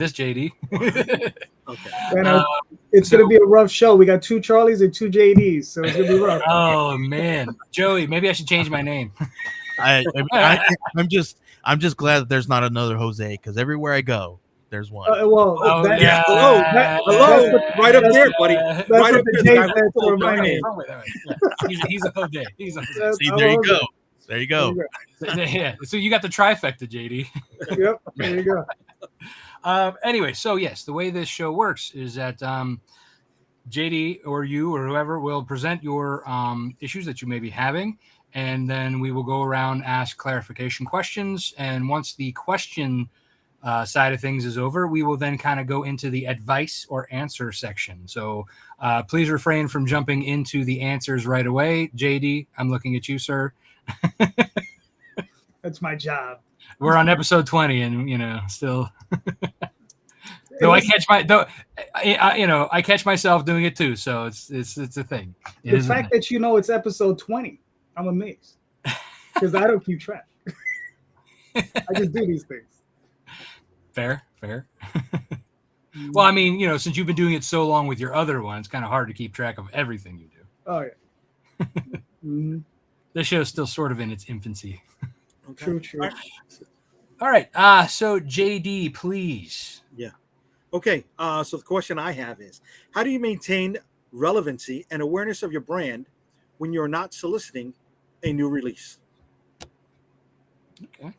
this, JD. Okay. And Uh, it's so- going to be a rough show. We got 2 Charlies and 2 JDs, so it's going to be rough. Oh man, Joey, maybe I should change my name. I'm just glad that there's not another Jose, because everywhere I go, there's one. Well, Oh, that, Yeah, hello, hello, that's right up that's there, buddy. that's Right what up the there. J The guy stands who for stole my my name. name. He's a Jose. He's a Jose. That's- See, I'm there you Jose. go. There you go. Yeah. So you got the trifecta, JD. Yep, there you go. Anyway, so yes, the way this show works is that JD or you or whoever will present your issues that you may be having, and then we will go around, ask clarification questions, and once the question side of things is over, we will then kind of go into the advice or answer section. So please refrain from jumping into the answers right away. JD, I'm looking at you, sir. That's my job. We're on episode 20, and still. Though I catch myself doing it too, so it's a thing. The fact that you know it's episode 20, I'm amazed because I don't keep track. I just do these things. Fair. Well, I mean, since you've been doing it so long with your other one, it's kind of hard to keep track of everything you do. Oh yeah. Mhm. This show is still sort of in its infancy. Okay. True. All right. So JD, please. Yeah. Okay. So the question I have is, how do you maintain relevancy and awareness of your brand when you're not soliciting a new release? Okay.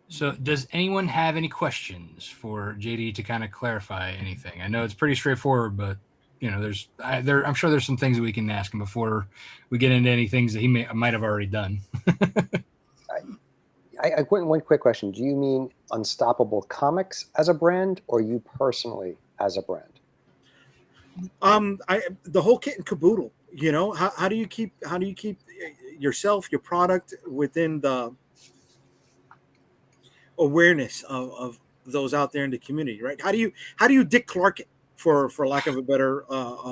So does anyone have any questions for JD to kind of clarify anything? I know it's pretty straightforward, but I'm sure there's some things that we can ask him before we get into any things that he might have already done. One quick question. Do you mean Unstoppable Comics as a brand, or you personally as a brand? The whole kit and caboodle. How do you keep yourself, your product within the awareness of those out there in the community, right? How do you Dick Clark it, for lack of a better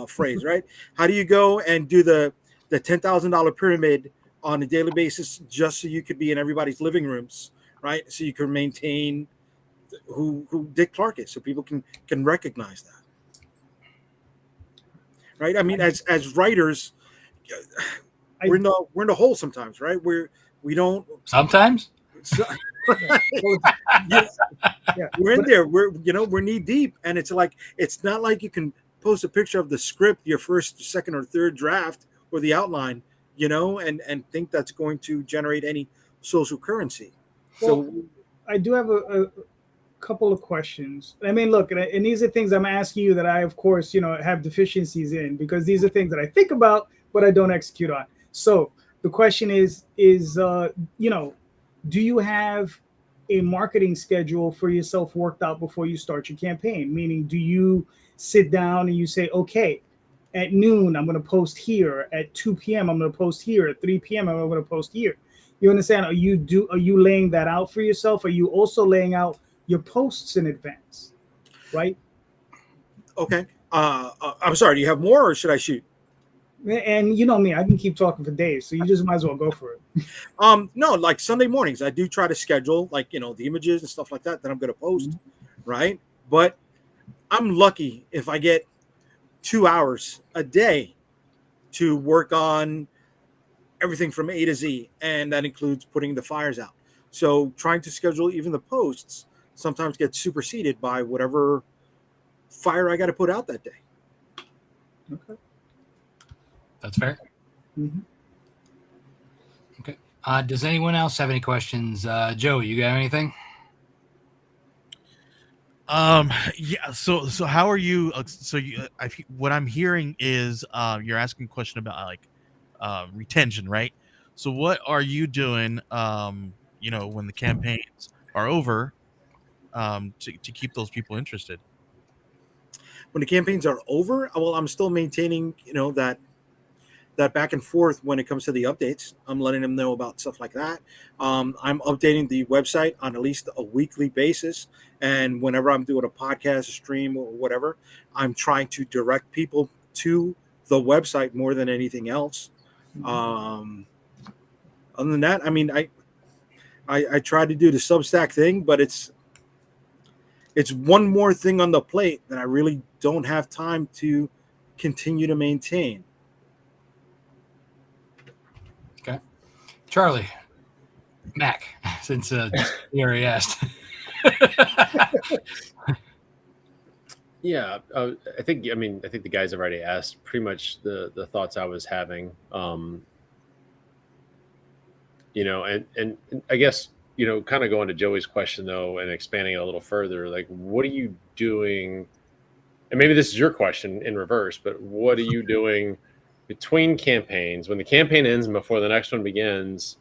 phrase, right? How do you go and do the $10,000 pyramid on a daily basis just so you could be in everybody's living rooms, right? So you can maintain who Dick Clark is, so people can recognize that, right? I mean, as writers, we're in the hole sometimes, right? We don't Sometimes. Yeah. We're in there. We're knee deep, and it's not like you can post a picture of the script, your first, second, or third draft, or the outline, and think that's going to generate any social currency. Well, So I do have a couple of questions. I mean, look, and these are things I'm asking you that I, of course, have deficiencies in, because these are things that I think about but I don't execute on. So the question is, do you have a marketing schedule for yourself worked out before you start your campaign? Meaning, do you sit down and you say, okay, at noon, I'm going to post here. At 2 p.m., I'm going to post here. At 3 p.m., I'm going to post here. You understand? Are you laying that out for yourself? Are you also laying out your posts in advance? Right? okay. I'm sorry. Do you have more, or should I shoot? And you know me, I can keep talking for days, so you just might as well go for it. No, like Sunday mornings, I do try to schedule the images and stuff like that I'm going to post, right? But I'm lucky if I get 2 hours a day to work on everything from A to Z, and that includes putting the fires out. So trying to schedule even the posts sometimes gets superseded by whatever fire I got to put out that day. Okay. That's fair. Mhm. Okay. Does anyone else have any questions? Joey, you got anything? Yeah. So how are you? What I'm hearing is you're asking a question about retention, right? So what are you doing? When the campaigns are over, to keep those people interested. When the campaigns are over, well, I'm still maintaining, that back and forth when it comes to the updates. I'm letting them know about stuff like that. I'm updating the website on at least a weekly basis. And whenever I'm doing a podcast, a stream, or whatever, I'm trying to direct people to the website more than anything else. Other than that, I mean, I try to do the Substack thing, but it's it's one more thing on the plate that I really don't have time to continue to maintain. Charlie, Mac, since you already asked. Yeah, I think the guys have already asked pretty much the thoughts I was having. And I guess, kind of going to Joey's question though, and expanding it a little further, like, what are you doing? And maybe this is your question in reverse, but what are you doing between campaigns when the campaign ends and before the next one begins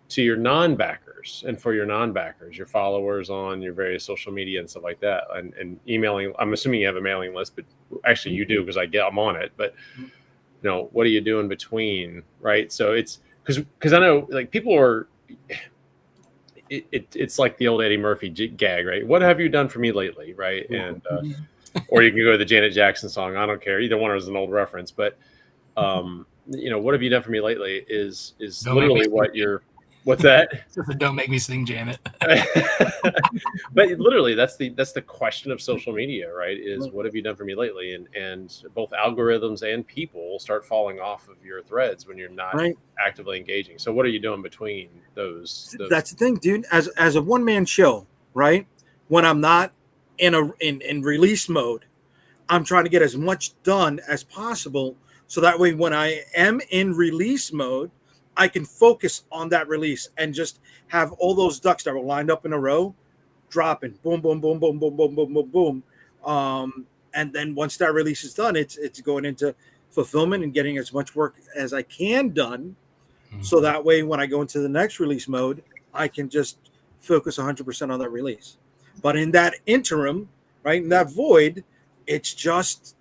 to your non-backers, and for your non-backers, your followers on your various social media and stuff like that, and emailing? I'm assuming you have a mailing list, but actually you do, because I'm on it. But what are you doing between, right? So it's because I know, like, people are. It's like the old Eddie Murphy gag, right? What have you done for me lately, right? And or you can go to the Janet Jackson song. I don't care. Either one is an old reference, but what have you done for me lately is Don't literally make me what you're. What's that? Don't make me sing, Janet. But literally, that's the question of social media, right? Is what have you done for me lately? And both algorithms and people start falling off of your threads when you're not actively engaging. So what are you doing between those? That's the thing, dude. As a one-man show, right? When I'm not in release mode, I'm trying to get as much done as possible, so that way when I am in release mode, I can focus on that release and just have all those ducks that were lined up in a row dropping, boom, boom, boom, boom, boom, boom, boom, boom, boom. And then once that release is done, it's going into fulfillment and getting as much work as I can done. So that way, when I go into the next release mode, I can just focus 100% on that release. But in that interim, right, in that void, it's just.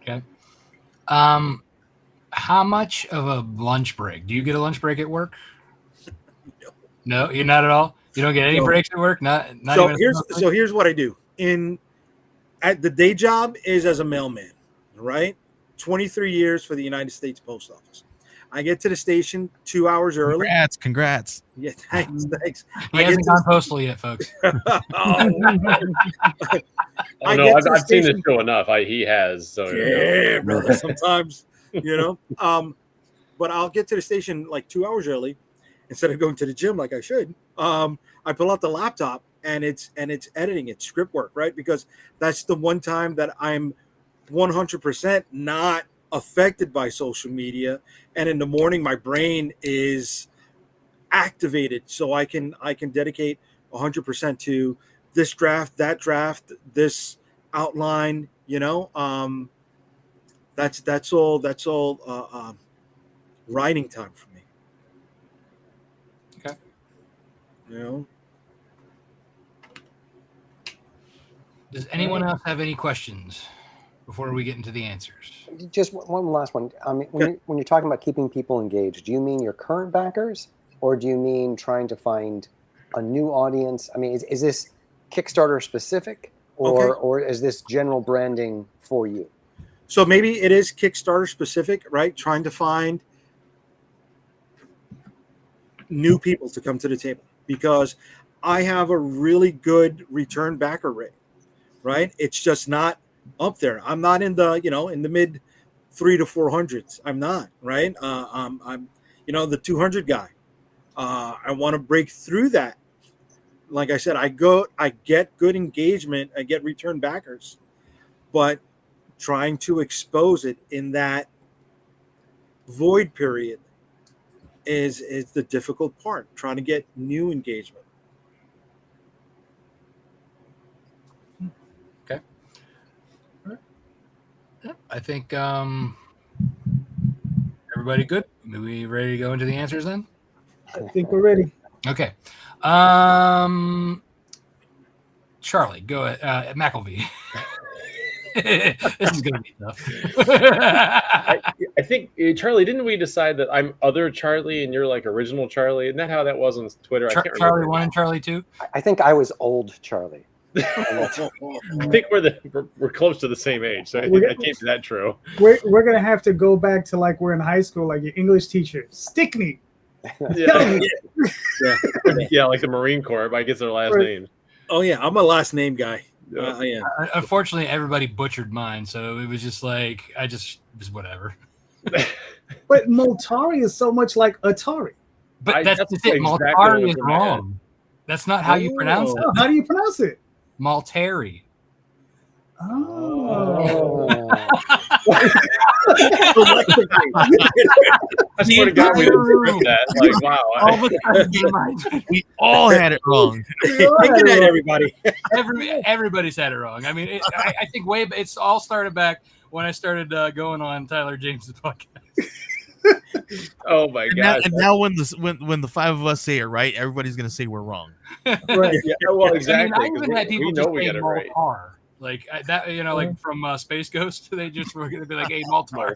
Okay. How much of a lunch break? Do you get a lunch break at work? No, you're not at all. You don't get any breaks at work. Not So even here's what I do. At the day job is as a mailman, right? 23 years for the United States Post Office. I get to the station 2 hours early. Congrats. Yeah, thanks. He hasn't gone postal yet, folks. I don't know. I've seen this show enough. He has. So yeah, brother. Sometimes, but I'll get to the station like 2 hours early instead of going to the gym like I should. I pull out the laptop and it's editing, it's script work, right? Because that's the one time that I'm 100% not affected by social media, and in the morning my brain is activated, so I can dedicate 100% to this draft, that draft, this outline. That's all writing time for me. Okay. Does anyone else have any questions before we get into the answers? Just one last one. I mean, when you're talking about keeping people engaged, do you mean your current backers, or do you mean trying to find a new audience? I mean, is this Kickstarter specific, or is this general branding for you? So maybe it is Kickstarter specific, right? Trying to find new people to come to the table, because I have a really good return backer rate, right? It's just not up there. I'm not in the, in the mid 300 to 400s. I'm not, right? I'm the 200 guy. I want to break through that. Like I said, I get good engagement, I get return backers, but trying to expose it in that void period is the difficult part, trying to get new engagement. Okay. I think everybody good? Are we ready to go into the answers then? I think we're ready. Okay. Charlie, go ahead. McElvey. This is going to be tough. I think, Charlie, didn't we decide that I'm other Charlie and you're like original Charlie? Isn't that how that was on Twitter? I can't Charlie remember. 1 and Charlie 2? I think I was old Charlie. I think we're close to the same age, so I think that can't be that true. We're gonna have to go back to like we're in high school, like your English teacher. Stickney. Yeah, Yeah. yeah, like the Marine Corps, but I guess their last Right. names. Oh yeah, I'm a last name guy. Yeah. Yeah. Unfortunately, everybody butchered mine, so it was just like it was whatever. But Moltari is so much like Atari. But that's that's just it. exactly what Maltari was is in my head. wrong. That's not how you pronounce Oh. it. Oh, how do you pronounce it? Maltari. Oh. I swear to God, we didn't script that. Like, wow. All of a sudden, your mind's- We all had it wrong. Good night, everybody. everybody's had it wrong. I mean, I think it's all started back when I started going on Tyler James's podcast. Oh my And now, gosh. and now when the five of us say it right, everybody's gonna say we're wrong. Right. Yeah, well, exactly. I mean, I 'cause even had people we just know we say got it right. Maltar. Like that, like from Space Ghost, they just were going to be like, "Hey, Maltar."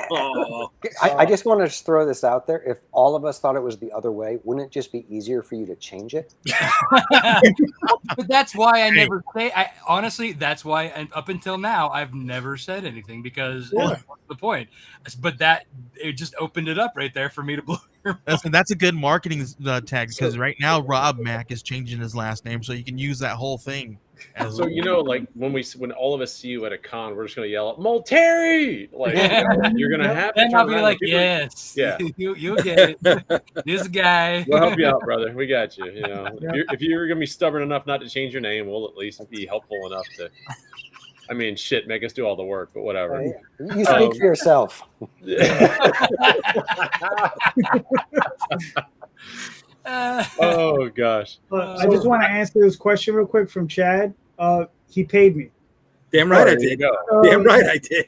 Oh. I just want to just throw this out there. If all of us thought it was the other way, wouldn't it just be easier for you to change it? But that's why I never say. Honestly, that's why. And up until now, I've never said anything because what's the point? But it just opened it up right there for me to blow. That's a good marketing tag because right now Rob Mack is changing his last name, so you can use that whole thing. As So like when all of us see you at a con, we're just gonna yell out Molteri. Like you're gonna have to Then turn I'll be around like, and people- "Yes, Yeah. you'll get it. This guy." We'll help you out, brother. We got you. You know, if you're gonna be stubborn enough not to change your name, we'll at least be helpful enough to. I mean, shit, make us do all the work, but whatever. You speak for yourself. Oh gosh. I just want to answer this question real quick from Chad. He paid me. Damn right I There you did. go. Damn right I did.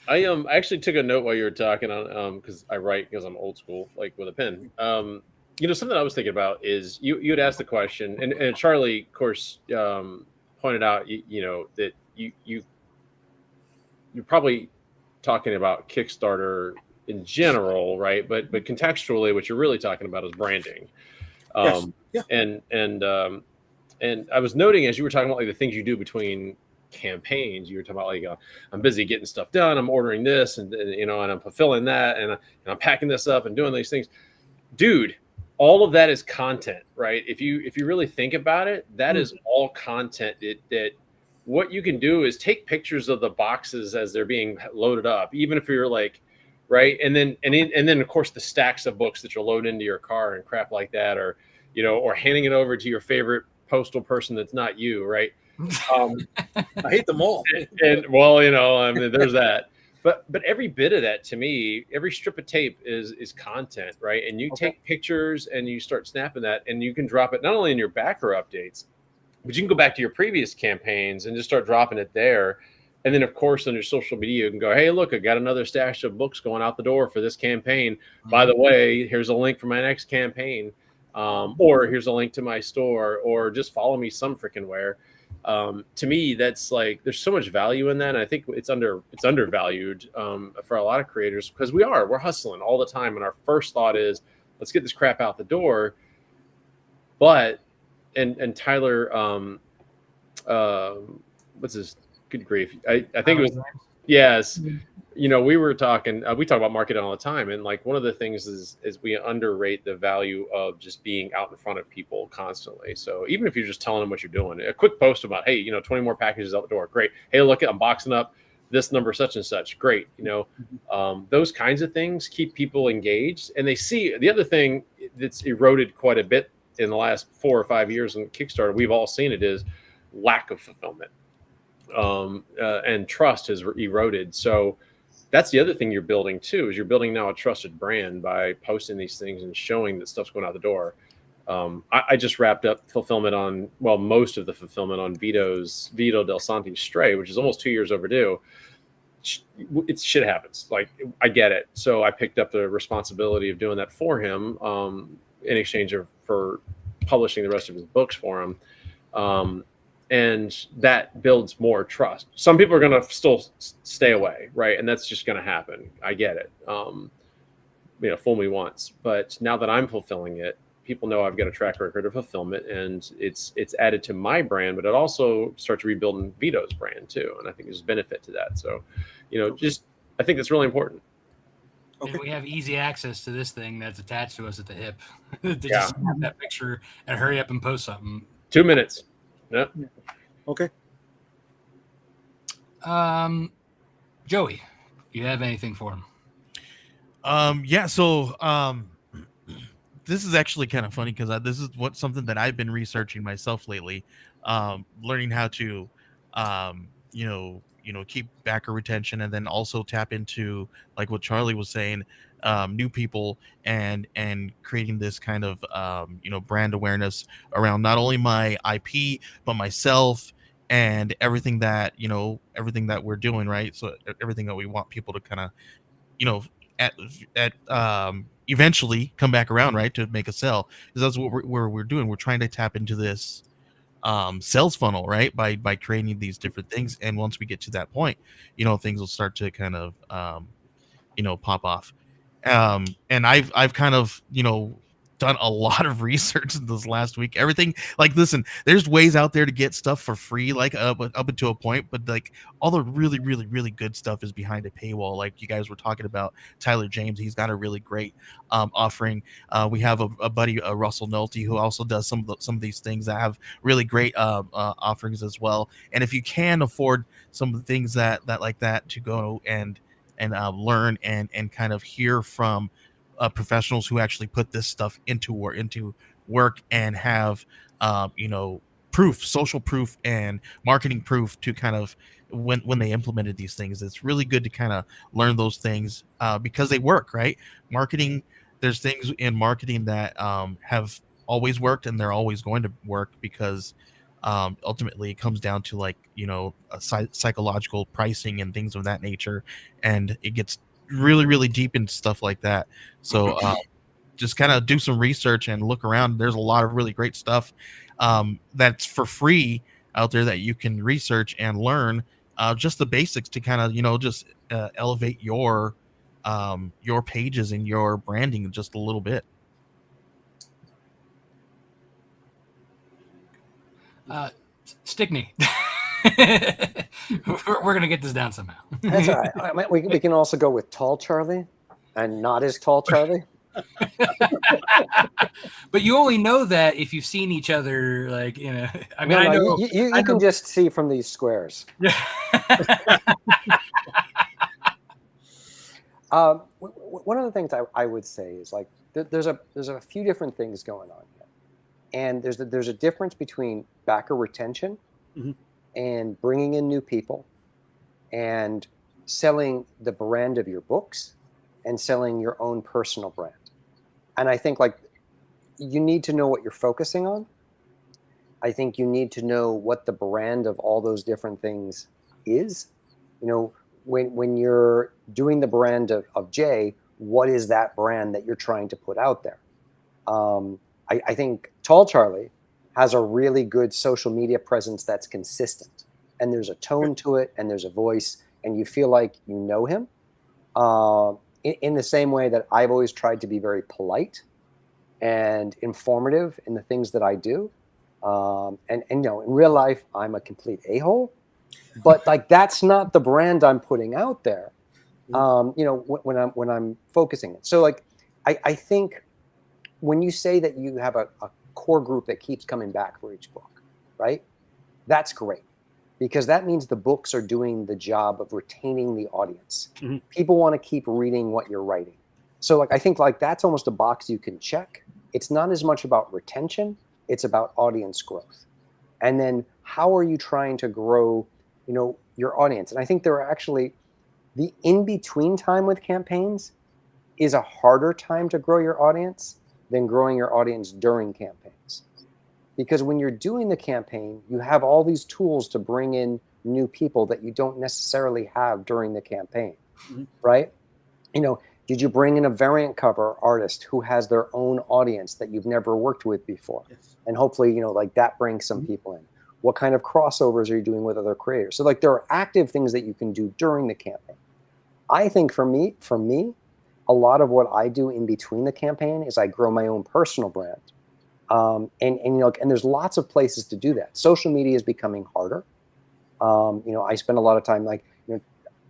I actually took a note while you were talking on because I write because I'm old school, like with a pen. Something I was thinking about is you had asked the question, and Charlie, of course, pointed out that you're probably talking about Kickstarter in general, right? But contextually, what you're really talking about is branding. Yes. Yeah. And I was noting as you were talking about like the things you do between campaigns, you were talking about like I'm busy getting stuff done, I'm ordering this, and I'm fulfilling that, and I'm packing this up and doing these things, dude. All of that is content, right? If you really think about it, that is all content. That what you can do is take pictures of the boxes as they're being loaded up, even if you're like, right, and then of course the stacks of books that you'll load into your car and crap like that, or handing it over to your favorite postal person that's not you, right? I hate them all. And well, I mean, there's that. But every bit of that to me, every strip of tape is content, right? And you take pictures and you start snapping that, and you can drop it not only in your backer updates, but you can go back to your previous campaigns and just start dropping it there. And then, of course, on your social media, you can go, hey, look, I got another stash of books going out the door for this campaign. By the way, here's a link for my next campaign. Or here's a link to my store, or just follow me some freaking where. To me, that's like there's so much value in that, and I think it's undervalued for a lot of creators because we're hustling all the time, and our first thought is let's get this crap out the door. But and Tyler, what's his good grief? I think it was yes. We were talking. We talk about marketing all the time, and like one of the things is we underrate the value of just being out in front of people constantly. So even if you're just telling them what you're doing, a quick post about, hey, 20 more packages out the door, great. Hey, look, I'm boxing up this number such and such, great. Those kinds of things keep people engaged, and they see. The other thing that's eroded quite a bit in the last 4 or 5 years in Kickstarter, we've all seen it, is lack of fulfillment, and trust has eroded. So. That's the other thing you're building too, is you're building now a trusted brand by posting these things and showing that stuff's going out the door. I just wrapped up fulfillment on, most of the fulfillment on Vito Del Sante's Stray, which is almost 2 years overdue. Shit happens. Like, I get it. So I picked up the responsibility of doing that for him in exchange for publishing the rest of his books for him. And that builds more trust. Some people are going to still stay away, right? And that's just going to happen. I get it. Fool me once. But now that I'm fulfilling it, people know I've got a track record of fulfillment, and it's added to my brand, but it also starts rebuilding Vito's brand too. And I think there's benefit to that. So, I think that's really important. Okay. And we have easy access to this thing that's attached to us at the hip. To Yeah. just snap that picture and hurry up and post something. 2 minutes. No. Okay. Joey, do you have anything for him? Yeah, so this is actually kind of funny because this is something that I've been researching myself lately, learning how to keep backer retention, and then also tap into, like what Charlie was saying, new people, and creating this kind of brand awareness around not only my IP but myself, and everything that we're doing, right? So everything that we want people to kind of at eventually come back around, right, to make a sell, because that's what we're doing. We're trying to tap into this sales funnel, right, by creating these different things. And once we get to that point, things will start to kind of pop off. And I've kind of done a lot of research in this last week. Everything, like, listen, there's ways out there to get stuff for free, like up until a point, but like all the really, really, really good stuff is behind a paywall. Like you guys were talking about Tyler James, he's got a really great offering. We have a buddy, Russell Nolte, who also does some of these things that have really great offerings as well. And if you can afford some of the things that like that, to go and learn and kind of hear from professionals who actually put this stuff into work and have proof, social proof and marketing proof to kind of when they implemented these things. It's really good to kind of learn those things because they work, right? Marketing, there's things in marketing that have always worked, and they're always going to work because ultimately it comes down to, like, a psychological pricing and things of that nature, and it gets really, really deep into stuff like that. So just kind of do some research and look around. There's a lot of really great stuff that's for free out there that you can research and learn just the basics to kind of just elevate your pages and your branding just a little bit. Stickney. We're gonna get this down somehow. That's all right. We can also go with Tall Charlie and not as Tall Charlie. But you only know that if you've seen each other, like, I mean, No, I know you I can know- just see from these squares. One of the things I would say is, like, there's a few different things going on here, and there's a difference between backer retention Mhm. and bringing in new people, and selling the brand of your books and selling your own personal brand. And I think, like, you need to know what you're focusing on. I think you need to know what the brand of all those different things is. When you're doing the brand of Jay, what is that brand that you're trying to put out there? I think Tall Charlie has a really good social media presence that's consistent, and there's a tone to it, and there's a voice, and you feel like you know him. In the same way that I've always tried to be very polite and informative in the things that I do. And in real life, I'm a complete a-hole, but, like, that's not the brand I'm putting out there. When I'm focusing it. So, like, I think when you say that you have a core group that keeps coming back for each book, right? That's great, because that means the books are doing the job of retaining the audience. Mm-hmm. People want to keep reading what you're writing. So, like, I think, like, that's almost a box you can check. It's not as much about retention, it's about audience growth. And then how are you trying to grow, your audience? And I think there are actually, the in-between time with campaigns is a harder time to grow your audience than growing your audience during campaigns. Because when you're doing the campaign, you have all these tools to bring in new people that you don't necessarily have during the campaign, right? Did you bring in a variant cover artist who has their own audience that you've never worked with before? Yes. And hopefully, like, that brings some people in. What kind of crossovers are you doing with other creators? So, like, there are active things that you can do during the campaign. I think for me, a lot of what I do in between the campaign is I grow my own personal brand. And there's lots of places to do that. Social media is becoming harder. I spend a lot of time, like,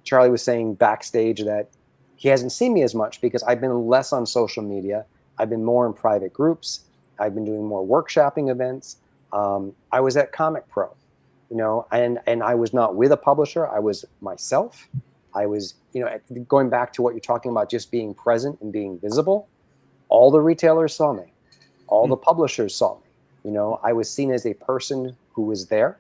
Charlie was saying backstage that he hasn't seen me as much because I've been less on social media. I've been more in private groups. I've been doing more workshopping events. I was at Comic Pro, you know, and I was not with a publisher. I was myself. I was, you know, going back to what you're talking about, just being present and being visible. All the retailers saw me. All the publishers saw me. You know, I was seen as a person who was there.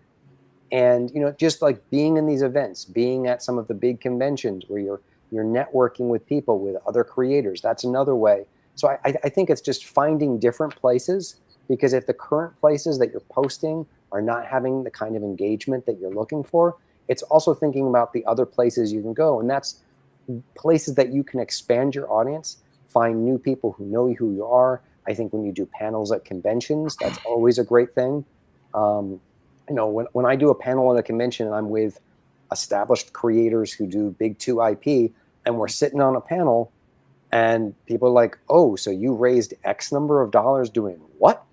And, you know, just like being in these events, being at some of the big conventions where you're networking with people, with other creators, that's another way. So I think it's just finding different places, because if the current places that you're posting are not having the kind of engagement that you're looking for, it's also thinking about the other places you can go. And that's places that you can expand your audience, find new people who know who you are. I think when you do panels at conventions, that's always a great thing. You know, when I do a panel at a convention and I'm with established creators who do big 2 IP, and we're sitting on a panel and people are like, oh, so you raised X number of dollars doing what?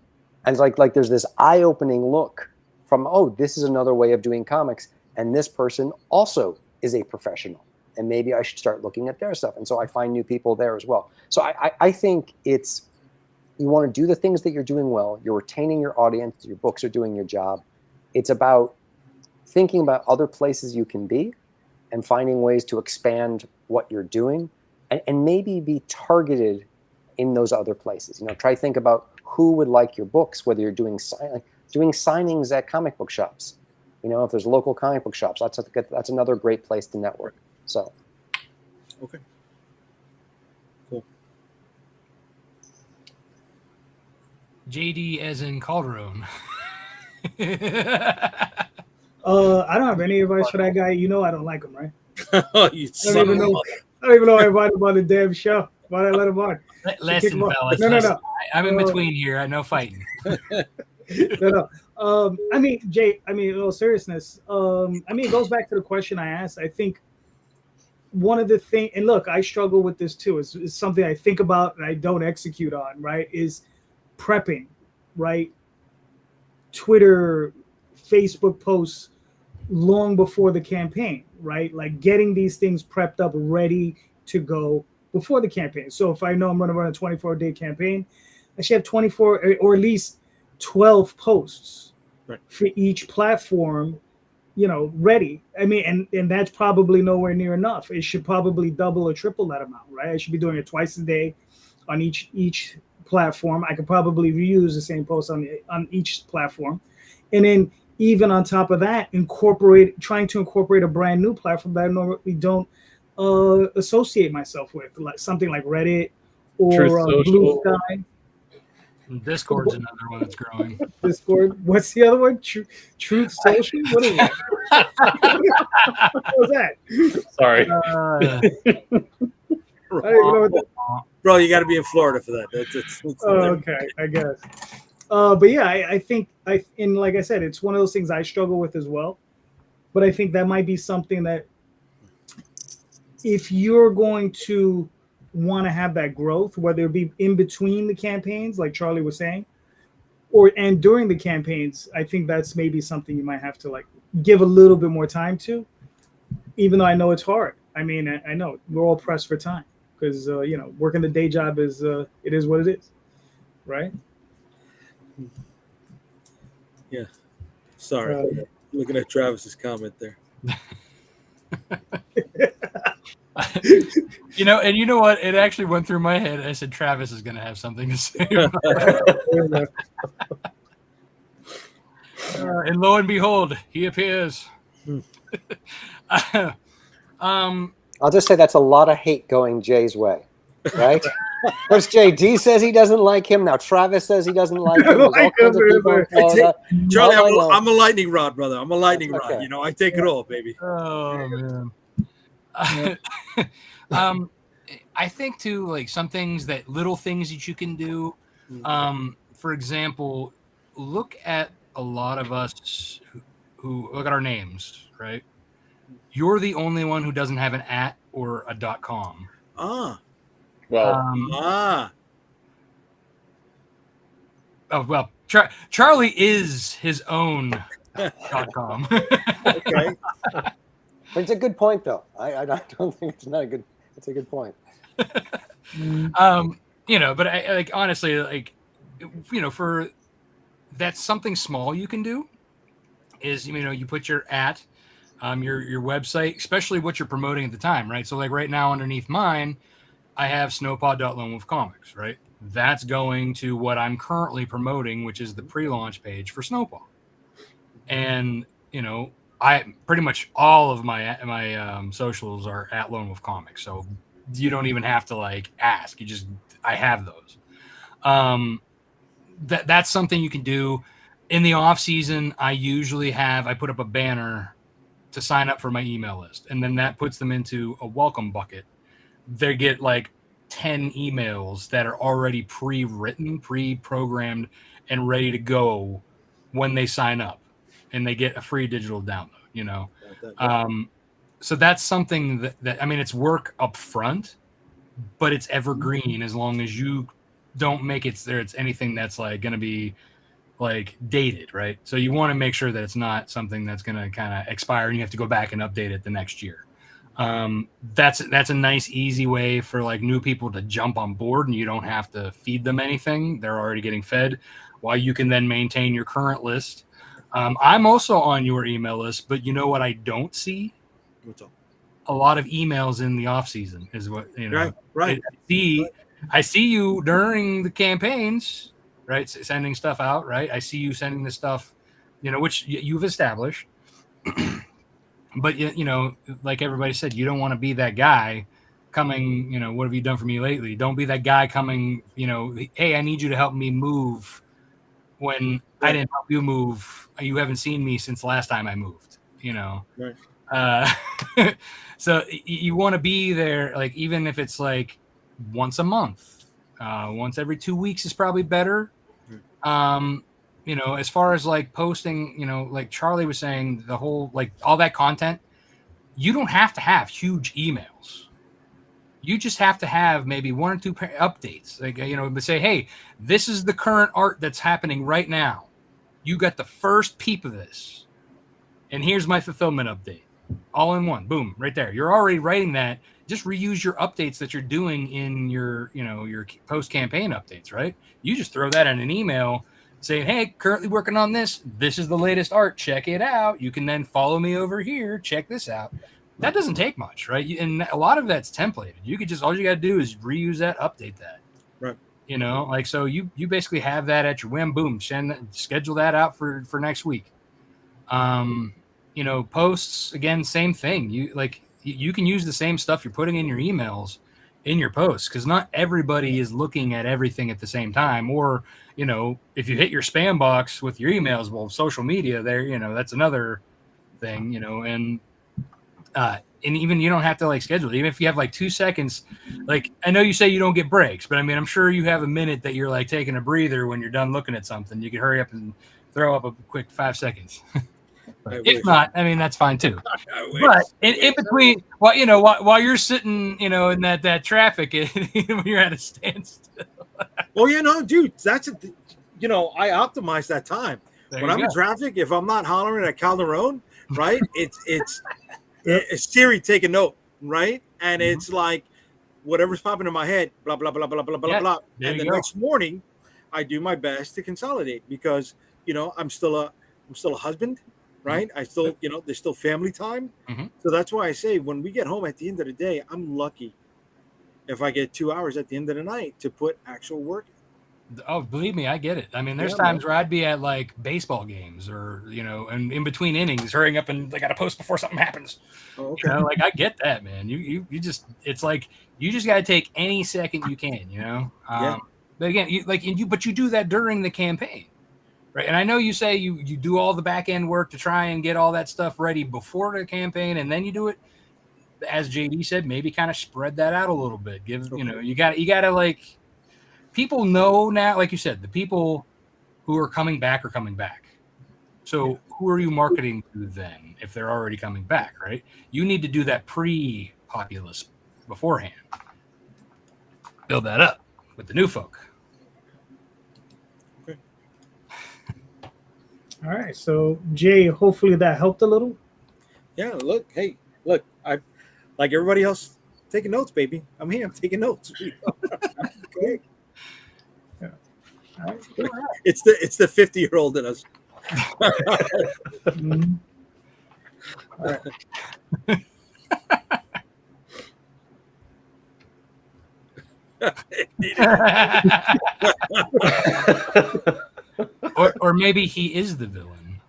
And it's like there's this eye-opening look from, oh, this is another way of doing comics. And this person also is a professional. And maybe I should start looking at their stuff. And so I find new people there as well. So I think it's, you want to do the things that you're doing well. You're retaining your audience. Your books are doing your job. It's about thinking about other places you can be and finding ways to expand what you're doing, and maybe be targeted in those other places. You know, try to think about who would like your books, whether you're doing signings at comic book shops. You know, if there's local comic book shops, that's another great place to network. So. Okay. Cool. JD as in Calderon. I don't have any advice for that guy. You know I don't like him, right? You I son don't of even a know. mother. I don't even know I invited him on the damn show. Why did I let him on? Listen, kick him off. fellas. No. listen. I'm in between here. I know fighting. No. I mean, Jay. I mean, in all seriousness. I mean, it goes back to the question I asked. I think one of the things, and look, I struggle with this too. Is something I think about and I don't execute on. Right? Is prepping. Right? Twitter, Facebook posts long before the campaign, right? Like getting these things prepped up, ready to go before the campaign. So if I know I'm going to run a 24-day campaign, I should have 24 or at least 12 posts for each platform, you know, ready. I mean, and that's probably nowhere near enough. It should probably double or triple that amount, right? I should be doing it twice a day on each platform. I could probably reuse the same post on each platform. And then even on top of that, trying to incorporate a brand new platform that I normally don't associate myself with, like something like Reddit or Blue Sky. Discord's another one that's growing. Discord. What's the other one? Truth Social? What is it? What was that? Sorry. I don't even know what that. Bro, you got to be in Florida for that. That's Okay, I guess. But yeah, I think and like I said, it's one of those things I struggle with as well. But I think that might be something that if you're going to want to have that growth, whether it be in between the campaigns, like Charlie was saying, and during the campaigns, I think that's maybe something you might have to like give a little bit more time to, even though I know it's hard. I mean, I know we're all pressed for time because, you know, working the day job it is what it is. Right. Yeah. Sorry. Looking at Travis's comment there. You know what? It actually went through my head. I said Travis is going to have something to say. And lo and behold, he appears. I'll just say that's a lot of hate going Jay's way, right? First, JD says he doesn't like him. Now Travis says he doesn't like him. There's all kinds of people in Florida. Charlie, All I know- I'm a lightning rod, brother. I'm a lightning That's rod. okay. You know, I take it all, baby. Oh man. I think too, like some things little things that you can do. For example, look at a lot of us who look at our names, right? You're the only one who doesn't have an @ or a .com. Ah. Well, Oh well, Charlie is his own .com. Okay. But it's a good point, though. I don't think it's not a good. That's a good point. But I like honestly, like, for that's something small you can do is, you put your your website, especially what you're promoting at the time, right? So like right now underneath mine, I have snowpaw.lonewolfcomics, right? That's going to what I'm currently promoting, which is the pre-launch page for Snowpaw. And, I pretty much all of my socials are at Lone Wolf Comics. So you don't even have to like ask. I have those. That's something you can do in the off season. I put up a banner to sign up for my email list, and then that puts them into a welcome bucket. They get like 10 emails that are already pre-written, pre-programmed, and ready to go when they sign up, and they get a free digital download. So that's something that it's work up front, but it's evergreen as long as you don't make it's anything that's like going to be like dated, right? So you want to make sure that it's not something that's going to kind of expire and you have to go back and update it the next year. That's a nice, easy way for like new people to jump on board, and you don't have to feed them anything. They're already getting fed, while you can then maintain your current list. I'm also on your email list, but you know what I don't see? What's up? A lot of emails in the off season is what, Right. I see you during the campaigns, right? Sending stuff out, right? I see you sending the stuff, which you've established. But, like everybody said, you don't want to be that guy coming, what have you done for me lately? Don't be that guy coming, hey, I need you to help me move when I didn't help you move. You haven't seen me since last time I moved, Right. So you want to be there, like, even if it's like once a month, once every 2 weeks is probably better. As far as like posting, like Charlie was saying, the whole, like all that content, you don't have to have huge emails. You just have to have maybe 1 or 2 updates. Like, to say, hey, this is the current art that's happening right now. You got the first peep of this. And here's my fulfillment update. All in one. Boom, right there. You're already writing that. Just reuse your updates that you're doing in your, your post-campaign updates, right? You just throw that in an email saying, hey, currently working on this. This is the latest art. Check it out. You can then follow me over here. Check this out. That doesn't take much, right? And a lot of that's templated. You could all you got to do is reuse that, update that. Right. So you basically have that at your whim. Boom, schedule that out for next week. Posts, again, same thing. You can use the same stuff you're putting in your emails in your posts, because not everybody is looking at everything at the same time. Or, if you hit your spam box with your emails, well, social media there, that's another thing, and even you don't have to like schedule it. Even if you have like 2 seconds, like I know you say you don't get breaks, but I'm sure you have a minute that you're like taking a breather when you're done looking at something. You can hurry up and throw up a quick 5 seconds. If not, that's fine too. But in between, while you're sitting, in that traffic, when you're at a standstill. Well, dude, that's I optimize that time. When I'm in traffic, if I'm not hollering at Calderon, right? It's Siri, take a note, right? And it's like whatever's popping in my head, blah blah blah blah blah blah blah. And the next morning, I do my best to consolidate, because I'm still a husband, right? I still there's still family time. So that's why I say when we get home at the end of the day, I'm lucky if I get 2 hours at the end of the night to put actual work. Oh, believe me, I get it. There's times where I'd be at like baseball games or, and in between innings, hurrying up and they got to post before something happens. Oh, okay. Like I get that, man. You just, it's like, you just got to take any second you can, But again, but you do that during the campaign, right? And I know you say you do all the back end work to try and get all that stuff ready before the campaign, and then you do it. As JD said, maybe kind of spread that out a little bit. You got to like, people know now, like you said, the people who are coming back are coming back. So who are you marketing to then if they're already coming back, right? You need to do that pre-populace beforehand. Build that up with the new folk. Okay. All right. So, Jay, hopefully that helped a little. Yeah, look, I like everybody else taking notes, baby. I'm here. I'm taking notes. Okay. Yeah. All right. It's the 50-year-old in us. Mhm. All right. or maybe he is the villain.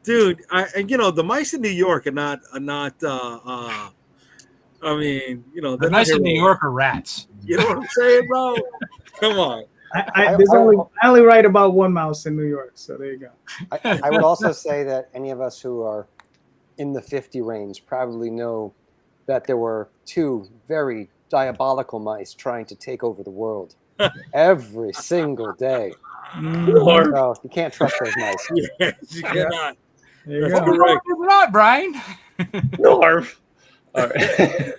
Dude, and the mice in New York are not. I mean, The they're not mice in New heroic. York are rats. You know what I'm saying, bro? Come on. I only write about one mouse in New York, so there you go. I would also say that any of us who are in the 50 range probably know that there were two very diabolical mice trying to take over the world every single day. Mhm. So you can't trust those mice. Yes, you cannot. There you That's go. correct. We're not, Brian. Norv. All right.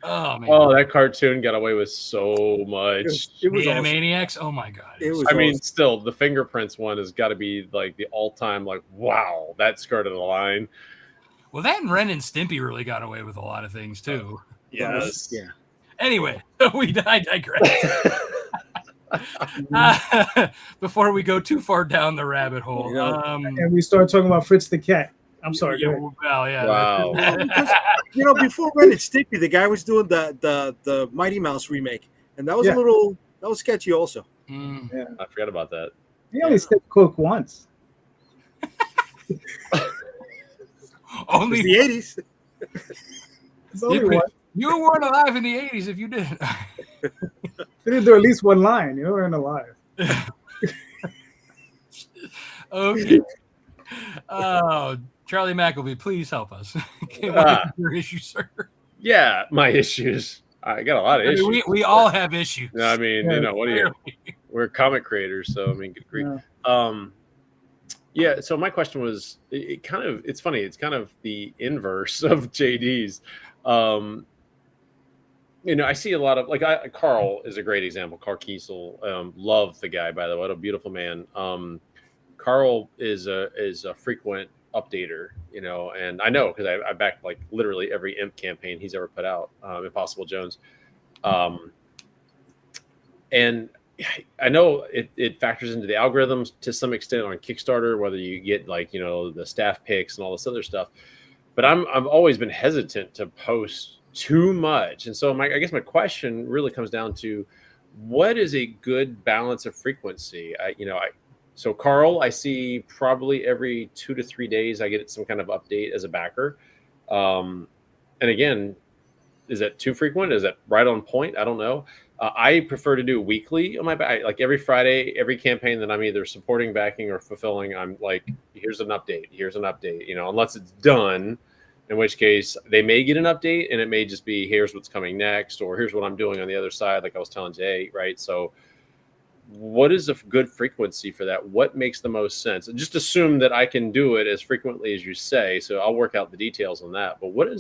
Oh man. Oh, that cartoon got away with so much. It was The awesome. Animaniacs. Oh my god. It was I mean, awesome. still, the fingerprints one has got to be like the all-time, like, wow, that skirted the line. Well, that and Ren and Stimpy really got away with a lot of things too. Yes. Yeah. Anyway, I digress. Before we go too far down the rabbit hole, Yeah. And we start talking about Fritz the cat. I'm sorry. Yeah, go ahead. well, yeah. Wow. Before Ren and Stimpy, the guy was doing the Mighty Mouse remake, and that was Yeah. that was sketchy also. Mm. I forgot about that. He only said cook once. It Only was the 80s. It's only Yeah, one. you weren't alive in the 80s if you did. They did do at least one line. You weren't alive. Okay. Oh, Charlie McElvey, please help us. What Ah. is your issue, sir? Yeah, my issues. I got a lot of I issues. mean, we all have issues. No, I mean, Yeah. what do you? We're comic creators, so I mean, good grief. Yeah. Yeah. So my question was, it's funny. It's kind of the inverse of JD's. I see a lot of Carl is a great example. Carl Kiesel, love the guy, by the way. What a beautiful man. Carl is a frequent updater, and I know because I backed like literally every imp campaign he's ever put out, Impossible Jones, and I know it factors into the algorithms to some extent on Kickstarter, whether you get the staff picks and all this other stuff. But I've always been hesitant to post too much, and so I guess my question really comes down to what is a good balance of frequency. So Carl, I see probably every 2 to 3 days I get some kind of update as a backer, and again, is that too frequent? Is that right on point? I don't know. I prefer to do weekly on my back. Like every Friday, every campaign that I'm either supporting, backing, or fulfilling, I'm like, here's an update. Here's an update. Unless it's done, in which case they may get an update, and it may just be here's what's coming next, or here's what I'm doing on the other side. Like I was telling Jay, right? So, what is a good frequency for that? What makes the most sense? Just assume that I can do it as frequently as you say. So I'll work out the details on that. But what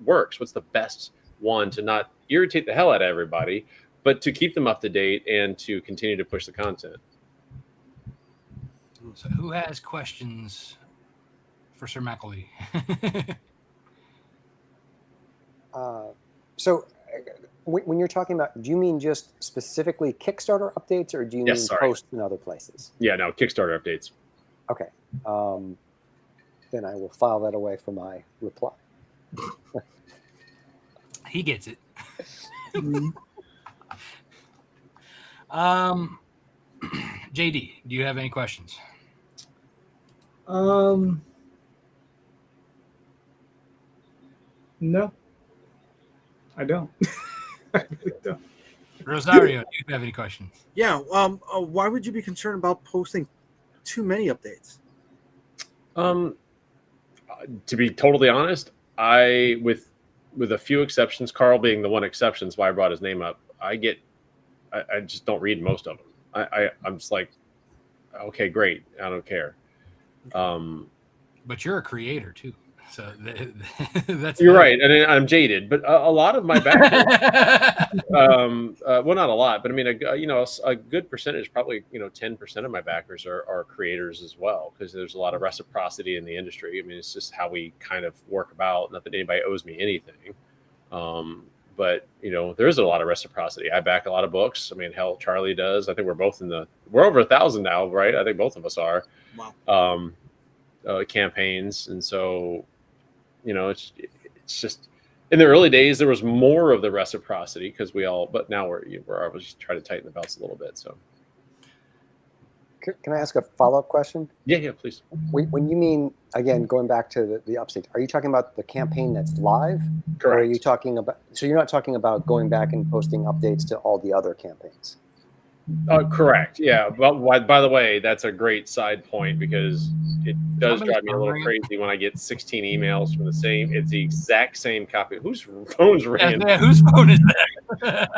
works? What's the best one to not irritate the hell out of everybody, but to keep them up to date and to continue to push the content? So who has questions for Sir McElvey? So when you're talking about, do you mean just specifically Kickstarter updates, or do you mean posts in other places? Yeah, no, Kickstarter updates. Okay. Then I will file that away for my reply. He gets it. JD, do you have any questions? No, I don't. I really don't. Rosario, do you have any questions? Yeah. Why would you be concerned about posting too many updates? To be totally honest, with a few exceptions, Carl being the one exception, that's why I brought his name up. I just don't read most of them. I'm just like, okay, great. I don't care. But you're a creator too. So that's You're right, and I'm jaded, but a lot of my backers, well, not a lot, but I mean, a good percentage, probably 10% of my backers are creators as well, because there's a lot of reciprocity in the industry. I mean, it's just how we kind of work about. Not that anybody owes me anything, but there is a lot of reciprocity. I back a lot of books. I mean, hell, Charlie does. I think we're over 1,000 now, right? I think both of us are. Wow. Campaigns, and so it's just in the early days there was more of the reciprocity because but now we're just trying to tighten the belts a little bit. So Can I ask a follow-up question? yeah, please. When you mean, again, going back to the upstate, are you talking about the campaign that's live? Correct. Or are you talking about, so you're not talking about going back and posting updates to all the other campaigns? Correct. Yeah. But by the way, that's a great side point, because it does drive me a little crazy when I get 16 emails from it's the exact same copy. Whose phone's ringing? Yeah, whose phone is that?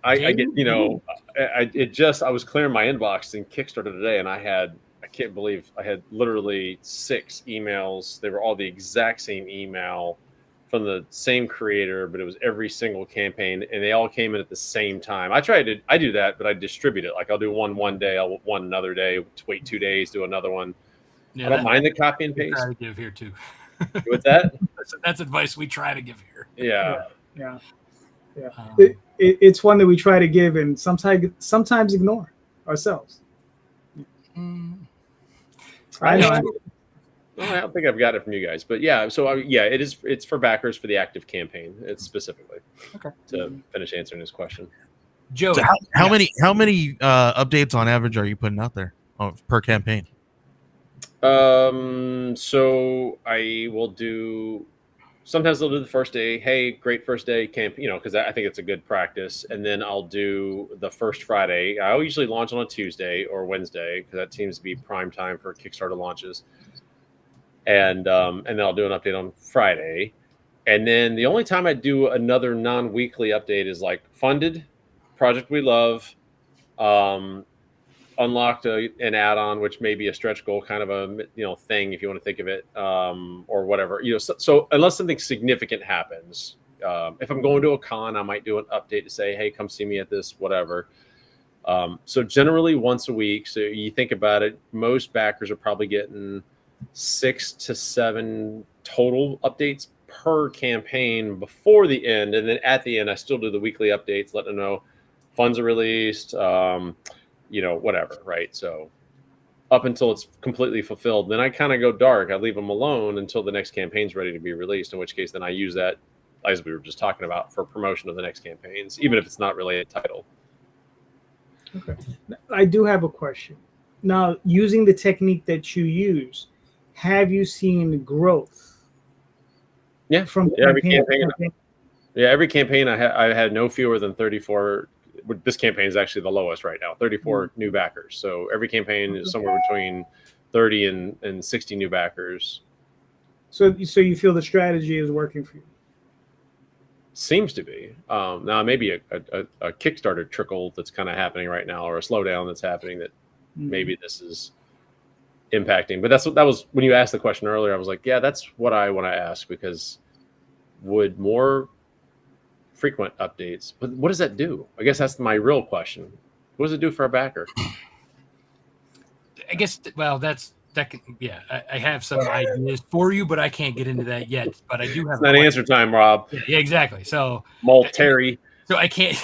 I get, I was clearing my inbox in Kickstarter today, and I can't believe I had literally 6 emails. They were all the exact same email from the same creator, but it was every single campaign, and they all came in at the same time. I do that, but I distribute it. Like, I'll do one day, I'll one another day, wait 2 days, do another one. Yeah, I don't mind the copy and paste. Try to give here too. With that, that's advice we try to give here. yeah. It's one that we try to give and sometimes ignore ourselves. I know. Well, I don't think I've got it from you guys, but yeah. So it's for backers for the active campaign. It's specifically to finish answering this question. Joe, So how many updates on average are you putting out there per campaign? So I will do. Sometimes they'll do the first day. Hey, great first day camp. Because I think it's a good practice. And then I'll do the first Friday. I usually launch on a Tuesday or Wednesday, because that seems to be prime time for Kickstarter launches. And then I'll do an update on Friday. And then the only time I do another non-weekly update is like funded, project we love, unlocked an add-on, which may be a stretch goal kind of a thing, if you want to think of it, or whatever. So unless something significant happens, if I'm going to a con, I might do an update to say, hey, come see me at this, whatever. So generally once a week. So you think about it, most backers are probably getting 6 to 7 total updates per campaign before the end, and then at the end I still do the weekly updates, letting them know funds are released, whatever, right? So up until it's completely fulfilled, then I kind of go dark. I leave them alone until the next campaign's ready to be released, in which case then I use that, as we were just talking about, for promotion of the next campaigns, even if it's not really a title. Okay. I do have a question. Now, using the technique that you use, have you seen growth? Yeah, From every campaign. Yeah, every campaign I had no fewer than 34. This campaign is actually the lowest right now, 34 new backers. So every campaign is somewhere between 30 and 60 new backers. So you feel the strategy is working for you? Seems to be. Now maybe a Kickstarter trickle that's kind of happening right now, or a slowdown that's happening that maybe this is impacting. But that was when you asked the question earlier. I was like, yeah, that's what I want to ask, because would more frequent updates, but what does that do? I guess that's my real question. What does it do for a backer? I guess, well, I have some ideas for you, but I can't get into that yet. But I do have. It's not answer time, Rob. Yeah, exactly. So Terry. So I can't.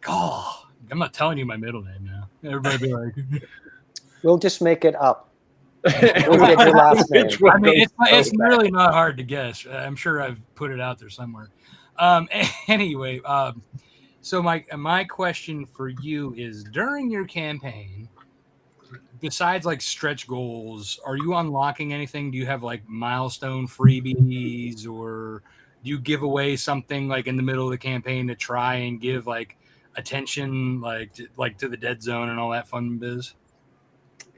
Oh, I'm not telling you my middle name now. Everybody be like, We'll just make it up. We'll get your last name. I mean, it's really not hard to guess. I'm sure I've put it out there somewhere. Anyway, so my question for you is, during your campaign, besides like stretch goals, are you unlocking anything? Do you have like milestone freebies, or do you give away something like in the middle of the campaign to try and give like attention, like to the dead zone and all that fun biz?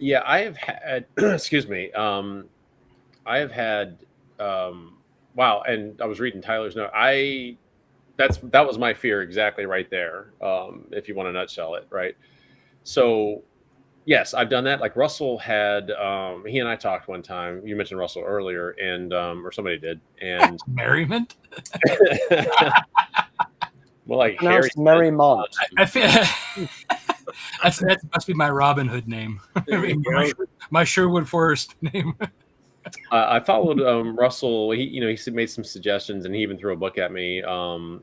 Yeah, I have had, excuse me. I have had, wow. And I was reading Tyler's note. That was my fear exactly right there. If you want to nutshell it, right? So Yes, I've done that. Like Russell had, he and I talked one time. You mentioned Russell earlier, and or somebody did, and Merriment. well, like Harry. Pronounced Merrymont. I feel that must be my Robin Hood name. There you go. my Sherwood Forest name. I followed Russell. He made some suggestions, and he even threw a book at me. And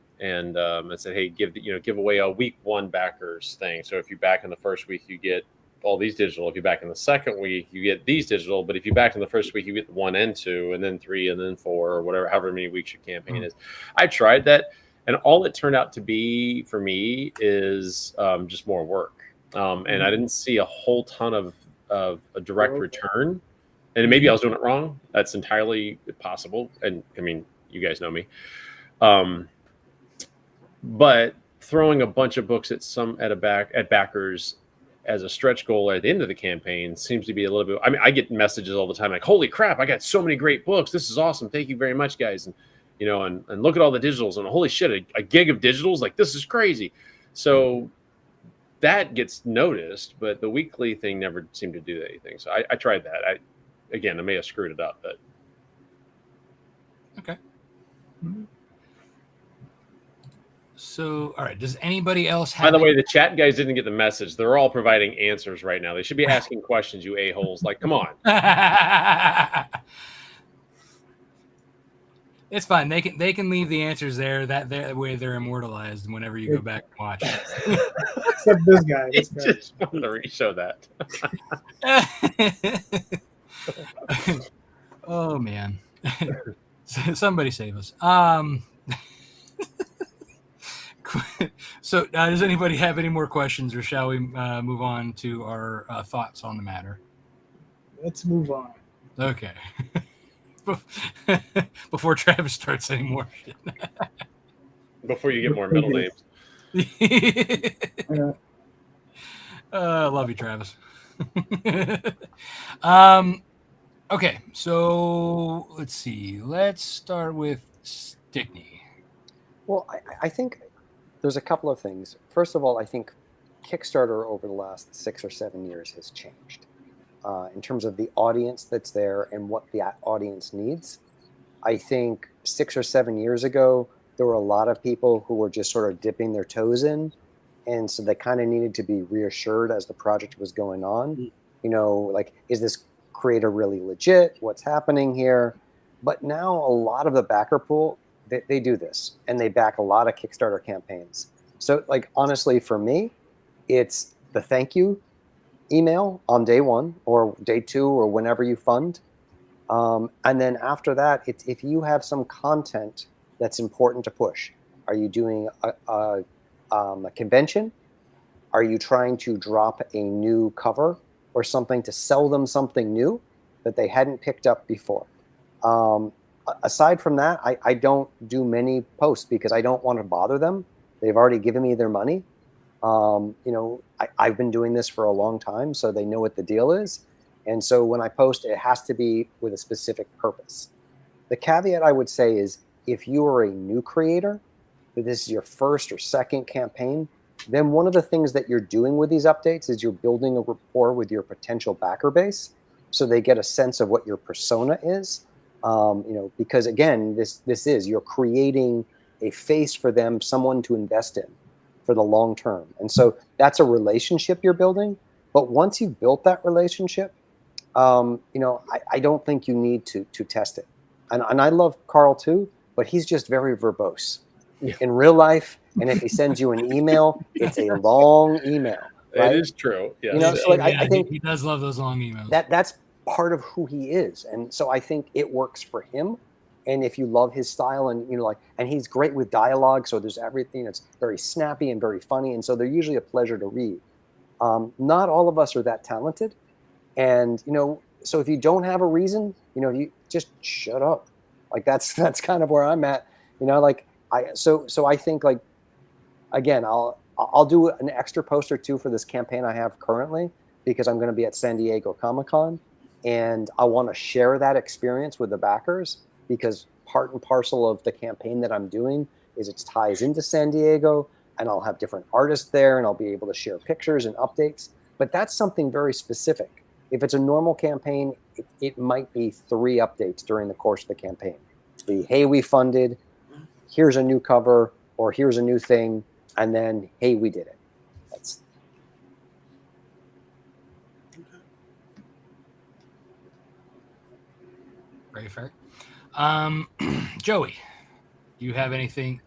said, "Hey, give away a week one backers thing. So if you back in the first week, you get all these digital. If you back in the second week, you get these digital. But if you back in the first week, you get 1 and 2, and then 3, and then 4, or whatever, however many weeks your campaign is." I tried that, and all it turned out to be for me is just more work. And I didn't see a whole ton of a direct return. And maybe I was doing it wrong. That's entirely possible. And I mean, you guys know me. But throwing a bunch of books at backers as a stretch goal at the end of the campaign seems to be a little bit. I mean, I get messages all the time like, "Holy crap! I got so many great books. This is awesome. Thank you very much, guys." And and look at all the digitals. And holy shit, a gig of digitals. Like, this is crazy. So that gets noticed, but the weekly thing never seemed to do anything. So I tried that. Again, I may have screwed it up, but Okay. So, all right. Does anybody else have? by the way, the chat guys didn't get the message. They're all providing answers right now. They should be asking questions, you a-holes. Like, come on. It's fine. They can leave the answers there. That way they're immortalized whenever you go back and watch. Except this guy. I just wanted to re-show that. Oh man. Somebody save us. So does anybody have any more questions, or shall we move on to our thoughts on the matter? Let's move on. Okay. Before Travis starts any more shit. Before you get more middle names. Love you, Travis. Okay, so let's see. Let's start with Stickney. Well, I think there's a couple of things. First of all, I think Kickstarter over the last 6 or 7 years has changed in terms of the audience that's there and what the audience needs. I think 6 or 7 years ago, there were a lot of people who were just sort of dipping their toes in. And so they kind of needed to be reassured as the project was going on. Like, is this creator really legit? What's happening here? But now a lot of the backer pool, they do this, and they back a lot of Kickstarter campaigns. So, like, honestly, for me, it's the thank you email on day 1 or day 2 or whenever you fund. And then after that, it's if you have some content that's important to push. Are you doing a convention? Are you trying to drop a new cover or something to sell them something new that they hadn't picked up before? Aside from that, I don't do many posts because I don't want to bother them. They've already given me their money. I've been doing this for a long time, so they know what the deal is. And so when I post, it has to be with a specific purpose. The caveat I would say is if you are a new creator, that this is your first or second campaign, then one of the things that you're doing with these updates is you're building a rapport with your potential backer base so they get a sense of what your persona is. Because again, this is, you're creating a face for them, someone to invest in for the long term. And so that's a relationship you're building. But once you've built that relationship, I don't think you need to test it. And I love Carl too, but he's just very verbose in real life. And if he sends you an email, it's a long email. Right? It is true. Yes. So like, I think he does love those long emails. That's part of who he is. And so I think it works for him. And if you love his style and, and he's great with dialogue. So there's everything that's very snappy and very funny. And so they're usually a pleasure to read. Not all of us are that talented. And, so if you don't have a reason, you just shut up. Like that's kind of where I'm at, so I think, like, again, I'll do an extra post or two for this campaign I have currently because I'm going to be at San Diego Comic-Con, and I want to share that experience with the backers because part and parcel of the campaign that I'm doing is it ties into San Diego, and I'll have different artists there, and I'll be able to share pictures and updates. but that's something very specific. If it's a normal campaign, it might be 3 updates during the course of the campaign. Hey, we funded, here's a new cover, or here's a new thing, and then, hey, we did it. That's Very fair. Joey, do you have anything?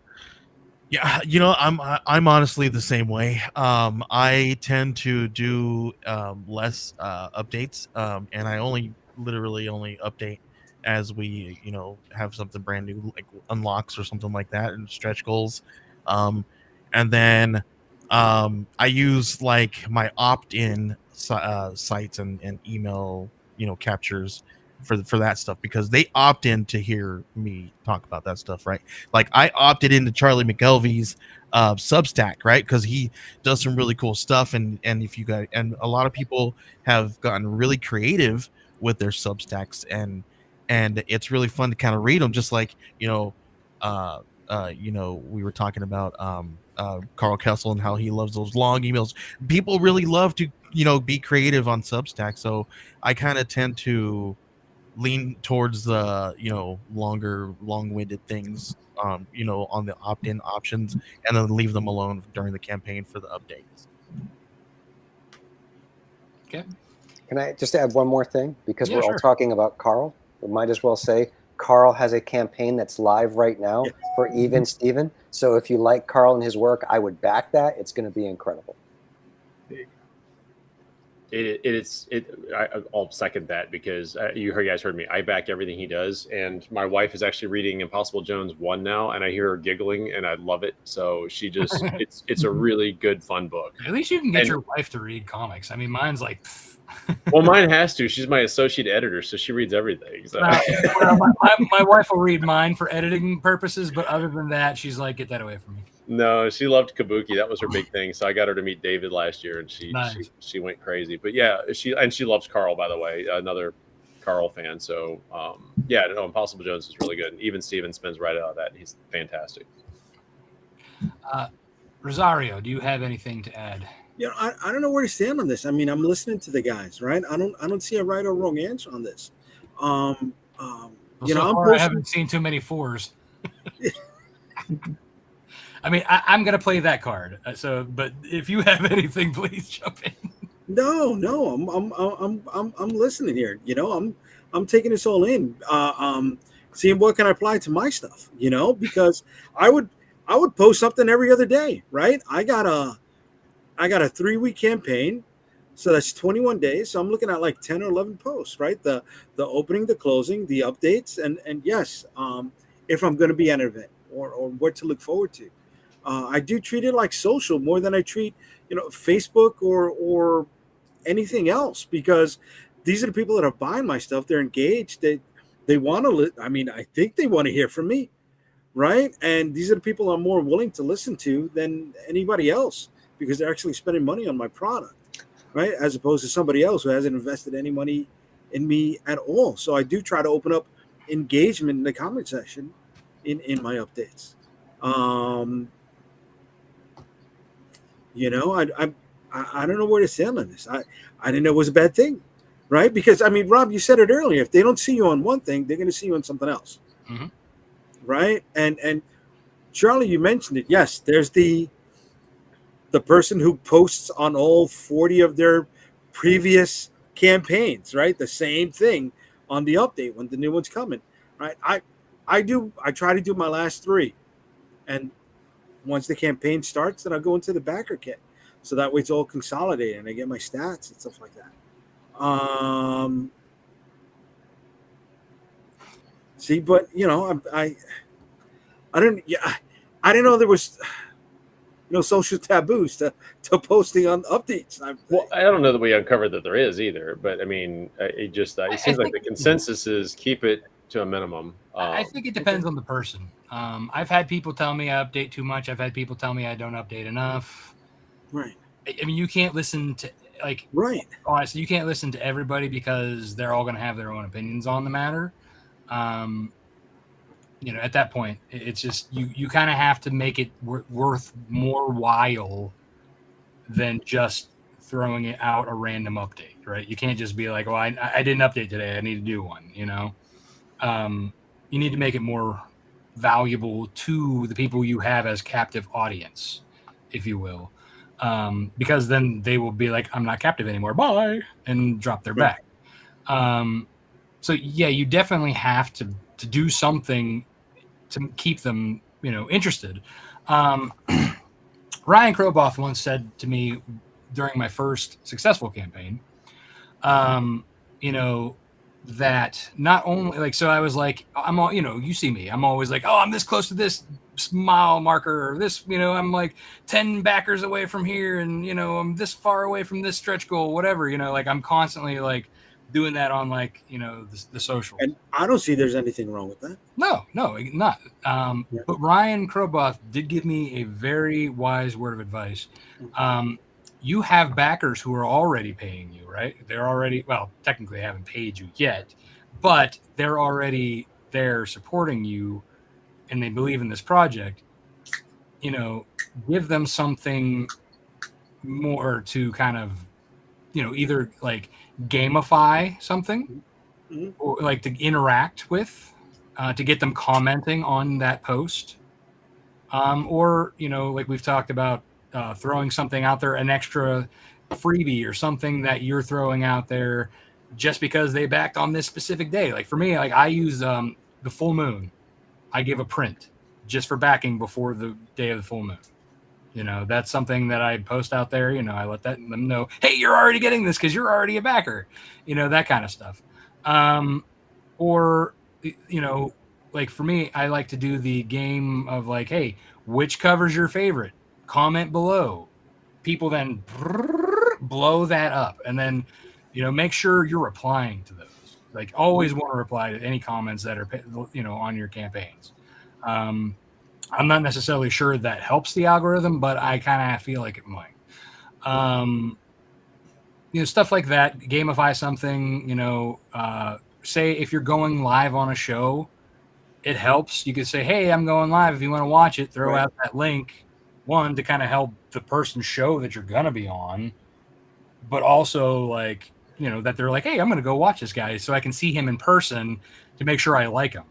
Yeah, I'm honestly the same way. I tend to do less updates, and I literally only update as we have something brand new, like unlocks or something like that, and stretch goals. And then I use like my opt-in sites and email captures for that stuff, because they opt in to hear me talk about that stuff, right? Like I opted into Charlie McElvee's Substack, right? Because he does some really cool stuff, and if you got, and a lot of people have gotten really creative with their Substacks, and it's really fun to kind of read them, just like we were talking about Carl Kessel and how he loves those long emails. People really love to be creative on Substack, so I kind of tend to lean towards the long-winded things on the opt-in options, and then leave them alone during the campaign for the updates. Okay. Can I just add one more thing? Because Yeah, we're all sure. talking about Carl. We might as well say Carl has a campaign that's live right now for Even Steven. So if you like Carl and his work, I would back that. It's going to be incredible. I'll second that, because you guys heard me. I back everything he does, and my wife is actually reading Impossible Jones 1 now, and I hear her giggling, and I love it. So she just it's a really good, fun book. At least you can get your wife to read comics. I mean, mine's like. Well, mine has to. She's my associate editor, so she reads everything. So. Well, my wife will read mine for editing purposes, but other than that, she's like, get that away from me. No, she loved Kabuki. That was her big thing. So I got her to meet David last year, and she went crazy. But yeah, she loves Carl, by the way, another Carl fan. So Impossible Jones is really good. And Even Steven spins right out of that. He's fantastic. Rosario, do you have anything to add? I don't know where to stand on this. I mean, I'm listening to the guys, right? I don't see a right or wrong answer on this. I haven't seen too many 4s. I mean, I'm gonna play that card. But if you have anything, please jump in. No, I'm listening here. I'm taking this all in. Seeing what can I apply to my stuff. Because I would post something every other day, right? I got a 3-week campaign, so that's 21 days. So I'm looking at like 10 or 11 posts, right? The opening, the closing, the updates, and yes, if I'm going to be at an event or what to look forward to. I do treat it like social more than I treat, Facebook or anything else, because these are the people that are buying my stuff. They're engaged. They want to. I think they want to hear from me, right? And these are the people I'm more willing to listen to than anybody else, because they're actually spending money on my product, right? As opposed to somebody else who hasn't invested any money in me at all. So I do try to open up engagement in the comment section in my updates. I don't know where to stand on this. I didn't know it was a bad thing, right? Because Rob, you said it earlier. If they don't see you on one thing, they're going to see you on something else, right? And Charlie, you mentioned it. Yes, there's the person who posts on all 40 of their previous campaigns, right? The same thing on the update when the new one's coming, right? I try to do my last 3, and once the campaign starts, then I'll go into the backer kit, so that way it's all consolidated and I get my stats and stuff like that. See, but I didn't know there was social taboos to posting on updates. Well, I don't know that we uncovered that there is either, but it seems like the consensus is keep it to a minimum. I think it depends on the person. I've had people tell me I update too much. I've had people tell me I don't update enough. Right. You can't listen to honestly, you can't listen to everybody, because they're all going to have their own opinions on the matter. At that point, it's just you kind of have to make it worth more while than just throwing it out a random update, right? You can't just be like, "Well, I didn't update today. I need to do one." You know, you need to make it more valuable to the people you have as captive audience, if you will, because then they will be like, "I'm not captive anymore. Bye," and drop their back. So yeah, you definitely have to do something to keep them, interested. Ryan Kroboth once said to me during my first successful campaign, that not only so I was like, I'm all, you see me, I'm always like, oh, I'm this close to this mile marker, or this, I'm like 10 backers away from here, and I'm this far away from this stretch goal, whatever, like I'm constantly like doing that on like the social. And I don't see there's anything wrong with that. No, not. But Ryan Kroboth did give me a very wise word of advice. You have backers who are already paying you, right? They're already, well, technically they haven't paid you yet, but they're already there supporting you, and they believe in this project. Give them something more to kind of, either like gamify something, or like to interact with, to get them commenting on that post, or like we've talked about, throwing something out there, an extra freebie or something that you're throwing out there just because they backed on this specific day. Like for me, like I use the full moon. I give a print just for backing before the day of the full moon. That's something that I post out there. I let them know, hey, you're already getting this because you're already a backer, that kind of stuff. Or, like for me, I like to do the game of like, hey, which cover's your favorite? Comment below. People then blow that up, and then, make sure you're replying to those. Like always want to reply to any comments that are, on your campaigns. I'm not necessarily sure that helps the algorithm, but I kind of feel like it might. Stuff like that, gamify something, say if you're going live on a show, it helps. You could say, hey, I'm going live. If you want to watch it, throw out that link, one, to kind of help the person show that you're going to be on, but also like, that they're like, hey, I'm going to go watch this guy so I can see him in person to make sure I like him,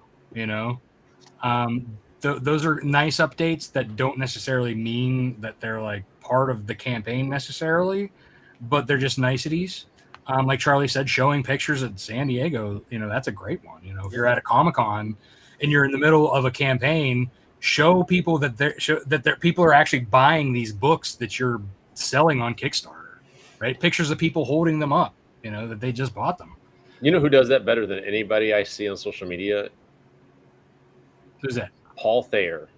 those are nice updates that don't necessarily mean that they're like part of the campaign necessarily, but they're just niceties. Like Charlie said, showing pictures at San Diego, that's a great one. If you're at a Comic-Con and you're in the middle of a campaign, show people that people are actually buying these books that you're selling on Kickstarter, right? Pictures of people holding them up, that they just bought them. You know who does that better than anybody I see on social media? Who's that? Paul Thayer,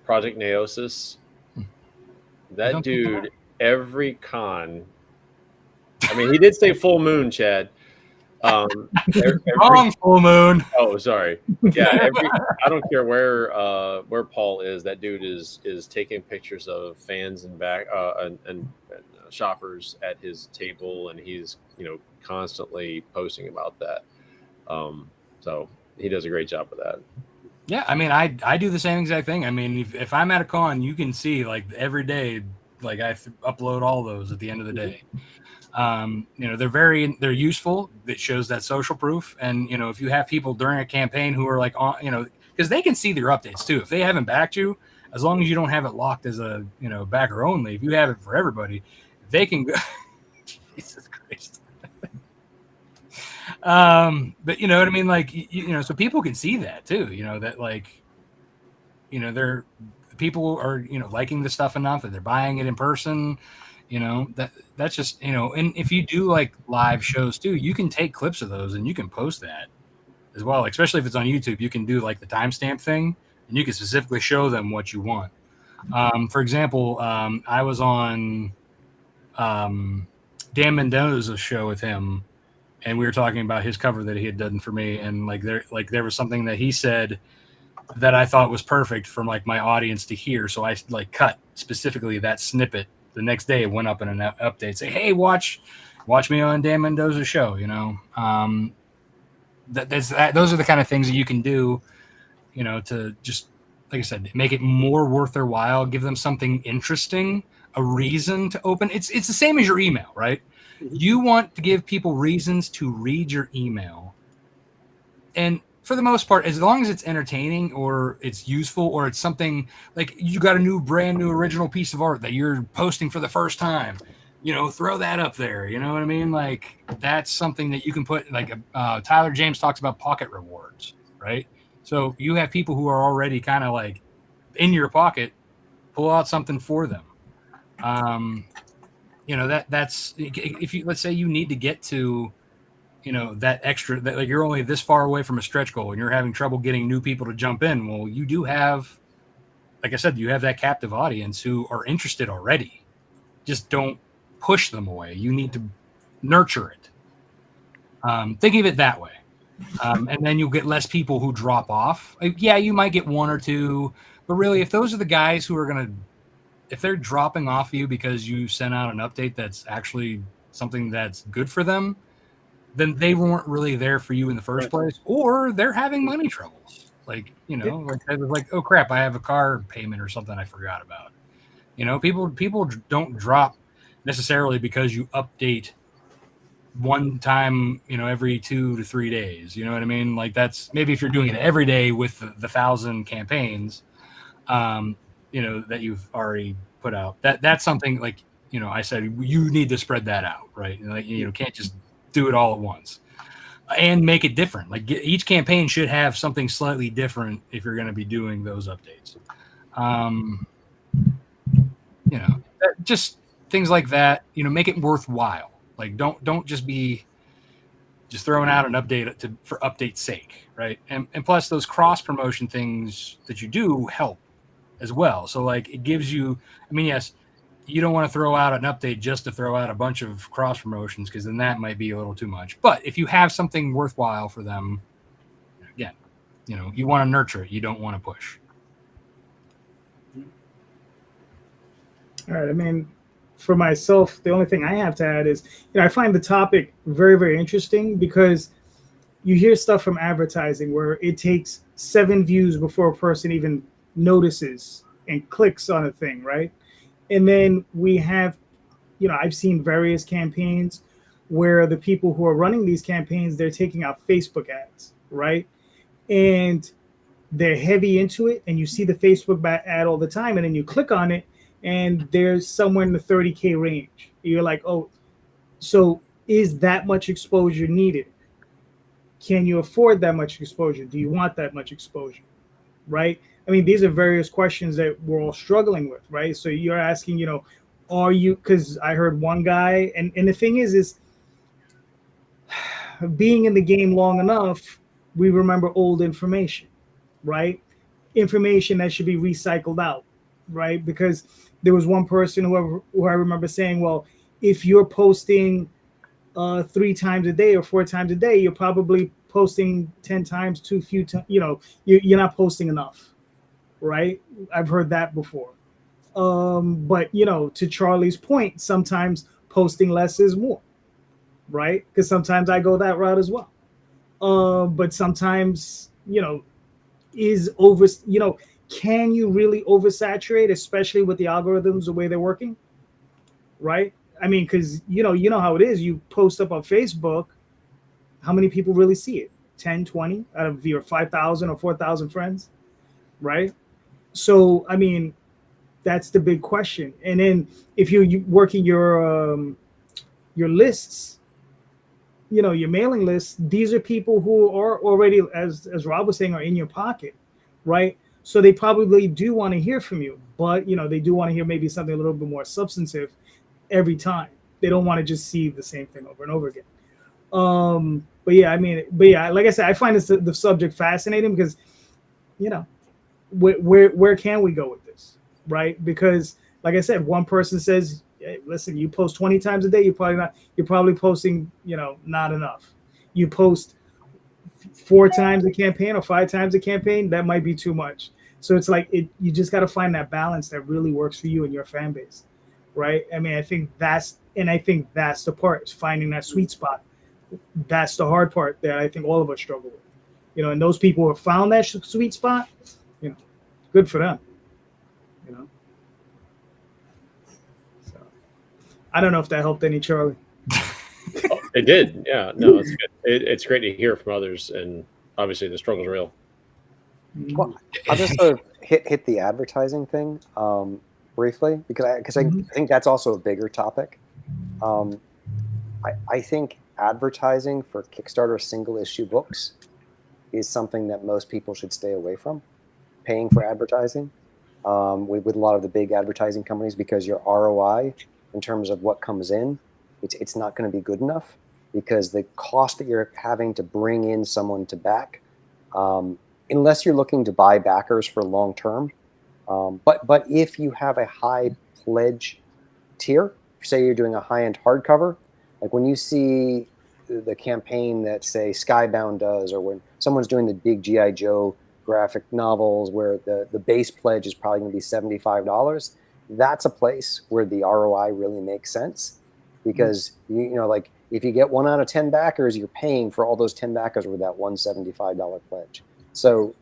Project Neosis. That dude, every con. I mean, he did say full moon, Chad. Wrong full moon. Oh, sorry. Yeah, I don't care where Paul is. That dude is taking pictures of fans and shoppers at his table, and he's constantly posting about that. So he does a great job with that. Yeah, I mean, I do the same exact thing. I mean, if I'm at a con, you can see like every day, like I upload all those at the end of the day. They're useful. It shows that social proof. And, if you have people during a campaign who are like, because they can see their updates too. If they haven't backed you, as long as you don't have it locked as a, backer only, if you have it for everybody, they can go. Jesus Christ. But you know what I mean? Like, so people can see that too, that like, people are, liking the stuff enough that they're buying it in person, that's just, and if you do like live shows too, you can take clips of those and you can post that as well. Especially if it's on YouTube, you can do like the timestamp thing and you can specifically show them what you want. For example, I was on, Dan Mendoza's show with him, and we were talking about his cover that he had done for me. And like there was something that he said that I thought was perfect for like my audience to hear. So I like cut specifically that snippet. The next day it went up in an update, say, hey, watch me on Dan Mendoza's show. Those are the kind of things that you can do, to just, like I said, make it more worth their while, give them something interesting, a reason to open. It's the same as your email, right? You want to give people reasons to read your email. And for the most part, as long as it's entertaining or it's useful or it's something like you got a brand new original piece of art that you're posting for the first time, throw that up there. You know what I mean? Like that's something that you can put, like Tyler James talks about pocket rewards, right? So you have people who are already kind of like in your pocket, pull out something for them. That's if you, let's say you need to get to, that extra, that like you're only this far away from a stretch goal and you're having trouble getting new people to jump in. Well, you do have, like I said, you have that captive audience who are interested already. Just don't push them away. You need to nurture it. Think of it that way. And then you'll get less people who drop off. Yeah, you might get one or two, but really if those are the guys who are if they're dropping off you because you sent out an update that's actually something that's good for them, then they weren't really there for you in the first place, or they're having money troubles. Like, like, oh crap, I have a car payment or something I forgot about. People don't drop necessarily because you update one time, every 2 to 3 days. You know what I mean? Like that's maybe if you're doing it every day with the 1,000 campaigns, that you've already put out. That's something like, I said, you need to spread that out, right? Like, can't just do it all at once and make it different. Like each campaign should have something slightly different if you're going to be doing those updates. Just things like that, make it worthwhile. Like don't just be just throwing out an update for update's sake. Right. And plus those cross promotion things that you do help as well. So like it gives you, yes, you don't want to throw out an update just to throw out a bunch of cross promotions, because then that might be a little too much. But if you have something worthwhile for them, again, you want to nurture it. You don't want to push. All right. For myself, the only thing I have to add is, I find the topic very, very interesting because you hear stuff from advertising where it takes 7 views before a person even notices and clicks on a thing, right? And then we have, I've seen various campaigns where the people who are running these campaigns, they're taking out Facebook ads, right? And they're heavy into it, and you see the Facebook ad all the time, and then you click on it, and there's somewhere in the 30K range. You're like, oh, so is that much exposure needed? Can you afford that much exposure? Do you want that much exposure, right? These are various questions that we're all struggling with, right? So you're asking, are you, because I heard one guy, and the thing is being in the game long enough, we remember old information, right? Information that should be recycled out, right? Because there was one person who I remember saying, well, if you're posting 3 times a day or 4 times a day, you're probably posting 10 times too few, you're not posting enough. Right? I've heard that before. But to Charlie's point, sometimes posting less is more, right? Because sometimes I go that route as well. But sometimes, is over, can you really oversaturate, especially with the algorithms, the way they're working? Right? Because you know how it is. You post up on Facebook, how many people really see it? 10, 20 out of your 5,000 or 4,000 friends, right? So, that's the big question. And then if you're working your lists, your mailing lists, these are people who are already, as Rob was saying, are in your pocket, right? So they probably do want to hear from you, but, they do want to hear maybe something a little bit more substantive every time. They don't want to just see the same thing over and over again. But yeah, like I said, I find the subject fascinating because, where can we go with this, right? Because like I said, one person says, hey, listen, you post 20 times a day, you're probably posting, not enough. You post 4 times a campaign or 5 times a campaign, that might be too much. So it's like you just got to find that balance that really works for you and your fan base, right? I think that's the part, is finding that sweet spot. That's the hard part that I think all of us struggle with, and those people who have found that sweet spot, good for them, I don't know if that helped any, Charlie. Oh, it did. Yeah. No, it's good. It's great to hear from others, and obviously the struggle's real. Well, I'll just sort of hit the advertising thing briefly because I think that's also a bigger topic. I think advertising for Kickstarter single issue books is something that most people should stay away from. Paying for advertising with a lot of the big advertising companies, because your ROI in terms of what comes in, it's not going to be good enough, because the cost that you're having to bring in someone to back, unless you're looking to buy backers for long term. But if you have a high pledge tier, say you're doing a high-end hardcover, like when you see the campaign that, say, Skybound does, or when someone's doing the big G.I. Joe graphic novels where the base pledge is probably going to be $75, that's a place where the ROI really makes sense, because you know, like if you get 1 out of 10 backers, you're paying for all those 10 backers with that $175 pledge. So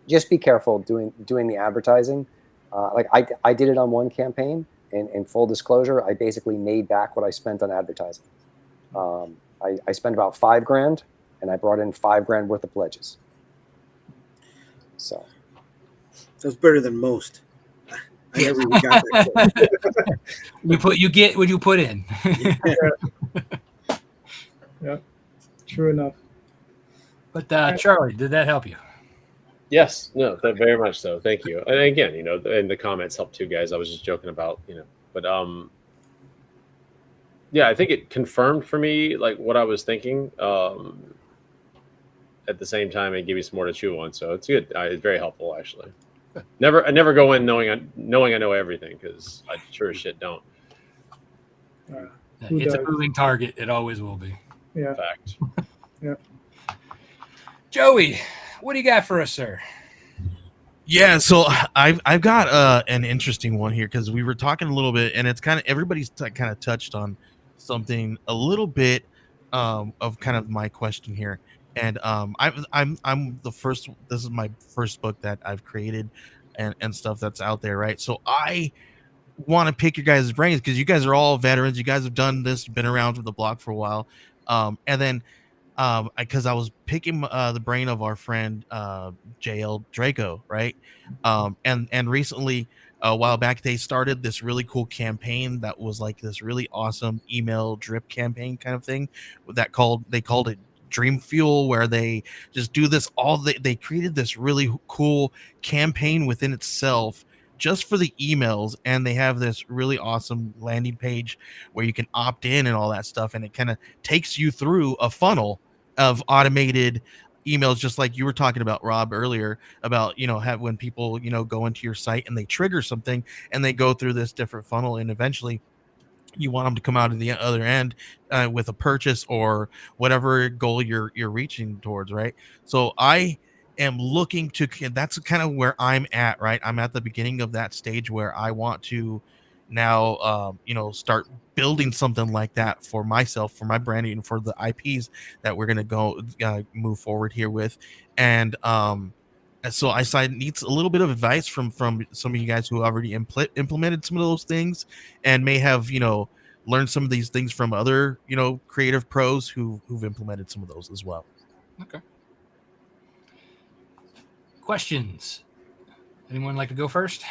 just be careful doing the advertising. Like I did it on one campaign, and in full disclosure, I basically made back what I spent on advertising. I spent about $5,000, and I brought in $5,000 worth of pledges. So That's better than most. I never even got that. You get what you put in. Yeah, true enough. But Charlie, did that help you? Yes, no, very much so. Thank you. And again, you know, and the comments help too, guys. I was just joking about, you know, but yeah, I think it confirmed for me like what I was thinking. At the same time, it gave me some more to chew on, so it's good. It's very helpful, actually. I never go in knowing I know everything, because I sure as shit don't. Who It's a does? moving target. It always will be. Yeah. Fact. Joey, what do you got for us, sir? Yeah, so I've got an interesting one here, because we were talking a little bit, and it's kind of everybody's kind of touched on something a little bit of kind of my question here, and I'm the first. This is my first book that I've created, and stuff that's out there, right? So I want to pick your guys' brains, because you guys are all veterans. You guys have done this, been around with the block for a while, and then. Because I was picking the brain of our friend JL Draco, right? And recently, a while back, they started this really cool campaign that was like this really awesome email drip campaign kind of thing they called it Dream Fuel, where they just do this they created this really cool campaign within itself just for the emails, and they have this really awesome landing page where you can opt in and all that stuff, and it kind of takes you through a funnel of automated emails, just like you were talking about, Rob, earlier, about, you know, when people, you know, go into your site and they trigger something and they go through this different funnel, and eventually you want them to come out of the other end with a purchase or whatever goal you're reaching towards, right? So I am looking to, that's kind of where I'm at, right? I'm at the beginning of that stage where I want to now you know, start building something like that for myself, for my branding, and for the IPs that we're going to go move forward here with. And so I needs a little bit of advice from some of you guys who already implemented some of those things, and may have, you know, learned some of these things from other, you know, creative pros who've implemented some of those as well. Okay. Questions? Anyone like to go first?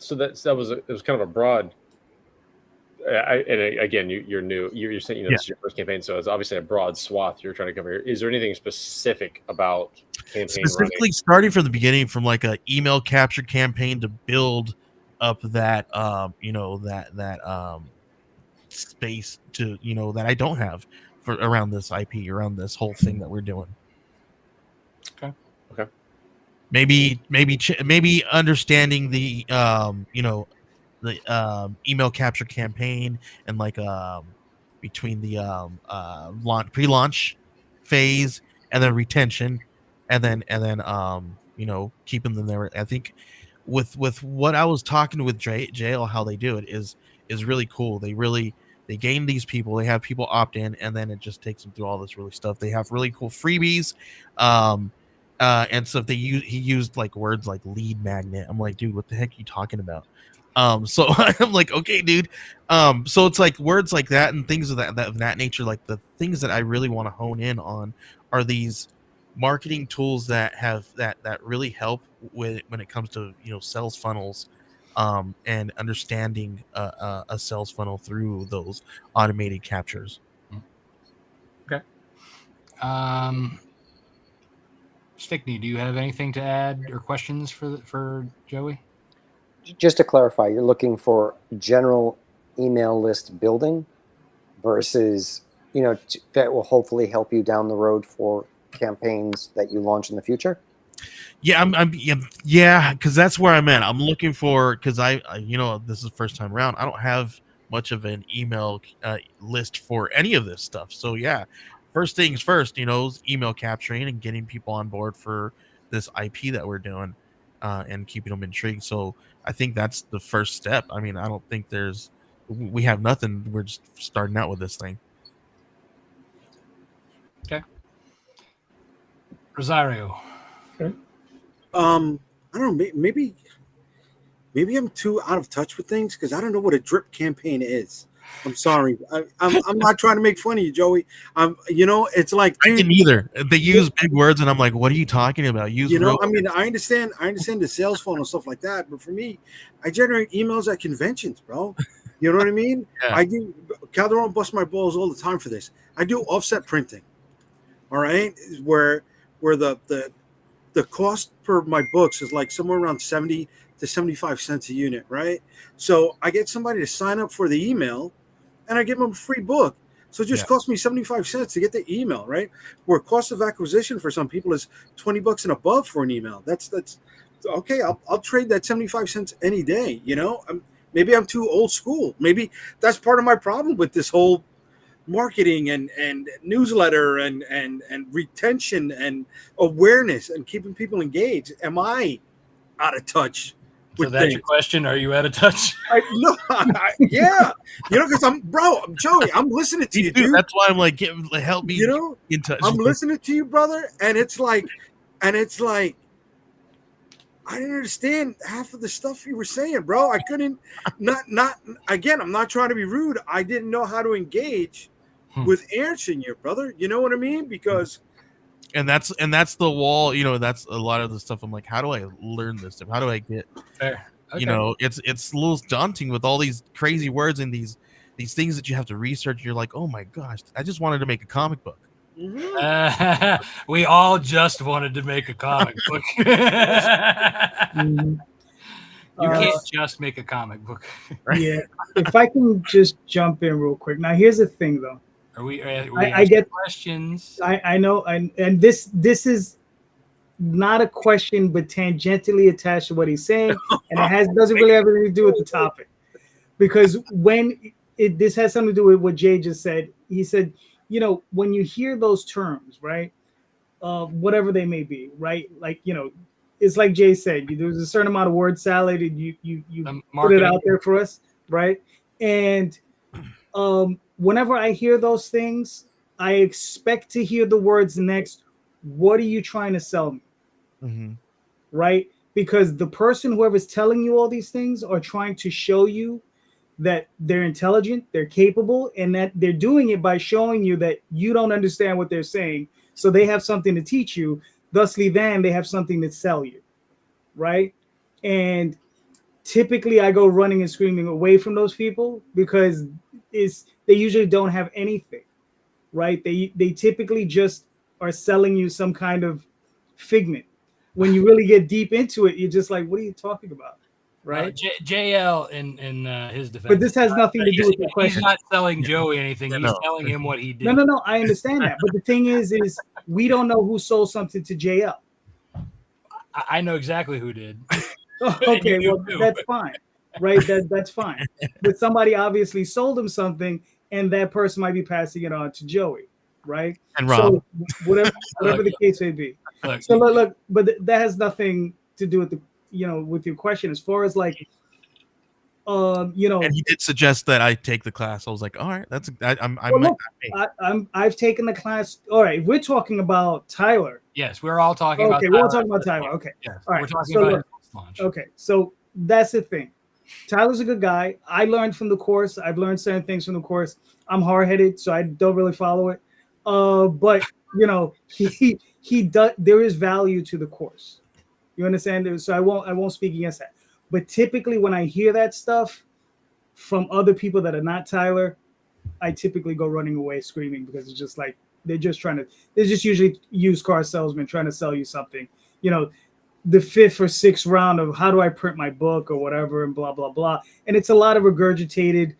So it was kind of a broad. Again, you're new. You're saying, you know, this is your first campaign, so it's obviously a broad swath you're trying to cover here. Is there anything specific about campaign Specifically running? starting from the beginning, from like a email capture campaign to build up that you know, that space to, you know, that I don't have for around this IP, around this whole thing that we're doing. Okay. Maybe understanding the you know, the email capture campaign, and like between the pre-launch phase, and then retention, and then you know, keeping them there. I think with what I was talking with JL, how they do it is really cool. They gain these people, they have people opt in, and then it just takes them through all this really stuff. They have really cool freebies, and so he used like words like lead magnet. I'm like, dude, what the heck are you talking about? So I'm like, okay, dude. So it's like words like that and things of that nature. Like the things that I really want to hone in on are these marketing tools that really help with when it comes to sales funnels, and understanding a sales funnel through those automated captures. Okay. Stickney, do you have anything to add or questions for Joey? Just to clarify, you're looking for general email list building versus, that will hopefully help you down the road for campaigns that you launch in the future. Yeah, yeah, because that's where I'm at. I'm looking for, because I this is the first time around. I don't have much of an email list for any of this stuff. So yeah, first things first, email capturing and getting people on board for this IP that we're doing, and keeping them intrigued. So I think that's the first step. I mean, I don't think we have nothing. We're just starting out with this thing. Okay. Rosario. Okay. I don't know. Maybe I'm too out of touch with things because I don't know what a drip campaign is. I'm sorry. I'm not trying to make fun of you, Joey. It's like, I dude, didn't either. They use big words, and I'm like, what are you talking about? I mean, I understand the sales funnel and stuff like that, but for me, I generate emails at conventions, bro. You know what I mean? Yeah. I do. Calderon busts my balls all the time for this. I do offset printing. All right, where the cost per my books is like somewhere around 70 to 75 cents a unit, right? So I get somebody to sign up for the email, and I give them a free book. So it just costs me 75 cents to get the email, right? Where cost of acquisition for some people is $20 and above for an email. That's okay. I'll trade that 75 cents any day. Maybe I'm too old school. Maybe that's part of my problem with this whole marketing and newsletter and retention and awareness and keeping people engaged. Am I out of touch? So that's your question. Are you out of touch? Yeah. Because Joey, I'm listening to you, dude. That's why I'm like, help me in touch. I'm listening to you, brother. And it's like, I didn't understand half of the stuff you were saying, bro. I couldn't, again, I'm not trying to be rude. I didn't know how to engage with answering you, brother. You know what I mean? Because and that's the wall, that's a lot of the stuff. I'm like, how do I learn this stuff? How do I get Fair. Okay. It's a little daunting with all these crazy words and these things that you have to research. You're like, oh my gosh, I just wanted to make a comic book. We all just wanted to make a comic book. You can't just make a comic book. Right? Yeah. If I can just jump in real quick. Now, here's the thing, though. I get questions. I know, and this is not a question, but tangentially attached to what he's saying, and it doesn't really have anything to do with the topic, because this has something to do with what Jay just said. He said, when you hear those terms, right, whatever they may be, right, like it's like Jay said, there's a certain amount of word salad, and you put it out there for us, right, and whenever I hear those things, I expect to hear the words next, what are you trying to sell me? Mm-hmm. Right? Because the person, whoever's telling you all these things, are trying to show you that they're intelligent, they're capable, and that they're doing it by showing you that you don't understand what they're saying. So they have something to teach you. Thusly, then they have something to sell you. Right? And typically I go running and screaming away from those people because they usually don't have anything, right? They typically just are selling you some kind of figment. When you really get deep into it, you're just like, what are you talking about, right? JL in his defense, but this has nothing to do with the question. He's not selling Joey anything. He's telling him what he did. No, I understand that, but the thing is we don't know who sold something to JL. I know exactly who did. Okay, well, that's fine, right? That's fine. But somebody obviously sold him something, and that person might be passing it on to Joey, right? And Rob. So whatever the case may be. So look, but that has nothing to do with with your question. As far as like, You know, And he did suggest that I take the class. I was like, all right, that's I well, might look, not pay. I've taken the class. All right, we're talking about Tyler. Yes, we're all talking about. Okay, we're all Tyler. talking about Tyler. Okay, Yes, all right. we're talking So about look, his launch. okay, so that's the thing. Tyler's a good guy. I learned from the course. I've learned certain things from the course. I'm hard-headed, so I don't really follow it. But you know, he does. There is value to the course. You understand? So I won't speak against that. But typically, when I hear that stuff from other people that are not Tyler, I typically go running away screaming, because it's just like they're just usually used car salesmen trying to sell you something. You know, the fifth or sixth round of how do I print my book or whatever, and blah blah blah. And it's a lot of regurgitated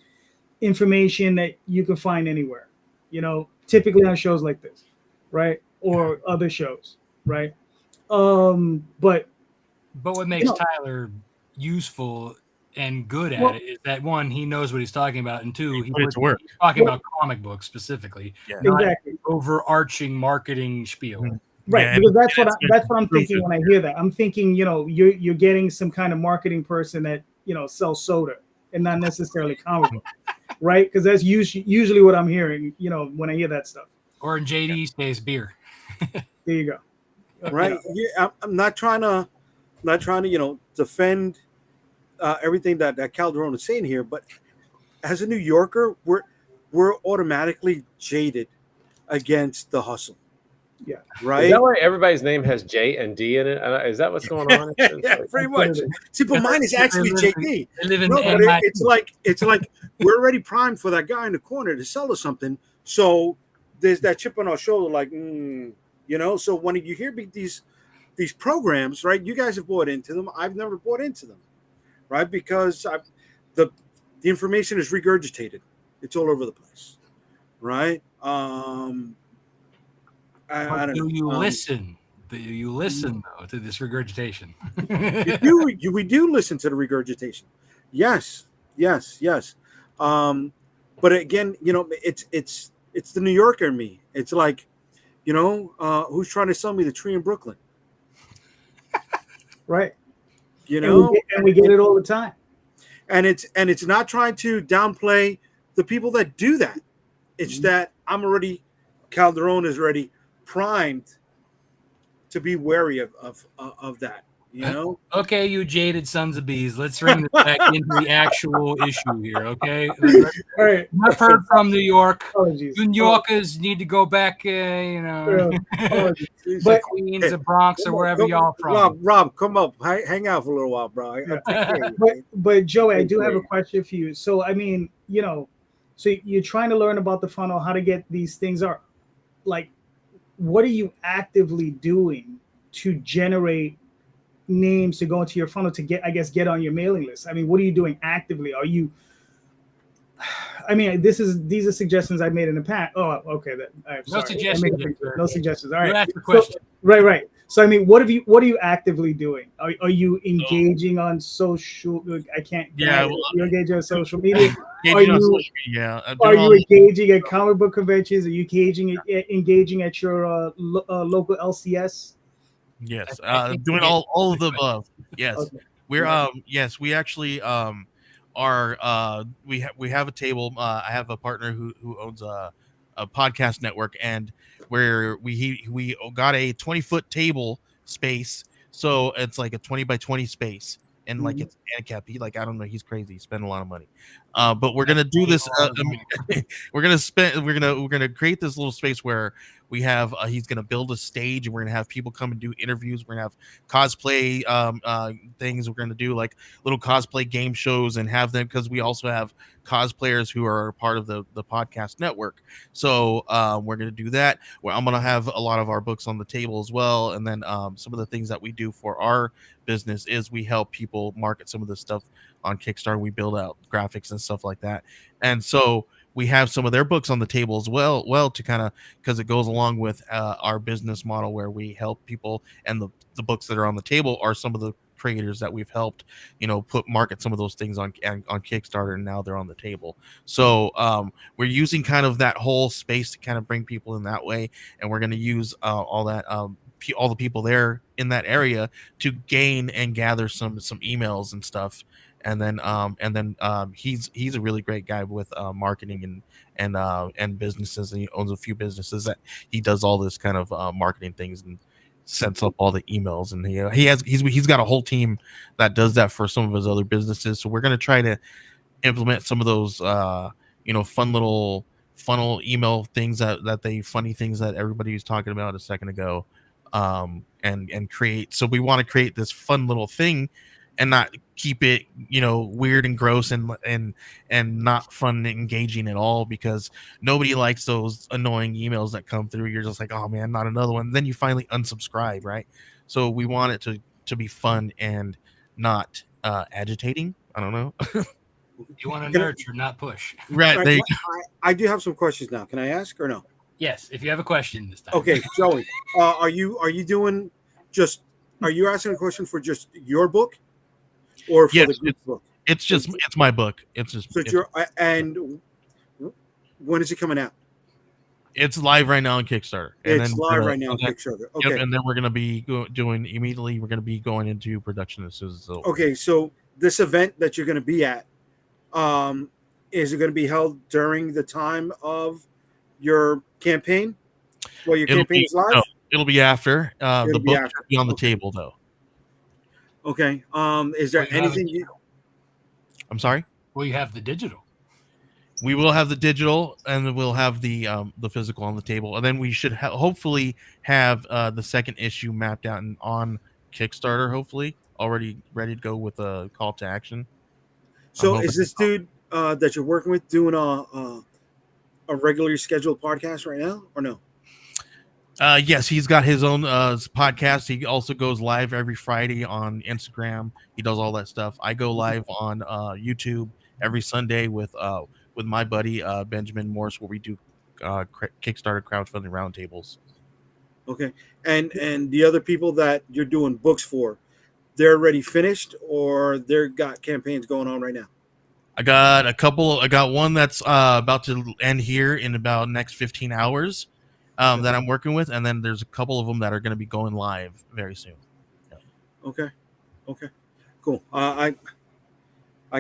information that you can find anywhere. You know, typically on shows like this, right, or other shows, right? But what makes know, Tyler useful and good at Well- it is that, one, he knows what he's talking about, and two, Put it to work. he's talking Well- about comic books specifically, Yeah. not exactly. overarching marketing spiel. Mhm. Right, Yeah, because and that's what I'm proof thinking it. when I hear that. I'm thinking, you know, you're getting some kind of marketing person that, you know, sells soda and not necessarily comic book, right? Because that's usually what I'm hearing, you know, when I hear that stuff. Or in JD's case, beer. There you go. Right? Yeah, I'm not trying to, you know, defend everything that Calderon is saying here, but as a New Yorker, we're automatically jaded against the hustle. Yeah. Right. Is that why everybody's name has J and D in it? Is that what's going on? Yeah, pretty much. See, but mine is actually JD. They live in No, but MIT. it's like we're already primed for that guy in the corner to sell us something. So there's that chip on our shoulder, like, you know. So when you hear these programs, right? You guys have bought into them. I've never bought into them, right? Because the information is regurgitated. It's all over the place, right? I But don't do know. you listen? Do you listen though to this regurgitation? We do listen to the regurgitation. Yes. But again, you know, it's the New Yorker in me. It's like, you know, who's trying to sell me the tree in Brooklyn? Right. You know, and we get it all the time. and it's not trying to downplay the people that do that. It's that Calderon is already primed to be wary of that. You know. Okay, you jaded sons of bees. Let's bring this back into the actual issue here. Okay, All right. I've heard from New York. Apologies. New Yorkers need to go back, you know, Apologies. to But- Queens, the Bronx, or wherever y'all from. Rob, come up, hang out for a little while, bro. But Joey, I do have a question for you. So I mean, you know, so you're trying to learn about the funnel, how to get these things are like, what are you actively doing to generate names to go into your funnel to get on your mailing list? I mean, what are you doing actively? Are you, I mean, these are suggestions I've made in the past. Oh, okay. No suggestions, sir. No suggestions. All You right. asked the question. Right. So I mean, what are you actively doing? Are you engaging on social? Yeah, You're engaging on social media. Yeah, Are you know, you- social media. Are you engaging at comic book conventions? Are you engaging at your local LCS? Yes, I think doing we get- all of the above. Yes, Okay. we're Yeah. yes, we actually are we have a table. I have a partner who owns a podcast network, and where we got a 20-foot table space, so it's like a 20 by 20 space, and like it's handicapped. I don't know, he's crazy. He spent a lot of money, but we're gonna do this. We're gonna create this little space where we have he's gonna build a stage, and we're gonna have people come and do interviews. We're gonna have cosplay things. We're gonna do like little cosplay game shows and have them, because we also have cosplayers who are part of the podcast network. So we're gonna do that. Where I'm gonna have a lot of our books on the table as well, and then some of the things that we do for our business is we help people market some of this stuff on Kickstarter. We build out graphics and stuff like that, and so we have some of their books on the table as well to kind of, because it goes along with our business model where we help people, and the books that are on the table are some of the creators that we've helped, you know, market some of those things on Kickstarter, and now they're on the table. So we're using kind of that whole space to kind of bring people in that way, and we're going to use all that all the people there in that area to gain and gather some emails and stuff. And then he's a really great guy with marketing and businesses, and he owns a few businesses that he does all this kind of marketing things and sets up all the emails, and he's got a whole team that does that for some of his other businesses. So we're going to try to implement some of those fun little funnel email things funny things that everybody was talking about a second ago, and create. So we want to create this fun little thing and not keep it weird and gross and not fun and engaging at all, because nobody likes those annoying emails that come through. You're just like, oh man, not another one. Then you finally unsubscribe, right? So we want it to be fun and not agitating. I don't know. You want to nurture, not push. Right. All There right, you I do have some questions now. Can I ask or no? Yes, if you have a question this time. Okay, Joey, are you asking a question for just your book, or for Yes, the group book? it's my book. So and when is it coming out? It's live right now on Kickstarter. It's live right now on Kickstarter. Okay. Yep, and then we're going to be doing immediately. We're going to be going into production as soon as it's over. Okay, so this event that you're going to be at, is it going to be held during the time of your campaign? Well, your campaign is live. No, it'll be after. It'll The be book after. will be on the Okay. table, though. Okay. Is there Well, you have anything? I'm sorry. Well, you have the digital. We will have the digital, and then we'll have the physical on the table, and then we should hopefully have the second issue mapped out and on Kickstarter. Hopefully, already ready to go with a call to action. So I'm is this dude that you're working with doing a regularly scheduled podcast right now, or no? Yes, he's got his own podcast. He also goes live every Friday on Instagram. He does all that stuff. I go live on YouTube every Sunday with my buddy Benjamin Morse, where we do Kickstarter crowdfunding roundtables. Okay. And the other people that you're doing books for, they're already finished, or they've got campaigns going on right now? I got a couple. I got one that's about to end here in about next 15 hours that I'm working with, and then there's a couple of them that are going to be going live very soon. Okay. Cool. I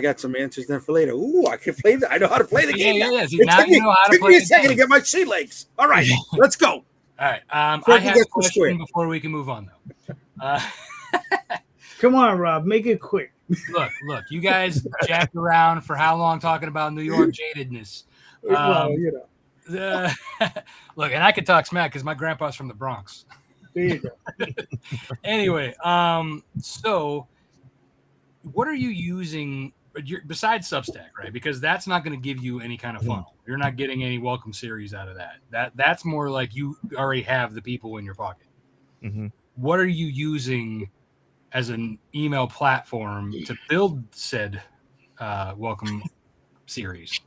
got some answers there for later. Ooh, I can play that. I know how to play the game. Yeah. It Now took you know how to took play me a the second to game. get my sea legs. All right, let's go. All right. I Frankie have a gets the question square. before we can move on, though. Come on, Rob, make it quick. Look. You guys jacked around for how long talking about New York jadedness? Well, you know, Look, and I could talk smack because my grandpa's from the Bronx. there you go. Anyway, so what are you using besides Substack, right? Because that's not going to give you any kind of funnel. You're not getting any welcome series out of that. That's more like you already have the people in your pocket. Mm-hmm. What are you using as an email platform to build said welcome series?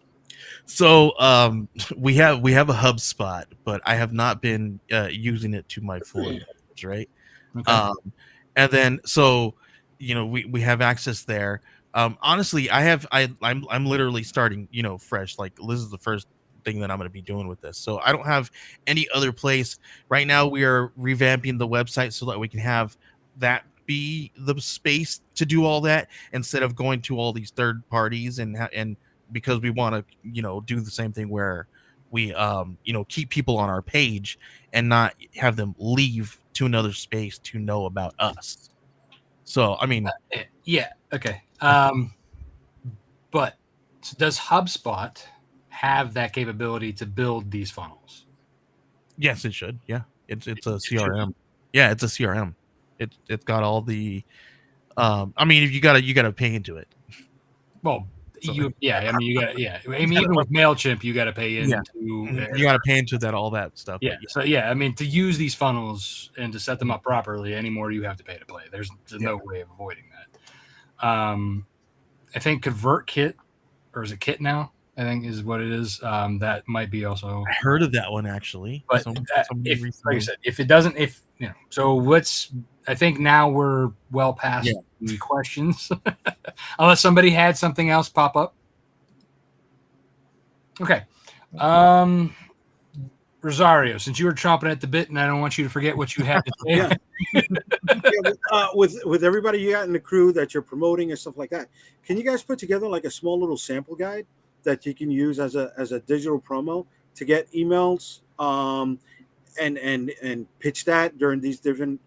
So we have a HubSpot, but I have not been using it to my full advantage, right? Okay. And then so we have access there. Honestly, I'm literally starting fresh. Like this is the first thing that I'm going to be doing with this, so I don't have any other place right now. We are revamping the website so that we can have that be the space to do all that instead of going to all these third parties and because we want to do the same thing where we keep people on our page and not have them leave to another space to know about us. So I mean, yeah, okay. But does HubSpot have that capability to build these funnels? yes, it should. Yeah, it's a CRM. Yeah, it's a CRM. It's got all the. I mean, you gotta pay into it. Well, you got even with Mailchimp, you got to pay into. You got to pay into all that stuff. Yeah. So I mean, to use these funnels and to set them up properly, anymore you have to pay to play. There's no way of avoiding that. I think ConvertKit, or is it Kit now? I think is what it is. That might be also. I heard of that one actually. But Somebody like I recently- said, if it doesn't, so I think now we're well past the questions, unless somebody had something else pop up. Okay. Rosario, since you were chomping at the bit, and I don't want you to forget what you had to say. Yeah. With everybody you got in the crew that you're promoting and stuff like that, can you guys put together like a small little sample guide that you can use as a digital promo to get emails, and pitch that during these different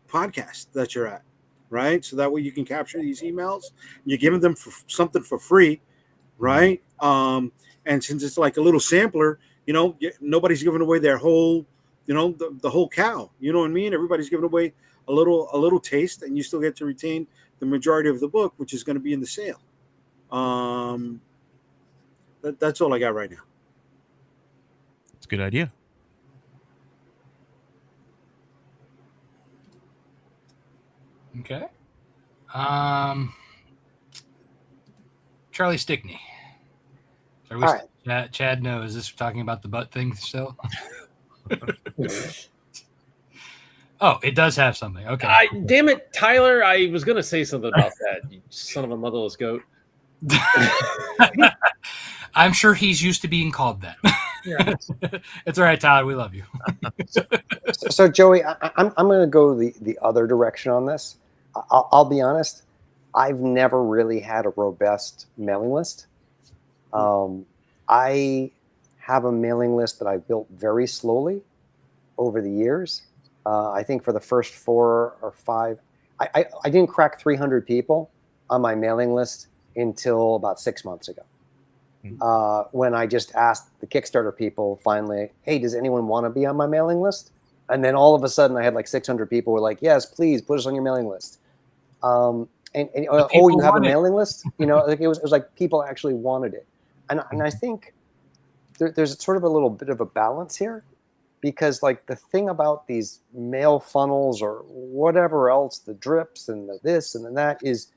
podcasts that you're at, right? So that way you can capture these emails. You're giving them something for free, right? And since it's like a little sampler, nobody's giving away their whole, the whole cow. You know what I mean? Everybody's giving away a little taste, and you still get to retain the majority of the book, which is going to be in the sale. That's all I got right now. It's a good idea. Okay. Charlie Stickney. Are we All right. Chad, no, is this talking about the butt thing still? Oh, it does have something. Okay. Damn it, Tyler! I was gonna say something about that. You son of a motherless goat. I'm sure he's used to being called that. Yeah. It's all right, Tyler. We love you. So Joey, I'm going to go the other direction on this. I'll be honest. I've never really had a robust mailing list. I have a mailing list that I've built very slowly over the years. I think for the first 4 or 5, I didn't crack 300 people on my mailing list until about 6 months ago. When I just asked the Kickstarter people finally, hey, does anyone want to be on my mailing list? And then all of a sudden I had like 600 people were like, yes, please put us on your mailing list. Oh, you have a mailing list? Like it was like people actually wanted it. And I think there's sort of a little bit of a balance here, because like the thing about these mail funnels or whatever else, the drips and the this and the that, is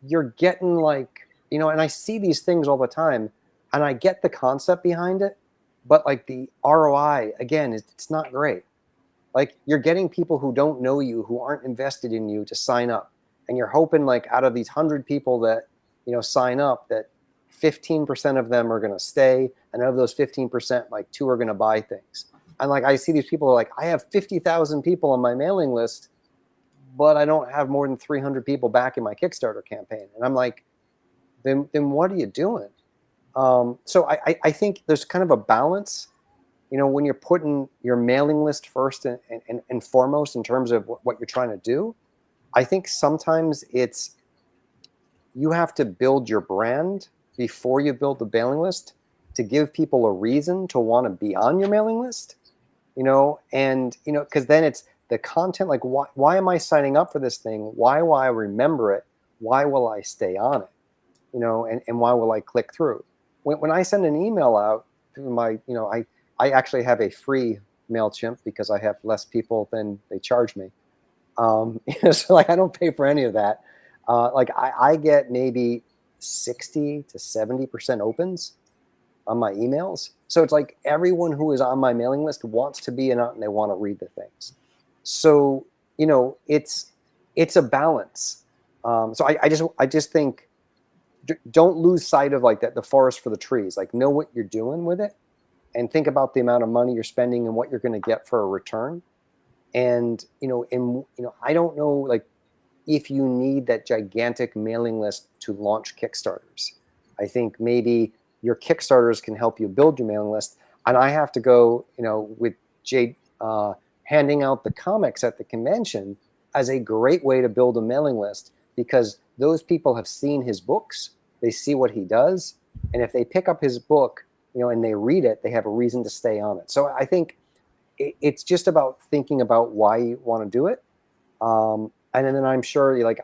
you're getting like, and I see these things all the time and I get the concept behind it, but like the ROI, again, it's not great. Like you're getting people who don't know you, who aren't invested in you, to sign up. And you're hoping like out of these 100 people that, sign up, that 15% of them are going to stay. And out of those 15%, like 2 are going to buy things. And like, I see these people are like, I have 50,000 people on my mailing list, but I don't have more than 300 people back in my Kickstarter campaign. And I'm like, then what are you doing? So I think there's kind of a balance, when you're putting your mailing list first and foremost in terms of what you're trying to do. I think sometimes you have to build your brand before you build the mailing list to give people a reason to want to be on your mailing list, and, because then it's the content, like, why am I signing up for this thing? Why will I remember it? Why will I stay on it? And why will I click through? When I send an email out to my, I actually have a free MailChimp because I have less people than they charge me. So like I don't pay for any of that. Like I get maybe 60 to 70% opens on my emails. So it's like everyone who is on my mailing list wants to be in it and they want to read the things. So, it's a balance. So I just think, don't lose sight of like that, the forest for the trees. Like know what you're doing with it, and think about the amount of money you're spending and what you're going to get for a return. And I don't know, like, if you need that gigantic mailing list to launch Kickstarters. I think maybe your Kickstarters can help you build your mailing list. And I have to go, with Jade handing out the comics at the convention as a great way to build a mailing list, because those people have seen his books, they see what he does, and if they pick up his book, and they read it, they have a reason to stay on it. So I think it's just about thinking about why you want to do it, and then I'm sure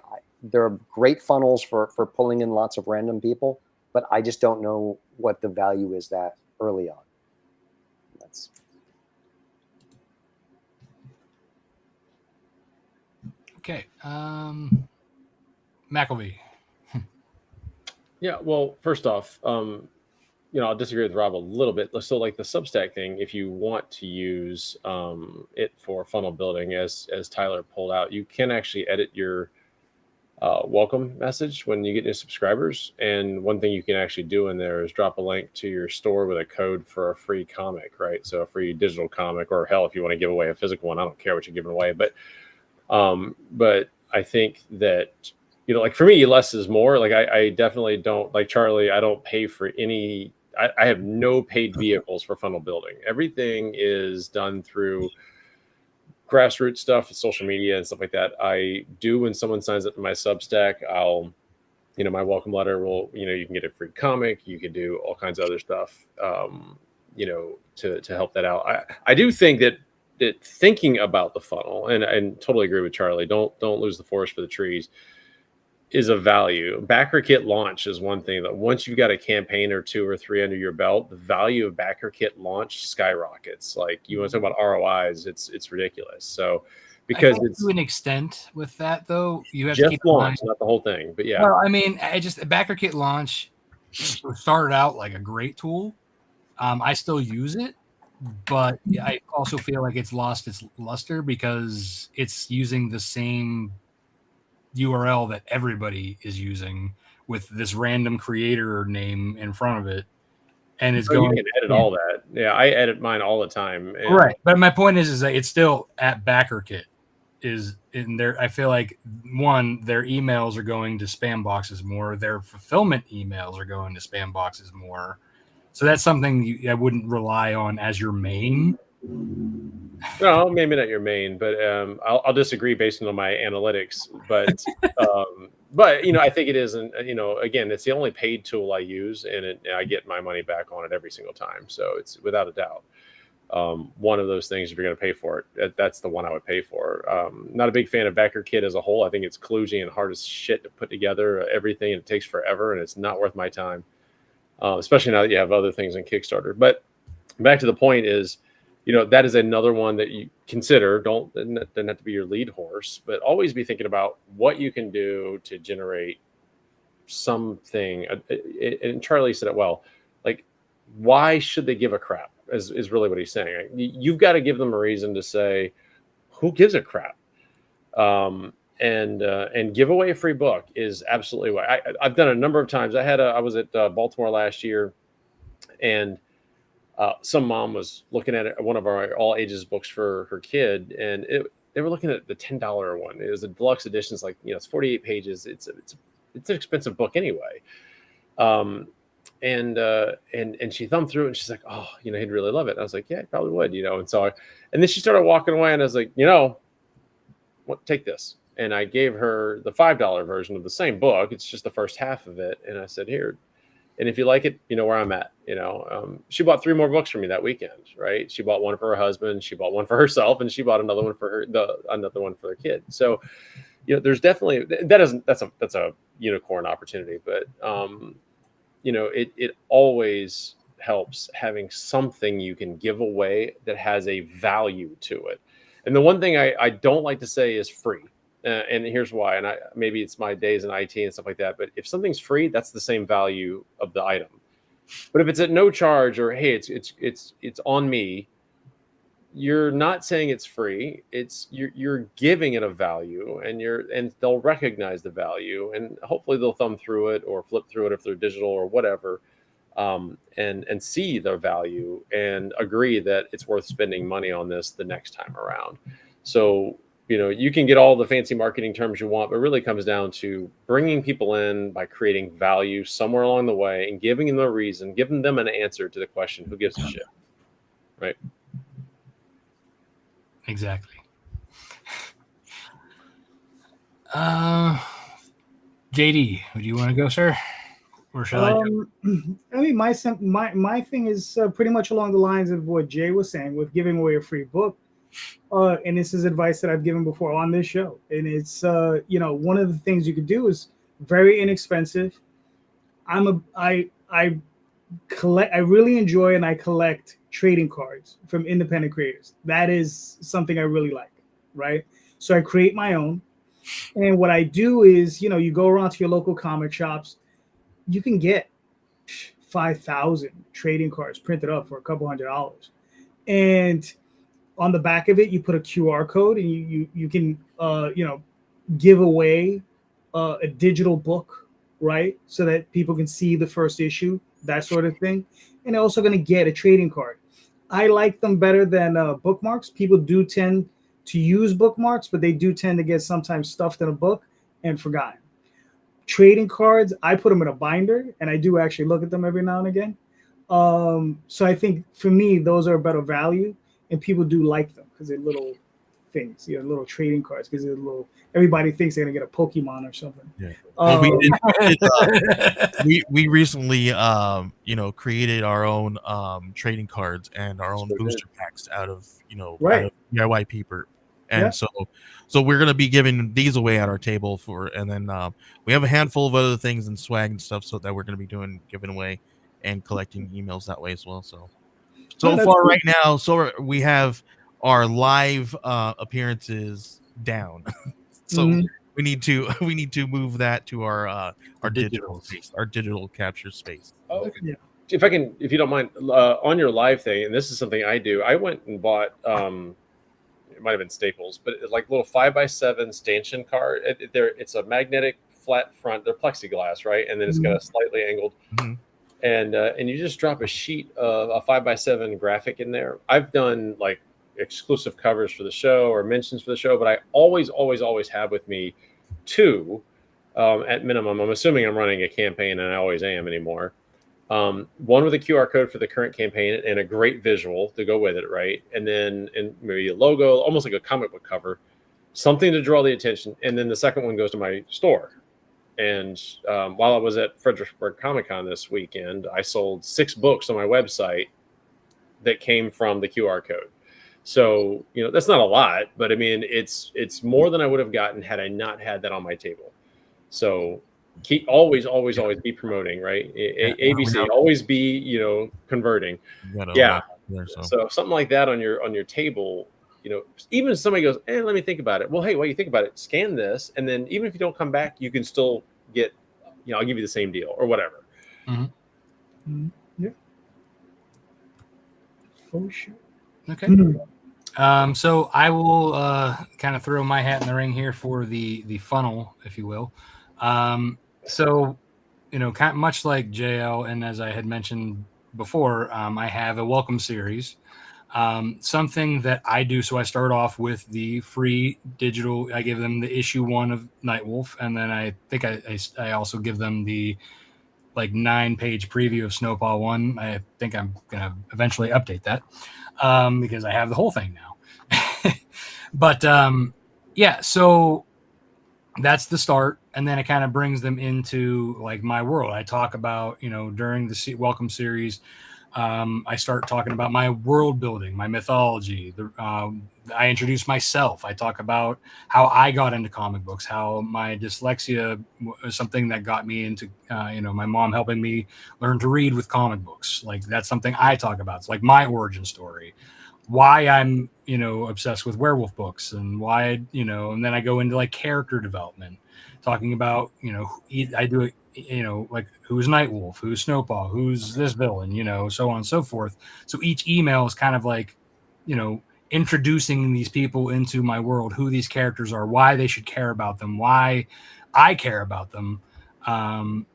there are great funnels for pulling in lots of random people, but I just don't know what the value is that early on. That's Okay. McElvey. Yeah, well, first off, I'll disagree with Rob a little bit. So, like the Substack thing, if you want to use it for funnel building, as Tyler pulled out, you can actually edit your welcome message when you get new subscribers. And one thing you can actually do in there is drop a link to your store with a code for a free comic, right? So a free digital comic, or hell, if you want to give away a physical one, I don't care what you're giving away. But I think that, like for me, less is more. Like I definitely don't, like Charlie, I don't pay for any, I have no paid vehicles for funnel building. Everything is done through grassroots stuff, social media and stuff like that. I do, when someone signs up to my Substack, I'll, my welcome letter will, you can get a free comic, you can do all kinds of other stuff, to help that out. I do think that thinking about the funnel, and totally agree with Charlie, don't lose the forest for the trees, is a value. BackerKit launch is one thing that once you've got a campaign or 2 or 3 under your belt, the value of BackerKit launch skyrockets. Like, you want to talk about ROIs, it's ridiculous. So because it's to an extent with that, though, you have just to keep launch, not the whole thing. But yeah, well, I mean, BackerKit launch started out like a great tool. I still use it, but I also feel like it's lost its luster because it's using the same URL that everybody is using with this random creator name in front of it, and it's going. You can edit all that. Yeah, I edit mine all the time. Right, but my point is that it's still at BackerKit. Is in there. I feel like their emails are going to spam boxes more. Their fulfillment emails are going to spam boxes more. So that's something I wouldn't rely on as your main. No, maybe not your main, but I'll disagree based on my analytics. But I think it is, and again, it's the only paid tool I use, and I get my money back on it every single time. So it's without a doubt one of those things. If you're going to pay for it, that's the one I would pay for. Not a big fan of BackerKit as a whole. I think it's kludgy and hard as shit to put together everything, and it takes forever, and it's not worth my time. Especially now that you have other things in Kickstarter. But back to the point is, that is another one that you consider. Doesn't have to be your lead horse, but always be thinking about what you can do to generate something. And Charlie said it well. Like, why should they give a crap? Is really what he's saying. You've got to give them a reason to say, who gives a crap? And give away a free book is absolutely why. I've done a number of times. I was at Baltimore last year, and some mom was looking at one of our all ages books for her kid, and they were looking at the $10 one. It was a deluxe edition. It's like, it's 48 pages. It's an expensive book anyway. And she thumbed through it, and she's like, oh, he'd really love it. And I was like, yeah, he probably would, and so and then she started walking away, and I was like, take this. And I gave her the $5 version of the same book. It's just the first half of it. And I said, here, and if you like it, where I'm at. She bought 3 more books for me that weekend, right? She bought one for her husband, she bought one for herself, and she bought another one for another one for their kid. So, there's definitely that's a unicorn opportunity, but it always helps having something you can give away that has a value to it. And the one thing I don't like to say is free. And here's why. And maybe it's my days in IT and stuff like that. But if something's free, that's the same value of the item. But if it's at no charge, or hey, it's on me, you're not saying it's free. It's you're giving it a value, and they'll recognize the value, and hopefully they'll thumb through it or flip through it if they're digital or whatever, and see the value and agree that it's worth spending money on this the next time around. So, you can get all the fancy marketing terms you want, but it really comes down to bringing people in by creating value somewhere along the way and giving them a reason, giving them an answer to the question, who gives a shit? Right. Exactly. JD, do you want to go, sir? Or shall I? I mean, my thing is pretty much along the lines of what Jay was saying with giving away a free book. And this is advice that I've given before on this show. And it's, one of the things you could do is very inexpensive. I really enjoy and I collect trading cards from independent creators. That is something I really like, right? So I create my own. And what I do is, you go around to your local comic shops, you can get 5,000 trading cards printed up for a couple $100. And on the back of it, you put a QR code, and you can give away a digital book, right? So that people can see the first issue, that sort of thing. And they're also going to get a trading card. I like them better than bookmarks. People do tend to use bookmarks, but they do tend to get sometimes stuffed in a book and forgotten. Trading cards, I put them in a binder, and I do actually look at them every now and again. So I think for me, those are a better value, and people do like them because they're little things, little trading cards. Because they're little. Everybody thinks they're gonna get a Pokemon or something. Yeah. Well, Um, we recently created our own trading cards and our own Sure did. booster packs out of Right. out of DIY Peeper, and Yeah. so we're gonna be giving these away at our table and then we have a handful of other things and swag and stuff so that we're gonna be giving away and collecting emails that way as well. So Oh, that's far cool. right now, so we have our live appearances down. So Mhm. we need to move that to our digital digitals. space, our digital capture space. Oh, Yeah. if you don't mind, on your live thing, and this is something I do, I went and bought, it might have been Staples, but like little 5x7 stanchion card. It's a magnetic flat front. They're plexiglass, right? And then it's got a slightly angled, Mhm. and you just drop a sheet of a 5x7 graphic in there. I've done like exclusive covers for the show or mentions for the show, but I always have with me two at minimum. I'm assuming I'm running a campaign, and I always am anymore. One with a QR code for the current campaign and a great visual to go with it, right? And then maybe a logo, almost like a comic book cover, something to draw the attention. And then the second one goes to my store. And while I was at Fredericksburg Comic Con this weekend, I sold 6 books on my website that came from the QR code. So, that's not a lot, but I mean, it's more than I would have gotten had I not had that on my table. So keep always be promoting, right? ABC, always be, converting. You got Yeah. there, so. So something like that on your table, even if somebody goes, let me think about it. Well, hey, while you think about it, scan this. And then even if you don't come back, you can still get, I'll give you the same deal or whatever. Yeah. For sure. Okay. So I will kind of throw my hat in the ring here for the funnel, if you will. So, kind of much like JL, and as I had mentioned before, I have a welcome series. Something that I do. So I start off with the free digital. I give them the issue 1 of Nightwolf, and then I think I also give them the 9-page preview of Snowpaw 1. I think I'm gonna eventually update that because I have the whole thing now. But yeah, so that's the start, and then it kind of brings them into my world. I talk about during the welcome series. I start talking about my world building, my mythology. I introduce myself. I talk about how I got into comic books, how my dyslexia was something that got me into, my mom helping me learn to read with comic books. That's something I talk about. It's my origin story, why I'm, obsessed with werewolf books, and why, and then I go into character development, talking about, I do it. Who's Nightwolf, who's Snowpaw, who's this villain, so on and so forth. So each email is kind of introducing these people into my world, who these characters are, why they should care about them, why I care about them. To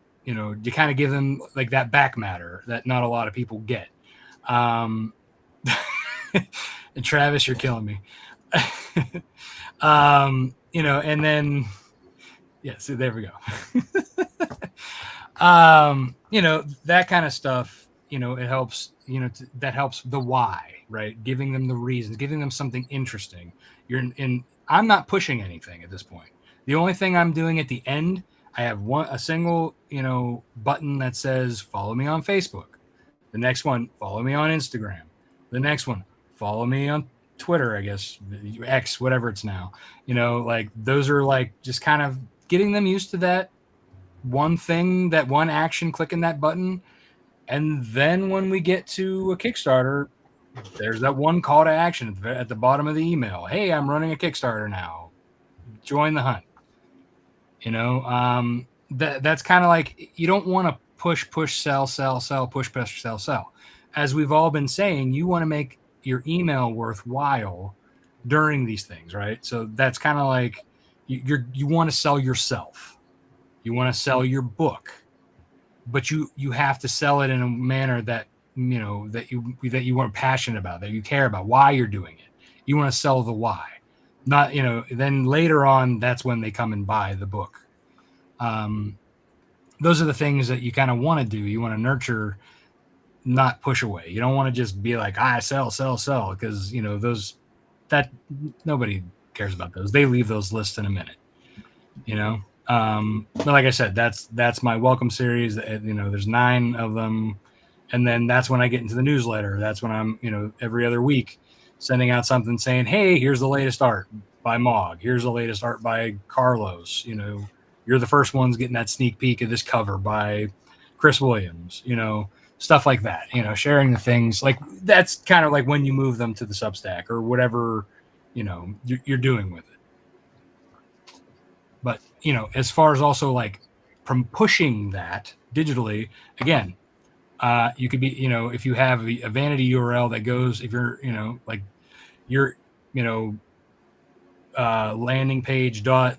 kind of give them that back matter that not a lot of people get. And Travis, you're killing me. And then, yeah, so there we go. That kind of stuff, it helps, that helps the why, right? Giving them the reasons, giving them something interesting. I'm not pushing anything at this point. The only thing I'm doing at the end, I have a single, button that says, follow me on Facebook. The next one, follow me on Instagram. The next one, follow me on Twitter, I guess, X, whatever it's now. Those are just kind of getting them used to that one thing, that one action, clicking that button. And then when we get to a Kickstarter, there's that one call to action at the bottom of the email. Hey, I'm running a Kickstarter now. Join the hunt. That's kind of you don't want to push, sell, push, sell. As we've all been saying, you want to make your email worthwhile during these things, right? So that's kind of you want to sell yourself. You want to sell your book, but you have to sell it in a manner that that you weren't passionate about, that you care about, why you're doing it. You want to sell the why, not then later on that's when they come and buy the book. Those are the things that you kind of want to do. You want to nurture, not push away. You don't want to just be like, sell, because those, that nobody cares about those. They leave those lists in a minute. But like I said, that's my welcome series. There's 9 of them, and then that's when I get into the newsletter. That's when I'm every other week sending out something saying, hey, here's the latest art by Mog, here's the latest art by Carlos. You're the first ones getting that sneak peek of this cover by Chris Williams. Stuff like that. Sharing the things like that's kind of like when you move them to the Substack or whatever you're doing with it. But as far as also like from pushing that digitally, again, you could be if you have a vanity URL that goes, if you're like your landing page dot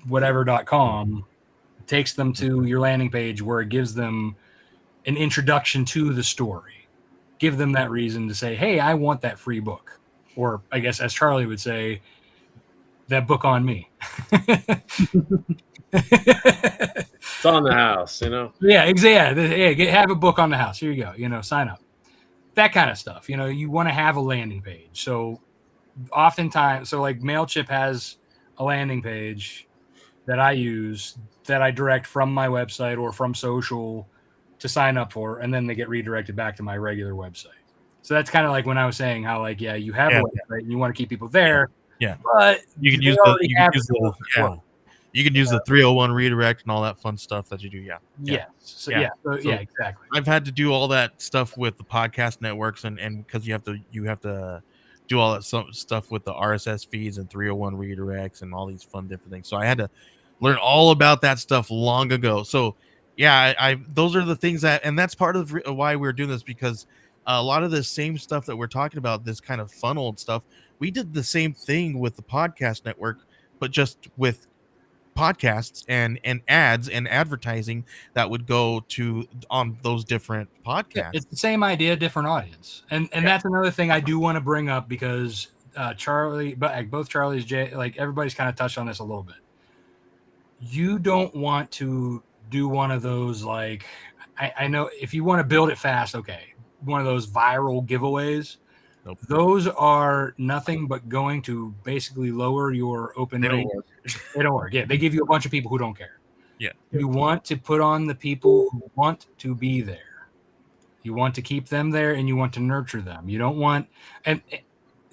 whatever.com takes them to your landing page where it gives them an introduction to the story. Give them that reason to say, hey, I want that free book. Or I guess as Charlie would say, that book on me. It's on the house, Yeah, exactly. Yeah, have a book on the house. Here you go. Sign up. That kind of stuff. You want to have a landing page. So oftentimes, like MailChimp has a landing page that I use that I direct from my website or from social to sign up for, and then they get redirected back to my regular website. So that's kind of like when I was saying how you have a website and you want to keep people there. Yeah. But you can use the 301 redirect and all that fun stuff that you do. Yeah. So exactly. I've had to do all that stuff with the podcast networks and because you have to do all that stuff with the RSS feeds and 301 redirects and all these fun different things. So I had to learn all about that stuff long ago. So I those are the things and that's part of why we're doing this, because a lot of the same stuff that we're talking about, this kind of funnel and stuff, we did the same thing with the podcast network, but just with podcasts and ads and advertising that would go to on those different podcasts. It's the same idea, different audience. And that's another thing I do want to bring up, because Charlie, but both Charlie's, Jay, like everybody's kind of touched on this a little bit. You don't want to do one of those, like, I know if you want to build it fast, okay, one of those viral giveaways. Nope. Those are nothing but going to basically lower your open rate. They don't work. Yeah, they give you a bunch of people who don't care. Yeah. You want to put on the people who want to be there. You want to keep them there, and you want to nurture them. You don't want, and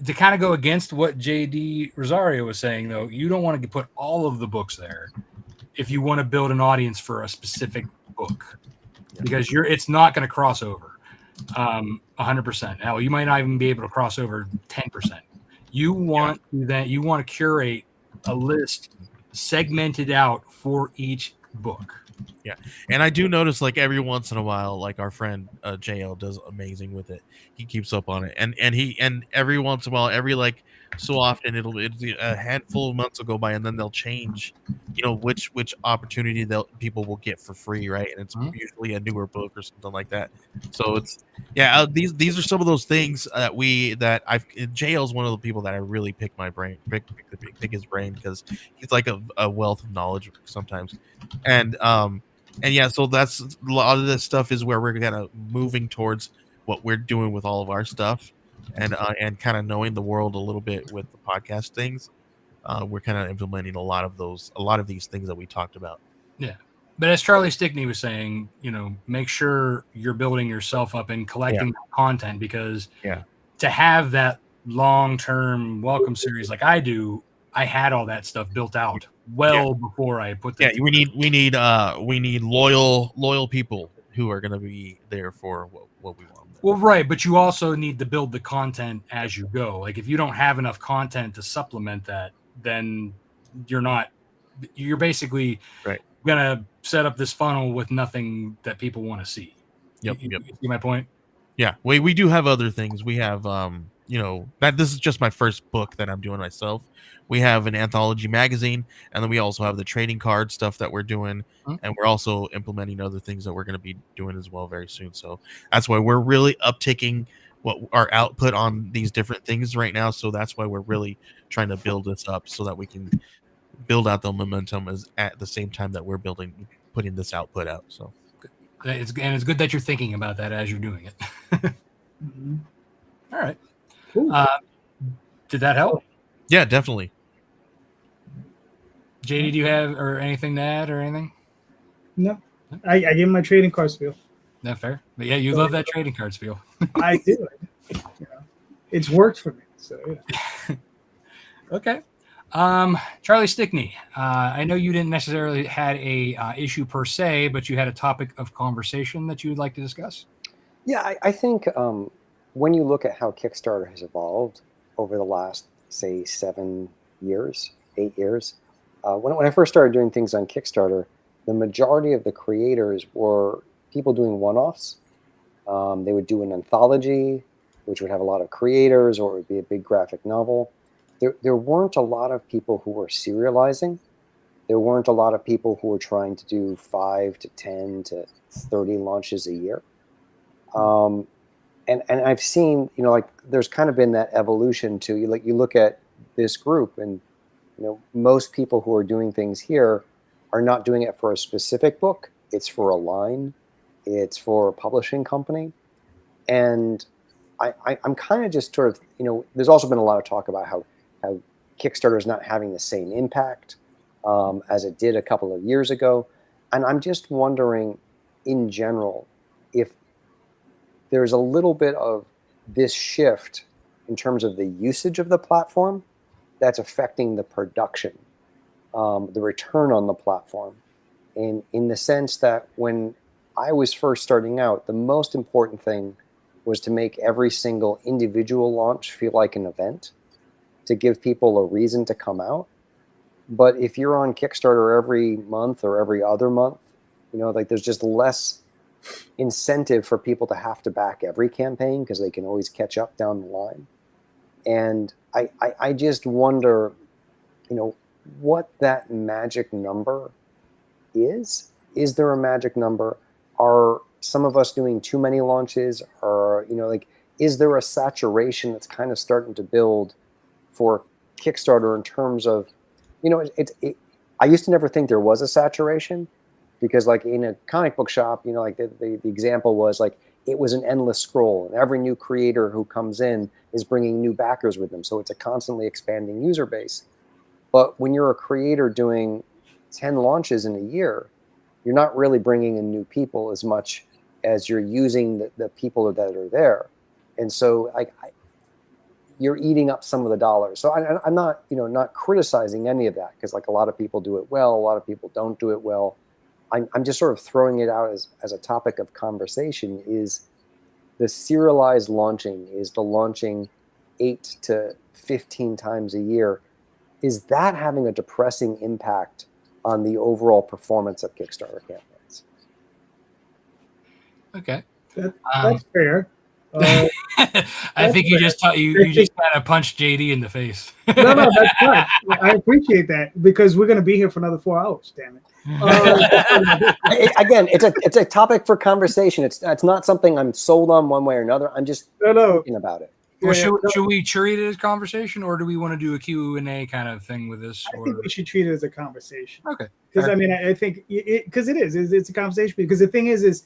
to kind of go against what JD Rosario was saying, though, you don't want to put all of the books there if you want to build an audience for a specific book, because it's not going to cross over 100%. Hell, you might not even be able to cross over 10%. You want to curate a list segmented out for each book. Yeah. And I do notice, like, every once in a while, like our friend JL does amazing with it. He keeps up on it, and every once in a while, every like so often, it'll a handful of months will go by, and then they'll change, which opportunity people will get for free, right? And it's usually a newer book or something like that. So it's these are some of those things that I've JL's one of the people that I really pick his brain, because he's like a wealth of knowledge sometimes, and so that's a lot of this stuff is where we're kind of moving towards what we're doing with all of our stuff, and kind of knowing the world a little bit with the podcast things. We're kind of implementing a lot of these things that we talked about. Yeah. But as Charlie Stickney was saying, make sure you're building yourself up and collecting content, because to have that long-term welcome series like I do, I had all that stuff built out before I put that. Yeah, we need loyal people who are going to be there for what we want. Well, right, but you also need to build the content as you go. Like, if you don't have enough content to supplement that, then you're basically gonna set up this funnel with nothing that people want to see. Yep. You see my point? Yeah, we do have other things. We have that this is just my first book that I'm doing myself. We have an anthology magazine, and then we also have the trading card stuff that we're doing, and we're also implementing other things that we're going to be doing as well very soon. So that's why we're really uptaking what our output on these different things right now. So that's why we're really trying to build this up so that we can build out the momentum as at the same time that we're putting this output out. So It's good that you're thinking about that as you're doing it. Mhm. All right. Cool. Did that help? yeah, definitely. JD, do you have or anything to add or anything? No, I gave him my trading card spiel. Not fair. But yeah, you love that trading card spiel. I do it. You know, it's worked for me. So yeah. Okay. Charlie Stickney, I know you didn't necessarily had a issue per se, but you had a topic of conversation that you would like to discuss. Yeah, I think when you look at how Kickstarter has evolved over the last, say, 7 years, 8 years, when I first started doing things on Kickstarter, the majority of the creators were people doing one-offs. They would do an anthology, which would have a lot of creators, or it would be a big graphic novel. There weren't a lot of people who were serializing. There weren't a lot of people who were trying to do 5 to 10 to 30 launches a year. And I've seen, like there's kind of been that evolution to you look at this group, and most people who are doing things here are not doing it for a specific book. It's for a line. It's for a publishing company. And I'm kind of just sort of, there's also been a lot of talk about how Kickstarter is not having the same impact as it did a couple of years ago. And I'm just wondering, in general, if there's a little bit of this shift in terms of the usage of the platform that's affecting the production, the return on the platform. And in the sense that when I was first starting out, the most important thing was to make every single individual launch feel like an event, to give people a reason to come out. But if you're on Kickstarter every month or every other month, there's just less incentive for people to have to back every campaign because they can always catch up down the line. And I just wonder, what that magic number is. Is there a magic number? Are some of us doing too many launches? Or, is there a saturation that's kind of starting to build for Kickstarter in terms of, I used to never think there was a saturation, because like in a comic book shop, like the example was like, it was an endless scroll, and every new creator who comes in is bringing new backers with them. So it's a constantly expanding user base. But when you're a creator doing 10 launches in a year, you're not really bringing in new people as much as you're using the people that are there. And so you're eating up some of the dollars. So I'm not, not criticizing any of that, because like a lot of people do it well, a lot of people don't do it well. I'm just sort of throwing it out as a topic of conversation. Is the serialized launching, is the launching 8 to 15 times a year, is that having a depressing impact on the overall performance of Kickstarter campaigns? Okay. That's fair. I think you just kind of punched JD in the face. No, that's fine. I appreciate that, because we're going to be here for another 4 hours. Damn it. Again, it's a topic for conversation. It's not something I'm sold on one way or another. I'm just thinking about it. Well, should we treat it as conversation, or do we want to do a Q&A kind of thing with this? I think we should treat it as a conversation. Okay. Because I think because it's a conversation. Because the thing is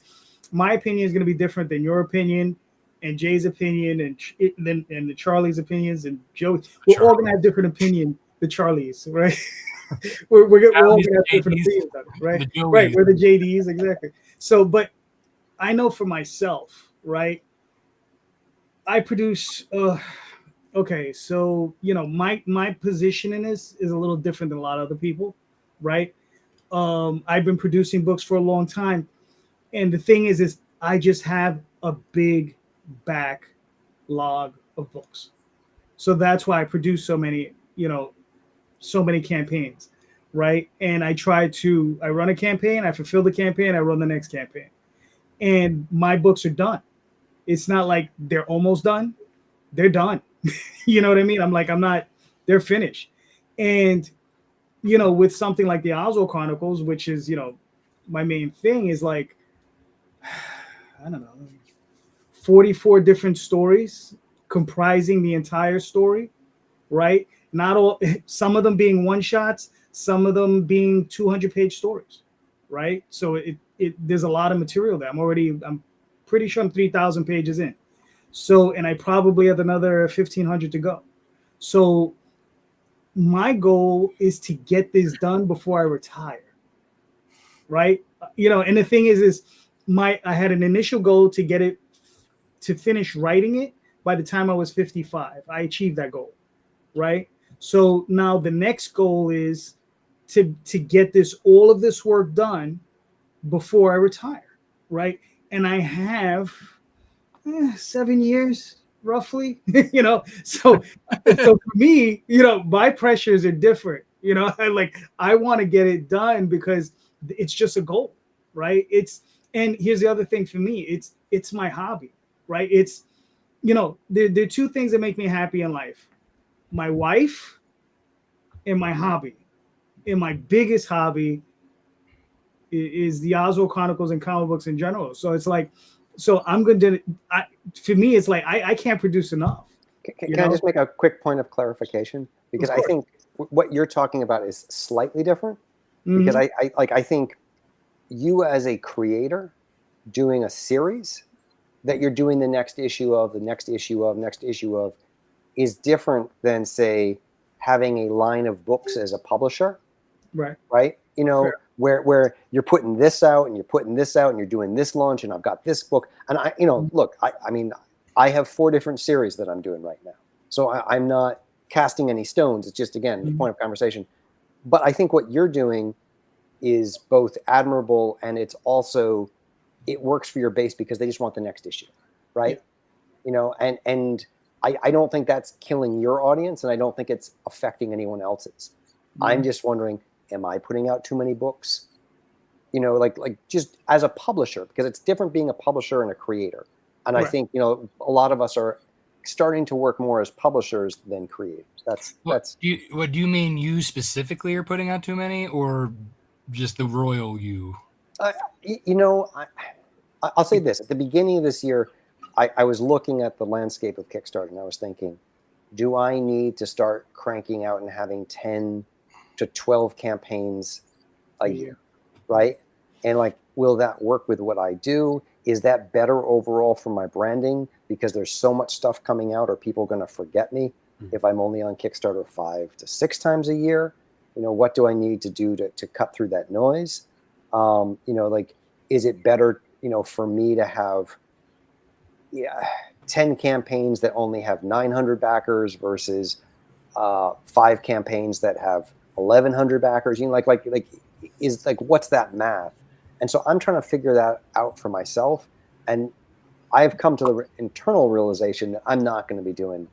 my opinion is going to be different than your opinion, and Jay's opinion, and the Charlie's opinions, and Joe. We're all going to have different opinion. The Charlies, right? we're all going to have different opinions, right? Right. We're the JDs, exactly. So, but I know for myself, right? I produce. Okay, so my position in this is a little different than a lot of other people, right? I've been producing books for a long time, and the thing is I just have a big backlog of books, so that's why I produce so many campaigns, right? And I run a campaign, I fulfill the campaign, I run the next campaign, and my books are done. It's not like they're almost done. They're done. You know what I mean? I'm like, I'm not, they're finished. And, you know, with something like the Oswald Chronicles, which is, you know, my main thing is like, I don't know, 44 different stories comprising the entire story, right? Not all, some of them being one shots, some of them being 200-page stories, right? So there's a lot of material there. I'm pretty sure I'm 3,000 pages in. So, and I probably have another 1,500 to go. So my goal is to get this done before I retire, right? You know, and the thing is I had an initial goal to get it, to finish writing it by the time I was 55. I achieved that goal, right? So now the next goal is to get all of this work done before I retire, right? And I have 7 years roughly, you know. So for me, you know, my pressures are different. You know, I want to get it done because it's just a goal, right? And here's the other thing for me, it's my hobby, right? It's, you know, there are two things that make me happy in life: my wife and my hobby. And my biggest hobby is the Oswald Chronicles and comic books in general. So it's like, so I'm going to, for me, it's like, I can't produce enough. Can I just make a quick point of clarification? Because I think what you're talking about is slightly different. Because I think you as a creator doing a series that you're doing the next issue of, is different than, say, having a line of books as a publisher. Right. You know, where you're putting this out and you're putting this out and you're doing this launch and I've got this book. And look, I mean, I have 4 different series that I'm doing right now. So I'm not casting any stones. It's just, again, the point of conversation. But I think what you're doing is both admirable, and it's also, it works for your base because they just want the next issue. Right. You know, and I don't think that's killing your audience, and I don't think it's affecting anyone else's. I'm just wondering, am I putting out too many books? You know, like just as a publisher, because it's different being a publisher and a creator. And I think, you know, a lot of us are starting to work more as publishers than creators. What do you mean, you specifically are putting out too many, or just the royal you? You know, I'll say this. At the beginning of this year, I was looking at the landscape of Kickstarter, and I was thinking, do I need to start cranking out and having 10 to 12 campaigns a year, right? And like, will that work with what I do? Is that better overall for my branding? Because there's so much stuff coming out. Are people going to forget me if I'm only on Kickstarter 5 to 6 times a year? You know, what do I need to do to cut through that noise? You know, like, is it better, you know, for me to have 10 campaigns that only have 900 backers versus 5 campaigns that have 1,100 backers? You know, like what's that math? And so I'm trying to figure that out for myself. And I've come to the internal realization that I'm not going to be doing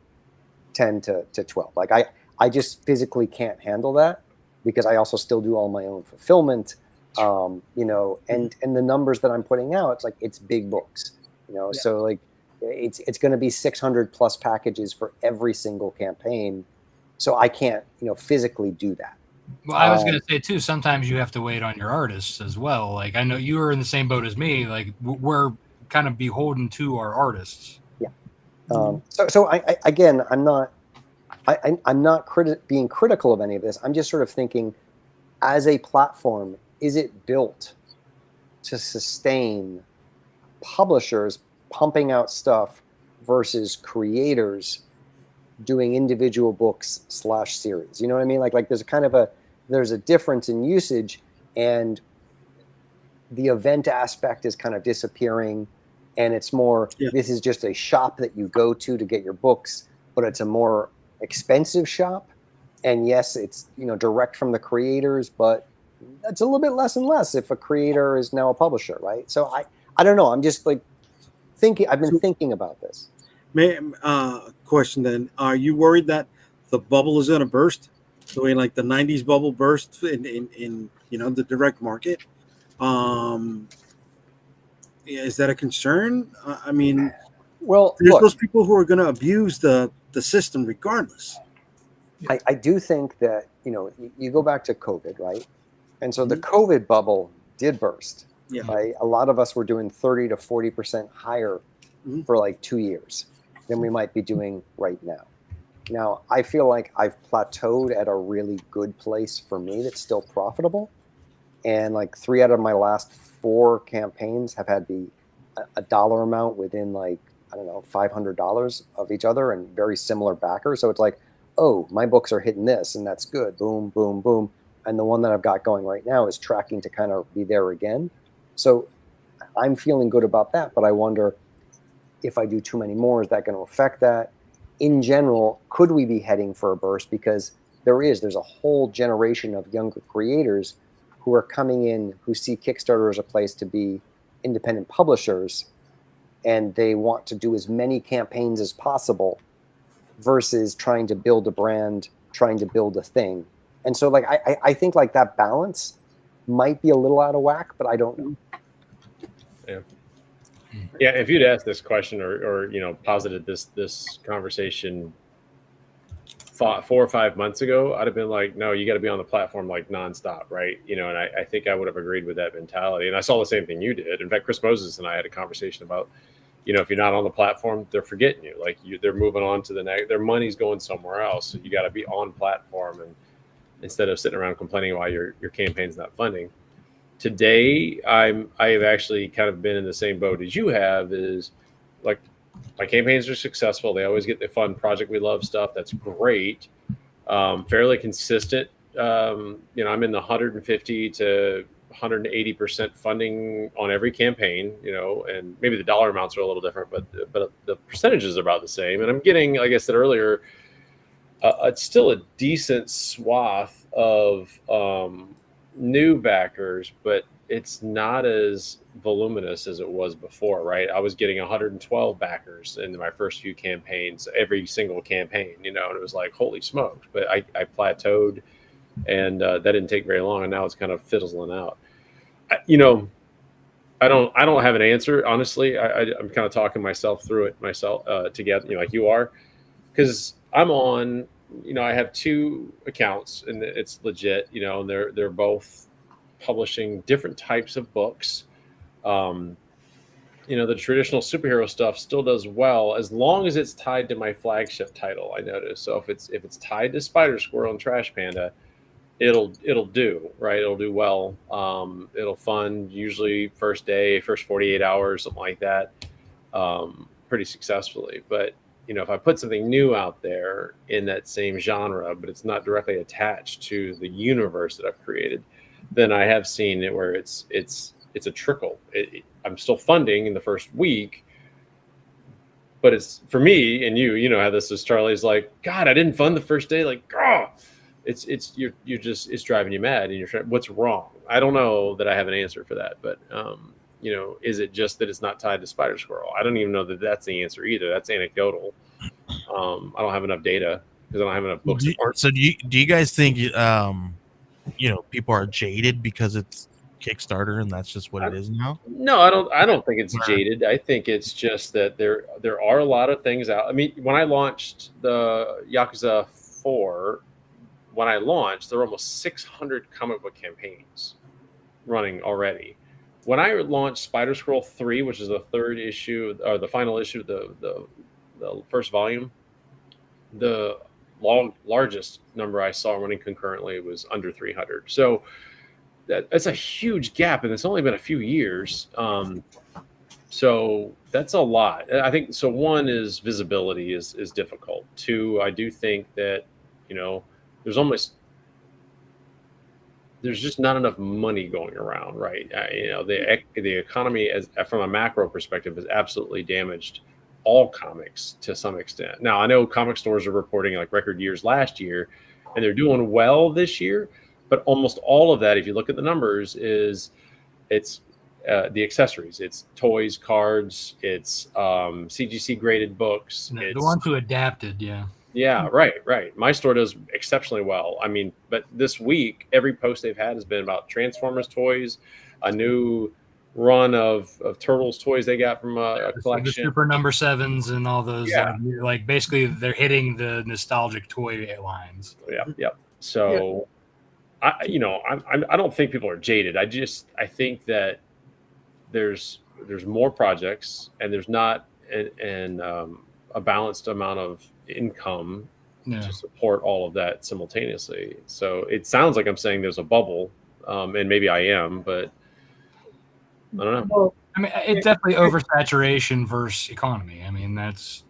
10 to 12. Like I just physically can't handle that, because I also still do all my own fulfillment, you know, and the numbers that I'm putting out, it's big books, you know, so like it's going to be 600 plus packages for every single campaign. So I can't, you know, physically do that. Well, I was going to say too, sometimes you have to wait on your artists as well. Like, I know you are in the same boat as me. Like, we're kind of beholden to our artists. Yeah. So I again, I'm not being critical of any of this. I'm just sort of thinking, as a platform, is it built to sustain publishers pumping out stuff versus creators doing individual books / series? You know what I mean? Like there's a difference in usage, and the event aspect is kind of disappearing, and it's more, this is just a shop that you go to get your books, but it's a more expensive shop. And yes, it's, you know, direct from the creators, but that's a little bit less and less if a creator is now a publisher, right? So I don't know. I'm just like thinking, I've been thinking about this. Question then, are you worried that the bubble is going to burst the way like the 90s bubble burst in you know, the direct market? Is that a concern? I mean, well, there's those people who are going to abuse the the system regardless. I do think that, you go back to COVID, right? And so the COVID bubble did burst. Yeah. Right? A lot of us were doing 30 to 40% higher for like 2 years than we might be doing right now. Now, I feel like I've plateaued at a really good place for me that's still profitable. And like 3 out of my last 4 campaigns have had a dollar amount within like, I don't know, $500 of each other and very similar backers. So it's like, oh, my books are hitting this and that's good. Boom, boom, boom. And the one that I've got going right now is tracking to kind of be there again. So I'm feeling good about that. But I wonder if I do too many more, is that going to affect that? In general, could we be heading for a burst? Because there's a whole generation of younger creators who are coming in who see Kickstarter as a place to be independent publishers, and they want to do as many campaigns as possible versus trying to build a brand, trying to build a thing. And so like I think like that balance might be a little out of whack, but I don't know. Yeah, if you'd asked this question or posited this conversation 4 or 5 months ago, I'd have been like, no, you got to be on the platform like nonstop, right? And I think I would have agreed with that mentality. And I saw the same thing you did. In fact, Chris Moses and I had a conversation about, if you're not on the platform, they're forgetting you. Like they're moving on to the next. Their money's going somewhere else. So you got to be on platform, and instead of sitting around complaining why your campaign's not funding. Today, I have actually kind of been in the same boat as you have. Is like my campaigns are successful. They always get the fun project we love stuff. That's great. Fairly consistent. I'm in the 150 to 180% funding on every campaign. And maybe the dollar amounts are a little different, but the percentages are about the same. And I'm getting, like I said earlier, it's still a decent swath of new backers, but it's not as voluminous as it was before, right? I was getting 112 backers in my first few campaigns, every single campaign, and it was like, holy smokes. But I plateaued, and that didn't take very long, and now it's kind of fizzling out. I don't have an answer, honestly. I'm kind of talking myself through it together, like you are, because I'm on. I have 2 accounts, and it's legit. And they're both publishing different types of books. The traditional superhero stuff still does well as long as it's tied to my flagship title. I notice. So if it's tied to Spider Squirrel and Trash Panda, it'll do right. It'll do well. It'll fund usually first 48 hours, something like that, pretty successfully. But if I put something new out there in that same genre, but it's not directly attached to the universe that I've created, then I have seen it where it's a trickle. I'm still funding in the first week, but it's for me and you how this is. Charlie's like, God, I didn't fund the first day. Like, it's driving you mad, and you're trying. What's wrong? I don't know that I have an answer for that, but is it just that it's not tied to Spider Squirrel? I don't even know that that's the answer either. That's anecdotal. I don't have enough data because I don't have enough books. So do you guys think people are jaded because it's Kickstarter and that's just what it is now? No, I don't think it's jaded. I think it's just that there are a lot of things out. I mean, when I launched the Yakuza 4, there were almost 600 comic book campaigns running already. When I launched Spider Squirrel 3, which is the 3rd issue, or the final issue, the first volume, the largest number I saw running concurrently was under 300. So that's a huge gap, and it's only been a few years. So that's a lot. I think so. One is visibility is difficult. 2, I do think that there's just not enough money going around, right? The economy, from a macro perspective, has absolutely damaged all comics to some extent. Now, I know comic stores are reporting like record years last year, and they're doing well this year, but almost all of that, if you look at the numbers, it's the accessories. It's toys, cards, it's CGC graded books. The ones who adapted, yeah. Yeah, right. My store does exceptionally well. I mean, but this week, every post they've had has been about Transformers toys, a new run of Turtles toys they got from a The collection. Super Number Sevens and all those. Yeah. Like basically, they're hitting the nostalgic toy lines. Yeah. So, I don't think people are jaded. I think that there's more projects and there's not a balanced amount of income Yeah. to support all of that simultaneously. So it sounds like I'm saying there's a bubble, and maybe I am, but I don't know. Well, I mean, it's definitely oversaturation versus economy. I mean, that's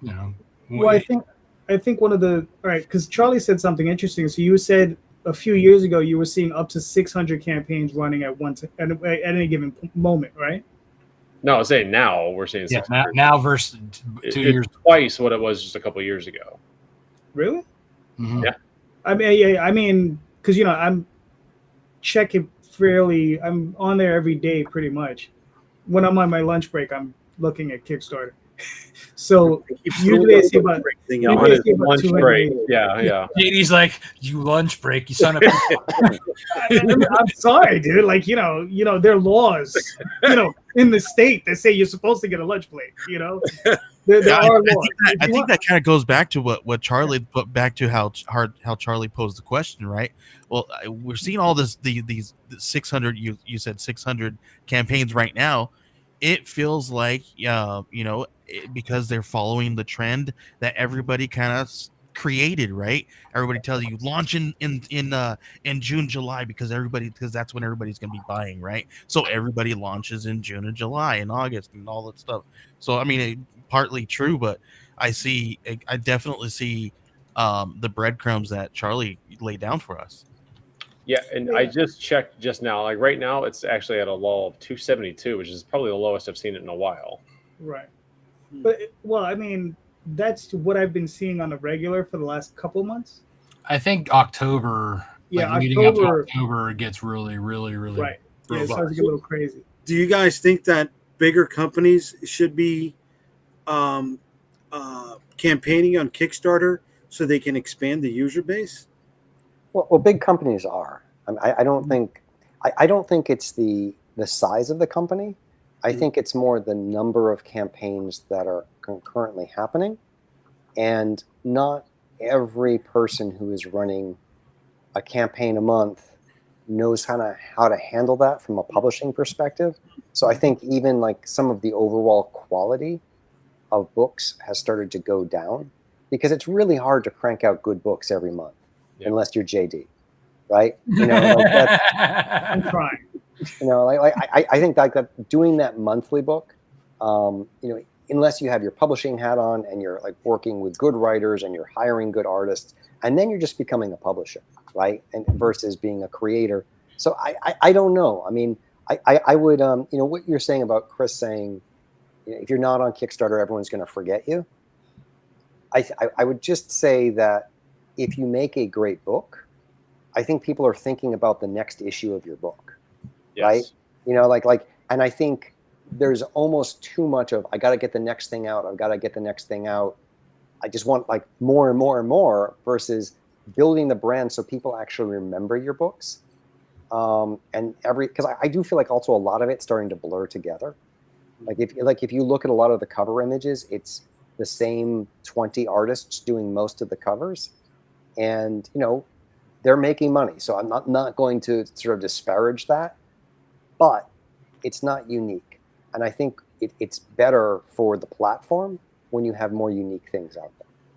well, I think one of the all right, because Charlie said something interesting. So you said a few years ago you were seeing up to 600 campaigns running at at any given moment, right? No, I was saying now we're seeing yeah. 600. Now versus 2 It's years. twice what it was just a couple of years ago. Really? Mhm. Yeah. I mean, because I'm checking fairly. I'm on there every day, pretty much. When I'm on my lunch break, I'm looking at Kickstarter. So usually I see about Thing Maybe On out. I his see about lunch 200 break. videos. Yeah. JD's like, you lunch break, you son of a. I'm sorry, dude. Like there are laws, in the state that say you're supposed to get a lunch plate. There Yeah, are I laws. If think you want- that kind of goes back to what Charlie put back to how Charlie posed the question, right? Well, we're seeing all these 600. You said 600 campaigns right now. It feels like because they're following the trend that everybody kind of created, right? Everybody tells you launch in June, July because that's when everybody's gonna be buying, right? So everybody launches in June and July and August and all that stuff. So I mean, partly true, but I definitely see the breadcrumbs that Charlie laid down for us. Yeah, and I just checked just now. Like right now, it's actually at a low of 272, which is probably the lowest I've seen it in a while. Right. But I mean, that's what I've been seeing on a regular for the last couple months. I think October. Yeah, like leading up to October. October it gets really, really, really Right. Yeah, it robust. starts to get a little crazy. Do you guys think that bigger companies should be campaigning on Kickstarter so they can expand the user base? Well, big companies are. I don't think it's the size of the company. I think it's more the number of campaigns that are concurrently happening, and not every person who is running a campaign a month knows how to handle that from a publishing perspective. So I think even like some of the overall quality of books has started to go down because it's really hard to crank out good books every month unless you're JD, right? I'm trying. I think that doing that monthly book, unless you have your publishing hat on and you're like working with good writers and you're hiring good artists, and then you're just becoming a publisher, right? And versus being a creator. So I don't know. I mean, I would, what you're saying about Chris saying, if you're not on Kickstarter, everyone's going to forget you. I would just say that if you make a great book, I think people are thinking about the next issue of your book, right? And I think there's almost too much of, I got to get the next thing out. I've got to get the next thing out. I just want like more and more and more versus building the brand so people actually remember your books. Because I do feel like also a lot of it's starting to blur together. If you look at a lot of the cover images, it's the same 20 artists doing most of the covers, and they're making money. So I'm not going to sort of disparage that, but it's not unique. And I think it's better for the platform when you have more unique things out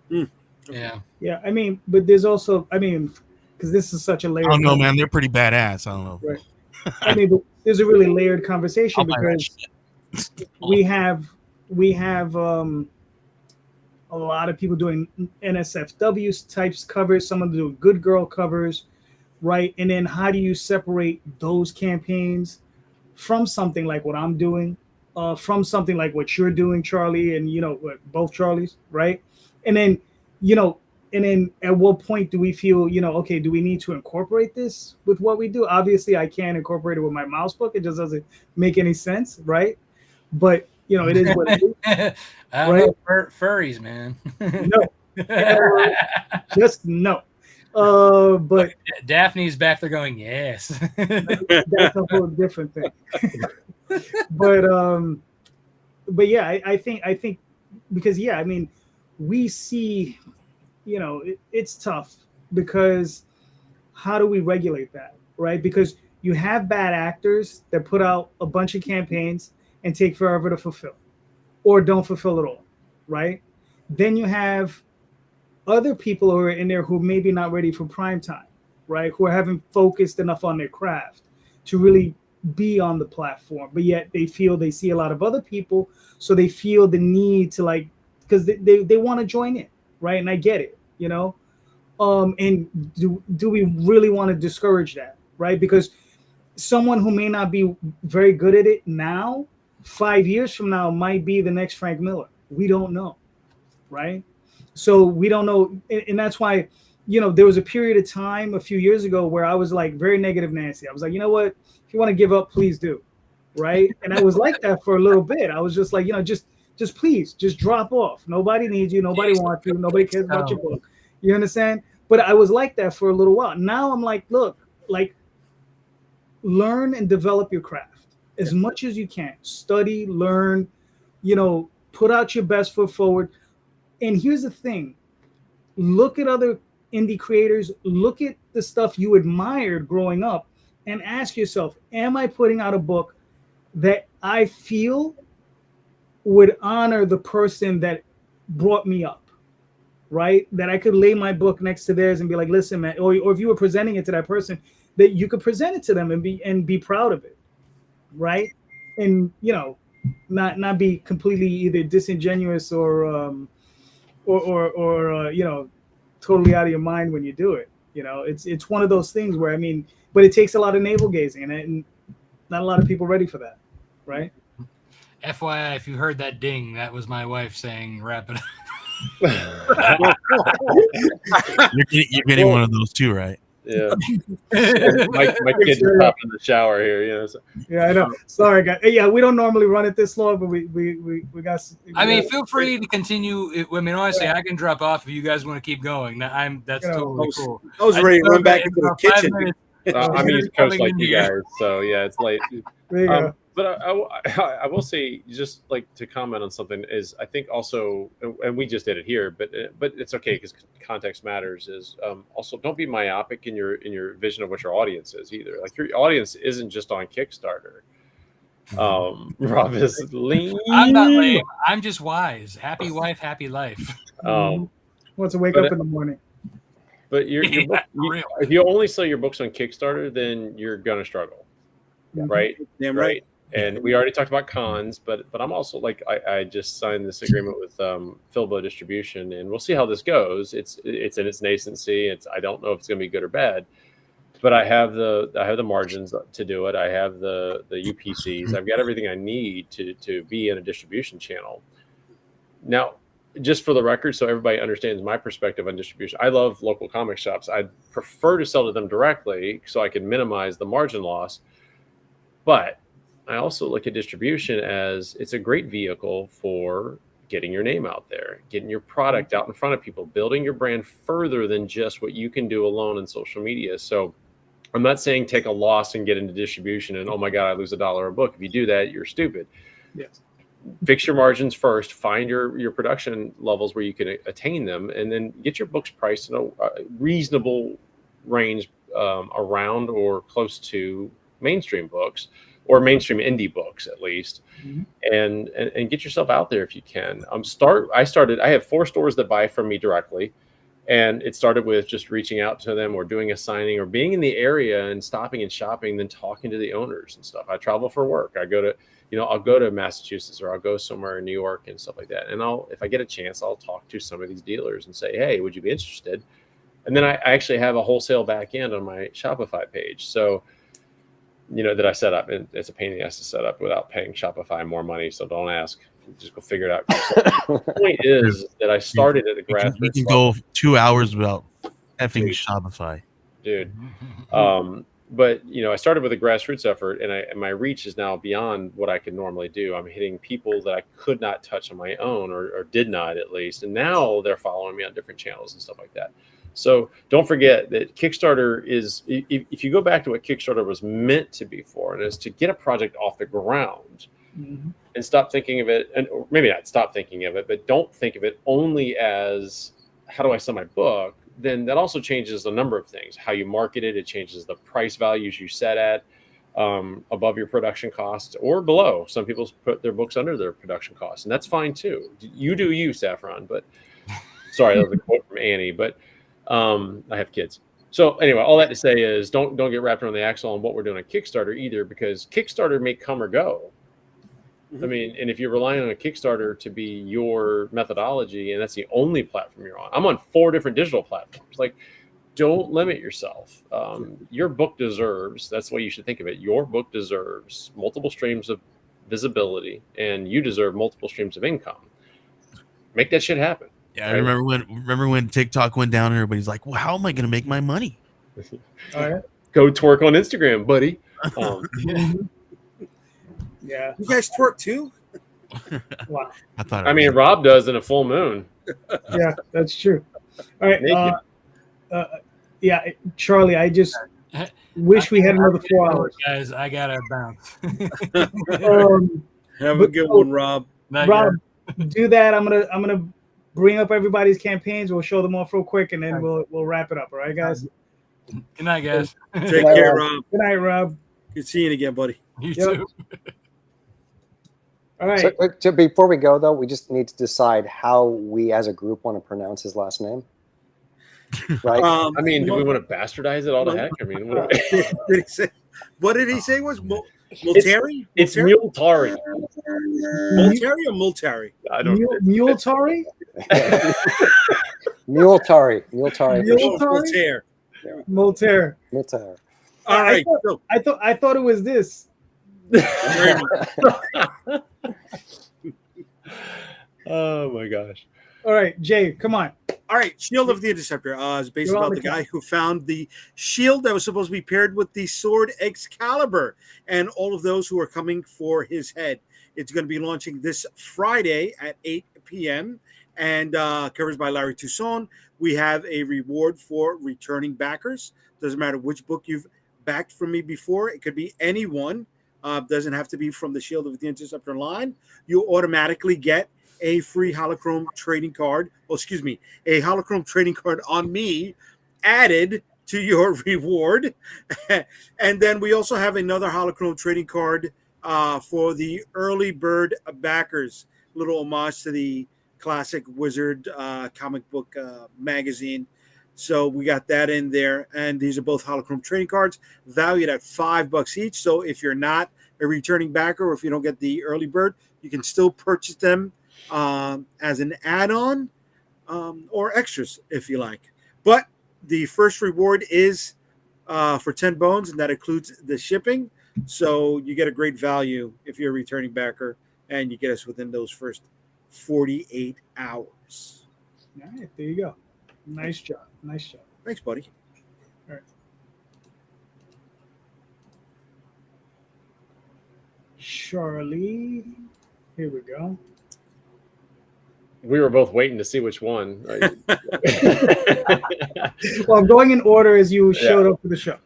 there. Yeah. Yeah, I mean, but there's also, because this is such a layered. I don't know, man. They're pretty badass. I don't know. Right. But there's a really layered conversation I'll buy that because shit. we have a lot of people doing NSFW types covers. Some of them do good girl covers, right? And then how do you separate those campaigns from something like what I'm doing, from something like what you're doing, Charlie, and both Charlies, right? And then at what point do we feel, okay, do we need to incorporate this with what we do? Obviously, I can't incorporate it with my mouse book. It just doesn't make any sense, right? But it is what it is. I don't know, furries, man. No, just no. But Daphne's back there going, yes. that's a whole different thing. but yeah, I think because yeah, I mean, we see, it's tough because how do we regulate that, right? Because you have bad actors that put out a bunch of campaigns and take forever to fulfill, or don't fulfill at all, right? Then you have other people who are in there who maybe not ready for prime time, right? Who haven't focused enough on their craft to really be on the platform, but yet they feel they see a lot of other people, so they feel the need to like, because they want to join in, right? And I get it, and do we really want to discourage that, right? Because someone who may not be very good at it now, 5 years from now, might be the next Frank Miller. We don't know, right? So we don't know, and that's why, there was a period of time a few years ago where I was like very negative Nancy. I was like, you know what? If you want to give up, please do, right? And I was like that for a little bit. I was just like, just please, just drop off. Nobody needs you. Nobody wants you. Nobody cares about your book. You understand? But I was like that for a little while. Now I'm like, look, like, learn and develop your craft as much as you can. Study, learn, put out your best foot forward. And here's the thing, look at other indie creators, look at the stuff you admired growing up, and ask yourself, am I putting out a book that I feel would honor the person that brought me up, right? That I could lay my book next to theirs and be like, listen, man, or if you were presenting it to that person, that you could present it to them and be proud of it, right? And, not be completely either disingenuous or totally out of your mind when you do it. It's one of those things where, I mean, but it takes a lot of navel gazing, and not a lot of people ready for that, right? FYI, if you heard that ding, that was my wife saying, "Wrap it up." You're getting one of those too, right? Yeah. my kid just popped in the shower here, so. Yeah, I know. Sorry, guys. Yeah, we don't normally run it this long, but we got. I mean, feel free to continue. I mean, honestly, I can drop off if you guys want to keep going. That's totally cool. I was ready to run back into the kitchen. I'm East Coast like you guys, so yeah, it's late. There you go. But I will say, just like to comment on something, is I think also, and we just did it here, but it's okay because context matters. Is also, don't be myopic in your vision of what your audience is either. Like, your audience isn't just on Kickstarter. Rob is lean. I'm not lame. I'm just wise. Happy wife, happy life. Wants to wake up in the morning. But if you only sell your books on Kickstarter, then you're gonna struggle, right? Damn right. And we already talked about cons, but I'm also like, I just signed this agreement with Filbo Distribution, and we'll see how this goes. It's in its nascency. I don't know if it's going to be good or bad, but I have the margins to do it. I have the UPCs. I've got everything I need to be in a distribution channel. Now, just for the record, so everybody understands my perspective on distribution, I love local comic shops. I prefer to sell to them directly so I can minimize the margin loss, but I also look at distribution as it's a great vehicle for getting your name out there, getting your product out in front of people, building your brand further than just what you can do alone in social media. So I'm not saying take a loss and get into distribution and, oh my God, I lose $1 a book. If you do that, you're stupid. Yes. Fix your margins first, find your production levels where you can attain them, and then get your books priced in a reasonable range around or close to mainstream books, or mainstream indie books at least, and get yourself out there if you can. I have 4 stores that buy from me directly, and it started with just reaching out to them or doing a signing or being in the area and stopping and shopping, then talking to the owners and stuff. I travel for work. I'll go to Massachusetts, or I'll go somewhere in New York and stuff like that. And if I get a chance, I'll talk to some of these dealers and say, hey, would you be interested? And then I actually have a wholesale back end on my Shopify page. So, that I set up, and it's a pain in the ass to set up without paying Shopify more money. So don't ask, just go figure it out. The point is that I started at a grassroots. We can go 2 hours without effing Shopify, dude. But I started with a grassroots effort, and my reach is now beyond what I could normally do. I'm hitting people that I could not touch on my own, or did not at least, and now they're following me on different channels and stuff like that. So don't forget that Kickstarter is, if you go back to what Kickstarter was meant to be for, and is to get a project off the ground, Mhm. and stop thinking of it, and or maybe not stop thinking of it, but don't think of it only as how do I sell my book, then that also changes a number of things. How you market it, it changes the price values you set at above your production costs or below. Some people put their books under their production costs, and that's fine too. You do you, Saffron. But sorry, that was a quote from Annie, but I have kids. So anyway, all that to say is don't get wrapped around the axle on what we're doing on Kickstarter either, because Kickstarter may come or go. I mean, and if you're relying on a Kickstarter to be your methodology and that's the only platform you're on, I'm on 4 different digital platforms. Like, don't limit yourself. Your book deserves, that's the way you should think of it. Your book deserves multiple streams of visibility, and you deserve multiple streams of income. Make that shit happen. Yeah, I remember when TikTok went down and everybody's like, well, how am I going to make my money? All right. Go twerk on Instagram, buddy. Yeah. You guys twerk too? Wow. I mean, Rob does in a full moon. Yeah, that's true. All right. Naked. Yeah, Charlie, I just wish we had another 4 hours. Guys, I gotta bounce. Have a good one, Rob. Rob, do that. I'm gonna bring up everybody's campaigns. We'll show them off real quick, and then we'll wrap it up. All right, guys. Good night, guys. Take care, Rob. Good night, Rob. Good seeing you again, buddy. You Yep. too. All right. So before we go, though, we just need to decide how we as a group want to pronounce his last name. Right? I mean, do we want to bastardize it all to heck? I mean, What did he say was Multari? it's Multari. Multari or Multari? I don't know. Multari? Multari. Multari. Multaire. Multari. All right. So, I thought it was this. Oh my gosh. All right, Jay, come on. all right. Shield of the Interceptor is based You're on about the the guy who found the shield that was supposed to be paired with the sword Excalibur and all of those who are coming for his head. It's going to be launching this Friday at 8 p.m. and covers by Larry Toussaint. We have a reward for returning backers. Doesn't matter which book you've backed from me before. It could be anyone. Doesn't have to be from the Shield of the Interceptor line. You automatically get a free Holochrome trading card. A Holochrome trading card on me added to your reward. And then we also have another Holochrome trading card for the early bird backers. Little homage to the classic Wizard comic book magazine. So we got that in there, and these are both Holochrome trading cards valued at $5 each. So if you're not a returning backer or if you don't get the early bird, you can still purchase them as an add-on or extras if you like. But the first reward is for 10 bones, and that includes the shipping. So you get a great value if you're a returning backer, and you get us within those first 48 hours. All right, there you go. Nice job. Thanks, buddy. All right. Charlie, here we go. We were both waiting to see which one. Right? Well, I'm going in order as you showed up for the show.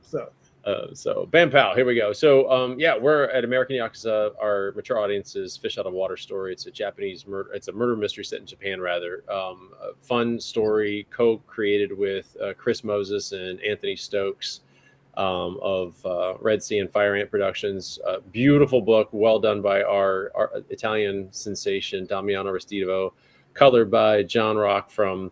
So Bam Pow, here we go. So we're at American Yakuza. Our mature audience is Fish Out of Water story. It's a Japanese murder. It's a murder mystery set in Japan, rather. A fun story, co-created with Chris Moses and Anthony Stokes of Red Sea and Fire Ant Productions. Beautiful book, well done by our Italian sensation Damiano Restivo, colored by John Rock from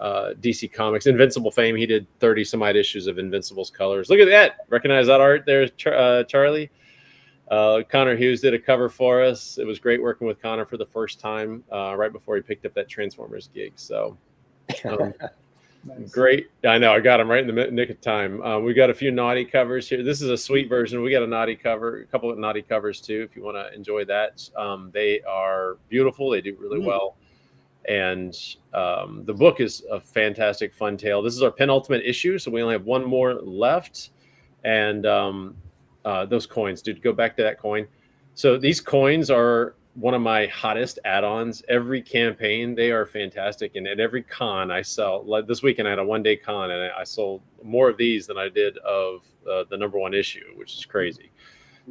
DC Comics, Invincible fame. He did 30 some odd issues of Invincible's colors. Look at that. Recognize that art there, Charlie? Connor Hughes did a cover for us. It was great working with Connor for the first time right before he picked up that Transformers gig. So Nice. great. I know. I got him right in the nick of time. We got a few naughty covers here. This is a sweet version. We got a naughty cover, a couple of naughty covers too, if you want to enjoy that. They are beautiful. They do really well. And the book is a fantastic, fun tale. This is our penultimate issue, so we only have one more left. And those coins, dude, go back to that coin. So these coins are one of my hottest add-ons. Every campaign, they are fantastic. And at every con I sell, like this weekend, I had a 1-day con and I sold more of these than I did of the #1 issue, which is crazy.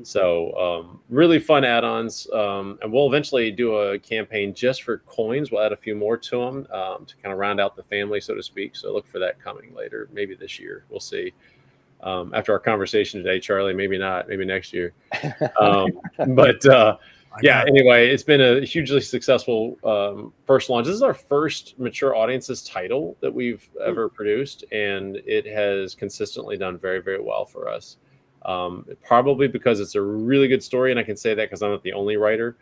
So really fun add-ons. And we'll eventually do a campaign just for coins. We'll add a few more to them to kind of round out the family, so to speak. So look for that coming later, maybe this year. We'll see. After our conversation today, Charlie, maybe not, maybe next year. Yeah, anyway, it's been a hugely successful first launch. This is our first mature audiences title that we've ever produced, and it has consistently done very, very well for us. Probably because it's a really good story, and I can say that because I'm not the only writer.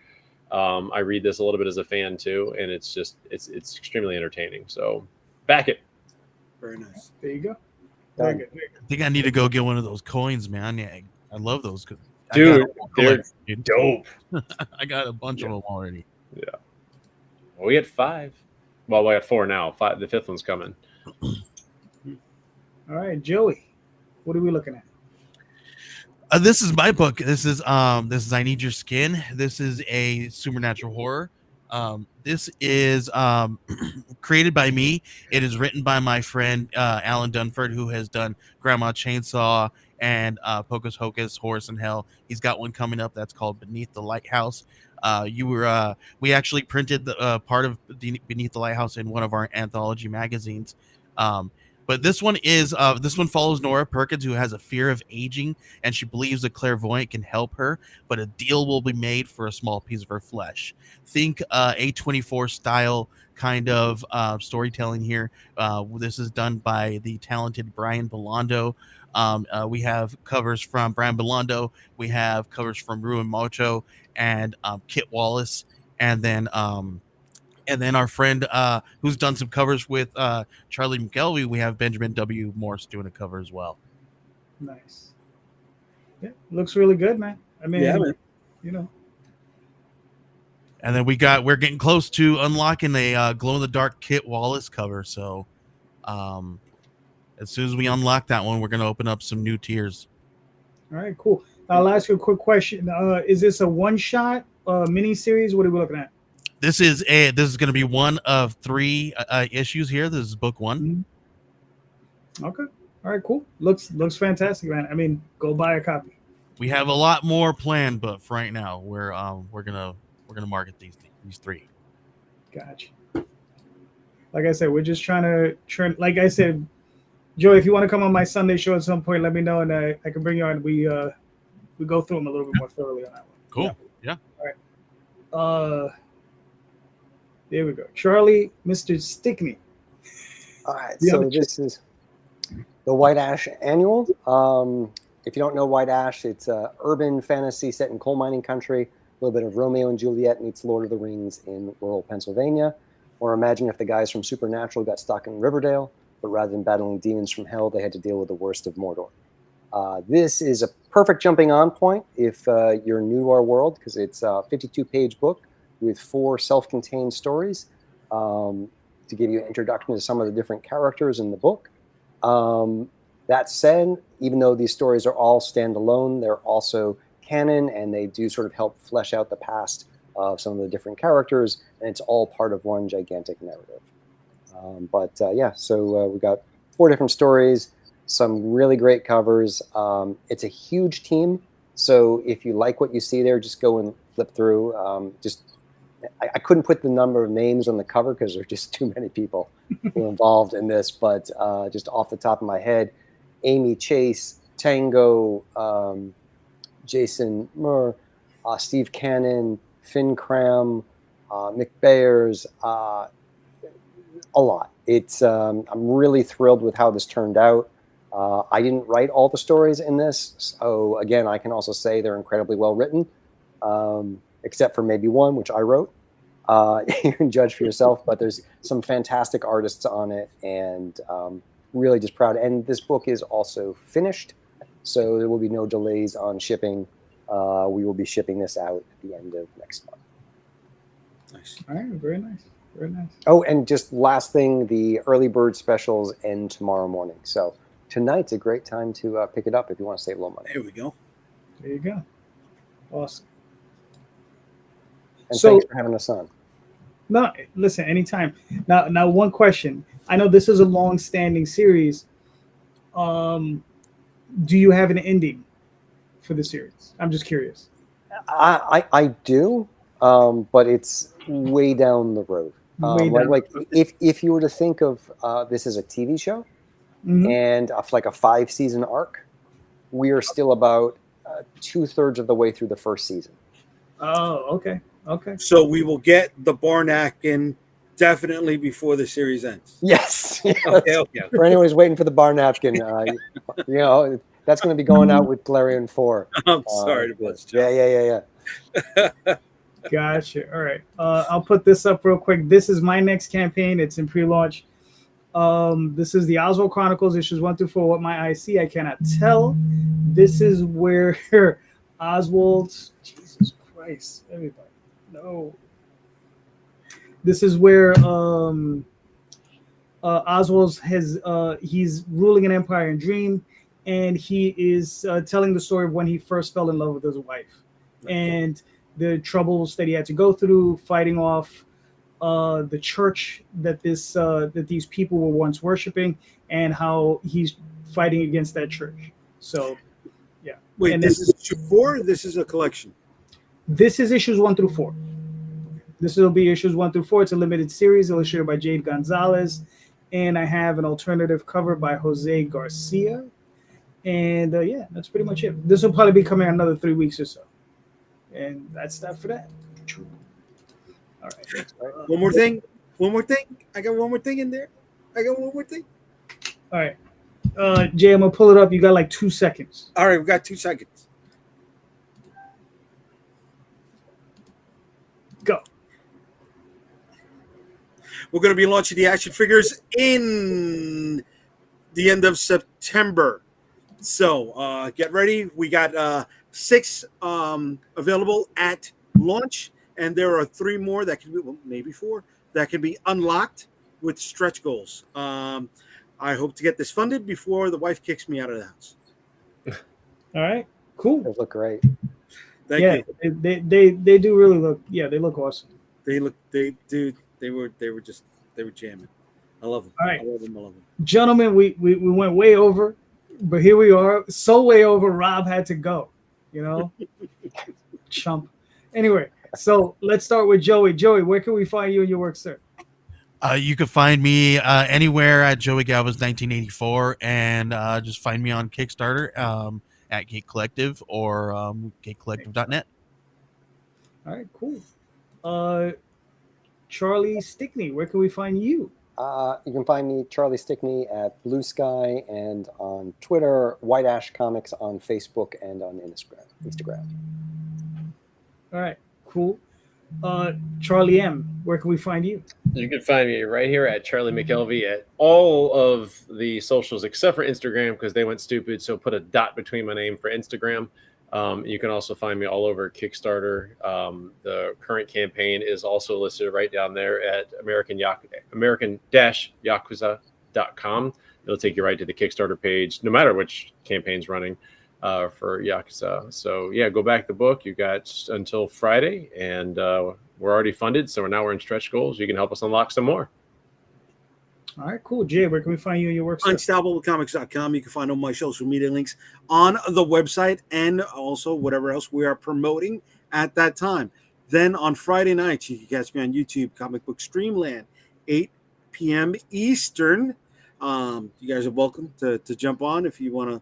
I read this a little bit as a fan too, and it's extremely entertaining. So back it. Very nice. There you go. Very good. I think I need to go get one of those coins, man. Yeah, I love those. Dude, they're dope. I got a bunch of them already. Yeah. Well, we had 5. Well, we got 4 now. 5. The 5th one's coming. All right, Joey, what are we looking at? This is my book. This is I Need Your Skin. This is a supernatural horror. This is created by me. It is written by my friend Alan Dunford, who has done Grandma Chainsaw and Pocus Hocus, Horrors in Hell. He's got one coming up that's called Beneath the Lighthouse. We actually printed the part of Beneath the Lighthouse in one of our anthology magazines. But this one follows Nora Perkins, who has a fear of aging, and she believes a clairvoyant can help her, but a deal will be made for a small piece of her flesh. Think A24 style kind of storytelling here. This is done by the talented Brian Belando. We have covers from Brian Belando. We have covers from Ruin Mocho and Kit Wallace, and then our friend who's done some covers with Charlie McKelvey, we have Benjamin W. Morse doing a cover as well. Nice. Yeah, looks really good, man. I mean, Yeah, man. you know. And then we're getting close to unlocking a glow-in-the-dark Kit Wallace cover. So as soon as we unlock that one, we're going to open up some new tiers. All right, cool. I'll ask you a quick question. Is this a one-shot mini series? What are we looking at? This is going to be one of 3 issues here. This is book 1. Okay. All right, cool. Looks fantastic, man. I mean, go buy a copy. We have a lot more planned, but for right now, we're gonna market these 3. Gotcha. Like I said, we're just trying to like I said, Joey, if you want to come on my Sunday show at some point, let me know, and I can bring you on. We go through them a little bit more thoroughly on that one. Cool. Yeah. All right. There we go. Charlie, Mr. Stickney. All right, so this is the White Ash Annual. If you don't know White Ash, it's urban fantasy set in coal mining country. A little bit of Romeo and Juliet meets Lord of the Rings in rural Pennsylvania. Or imagine if the guys from Supernatural got stuck in Riverdale, but rather than battling demons from hell, they had to deal with the worst of Mordor. This is a perfect jumping on point if you're new to our world, because it's a 52-page book with 4 self-contained stories to give you an introduction to some of the different characters in the book. That said, even though these stories are all standalone, they're also canon, and they do sort of help flesh out the past of some of the different characters, and it's all part of one gigantic narrative. So we got 4 different stories, some really great covers. It's a huge team, so if you like what you see there, just go and flip through. I couldn't put the number of names on the cover because there's just too many people who are involved in this, but just off the top of my head, Amy Chase, Tango, Jason Moore, Steve Cannon, Finn Cram, Mick Bayers, a lot. It's I'm really thrilled with how this turned out. I didn't write all the stories in this, so again, I can also say they're incredibly well written, except for maybe one, which I wrote. You can judge for yourself, but there's some fantastic artists on it, and really just proud. And this book is also finished, so there will be no delays on shipping. We will be shipping this out at the end of next month. Nice. All right, very nice. Very nice. Oh, and just last thing, the early bird specials end tomorrow morning. So tonight's a great time to pick it up if you want to save a little money. There we go. There you go. Awesome. And So- thanks for having us on. No, listen, anytime. Now, one question. I know this is a long-standing series. Do you have an ending for the series? I'm just curious. I do, but it's way down the road. Way down Like the road. if you were to think of this as a TV show Mhm. and like a 5-season arc, we are still about 2/3 of the way through the first season. Oh, okay. So we will get the Barnakin definitely before the series ends. Yes. Okay. For anyone who's waiting for the bar napkin, you know, that's going to be going out with Galarian 4. I'm sorry to bust you. Yeah. Gotcha. All right. I'll put this up real quick. This is my next campaign. It's in pre-launch. This is the Oswald Chronicles, issues 1 through 4. What my eye see, I cannot tell. This is where Oswald, Jesus Christ, everybody. No. This is where Oswald has he's ruling an empire in Dream, and he is telling the story of when he first fell in love with his wife, and the troubles that he had to go through fighting off the church that these people were once worshiping, and how he's fighting against that church. So, yeah. Wait, And this then- is issue 4? This is a collection. This is issues 1 through 4. This will be issues 1 through 4. It's a limited series illustrated by Jade Gonzalez. And I have an alternative cover by Jose Garcia. And yeah, that's pretty much it. This will probably be coming in another 3 weeks or so. And that's that for that. All right. One more thing. I got one more thing in there. All right. Jay, I'm going to pull it up. You got like 2 seconds. All right, we got 2 seconds. Go. We're going to be launching the action figures in the end of September. So get ready. We got 6 available at launch, and there are 3 more that can be, well, maybe 4, that can be unlocked with stretch goals. I hope to get this funded before the wife kicks me out of the house. All right. Cool. Those look great. Thank Yeah, you. they do really look. Yeah, they look awesome. They were jamming. I love them. All right. I love them. Gentlemen, we went way over, but here we are. So way over, Rob had to go. You know, chump. Anyway, so let's start with Joey. Joey, where can we find you and your work, sir? You can find me anywhere at Joey Galvez 1984, and just find me on Kickstarter at Geek Collective or geekcollective.net. All right, cool. Charlie Stickney, where can we find you? You can find me, Charlie Stickney, at Blue Sky and on Twitter, White Ash Comics on Facebook and on Instagram. All right, cool. Charlie M, where can we find you? You can find me right here at Charlie McElvey at all of the socials except for Instagram because they went stupid. So put a dot between my name for Instagram. You can also find me all over Kickstarter. The current campaign is also listed right down there at American-Yakuza.com. It'll take you right to the Kickstarter page, no matter which campaign's running for Yakuza. So yeah, go back the book. You got until Friday, and we're already funded. So now we're in stretch goals. You can help us unlock some more. All right, cool. Jay, where can we find you and your work, sir? UnstableComics.com. You can find all my social media links on the website and also whatever else we are promoting at that time. Then on Friday nights, you can catch me on YouTube, Comic Book Streamland, 8 p.m. Eastern. You guys are welcome to jump on if you want to,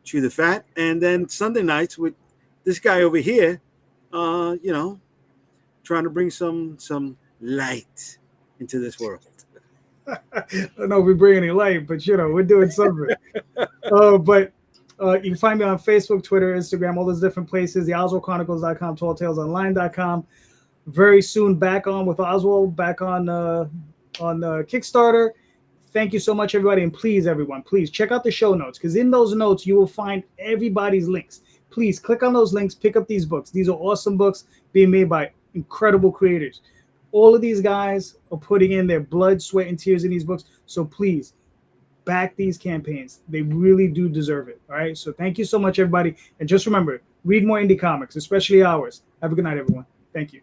chew the fat. And then Sunday nights with this guy over here, trying to bring some light into this world. I don't know if we bring any light, but we're doing something. But you can find me on Facebook, Twitter, Instagram, all those different places. The OswaldChronicles.com, TallTalesOnline.com. Very soon, back on with Oswald, back on Kickstarter. Thank you so much, everybody, and please, everyone, please check out the show notes because in those notes you will find everybody's links. Please click on those links, pick up these books. These are awesome books being made by incredible creators. All of these guys are putting in their blood, sweat, and tears in these books. So please back these campaigns. They really do deserve it. All right. So thank you so much, everybody. And just remember, read more indie comics, especially ours. Have a good night, everyone. Thank you.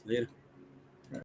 Later.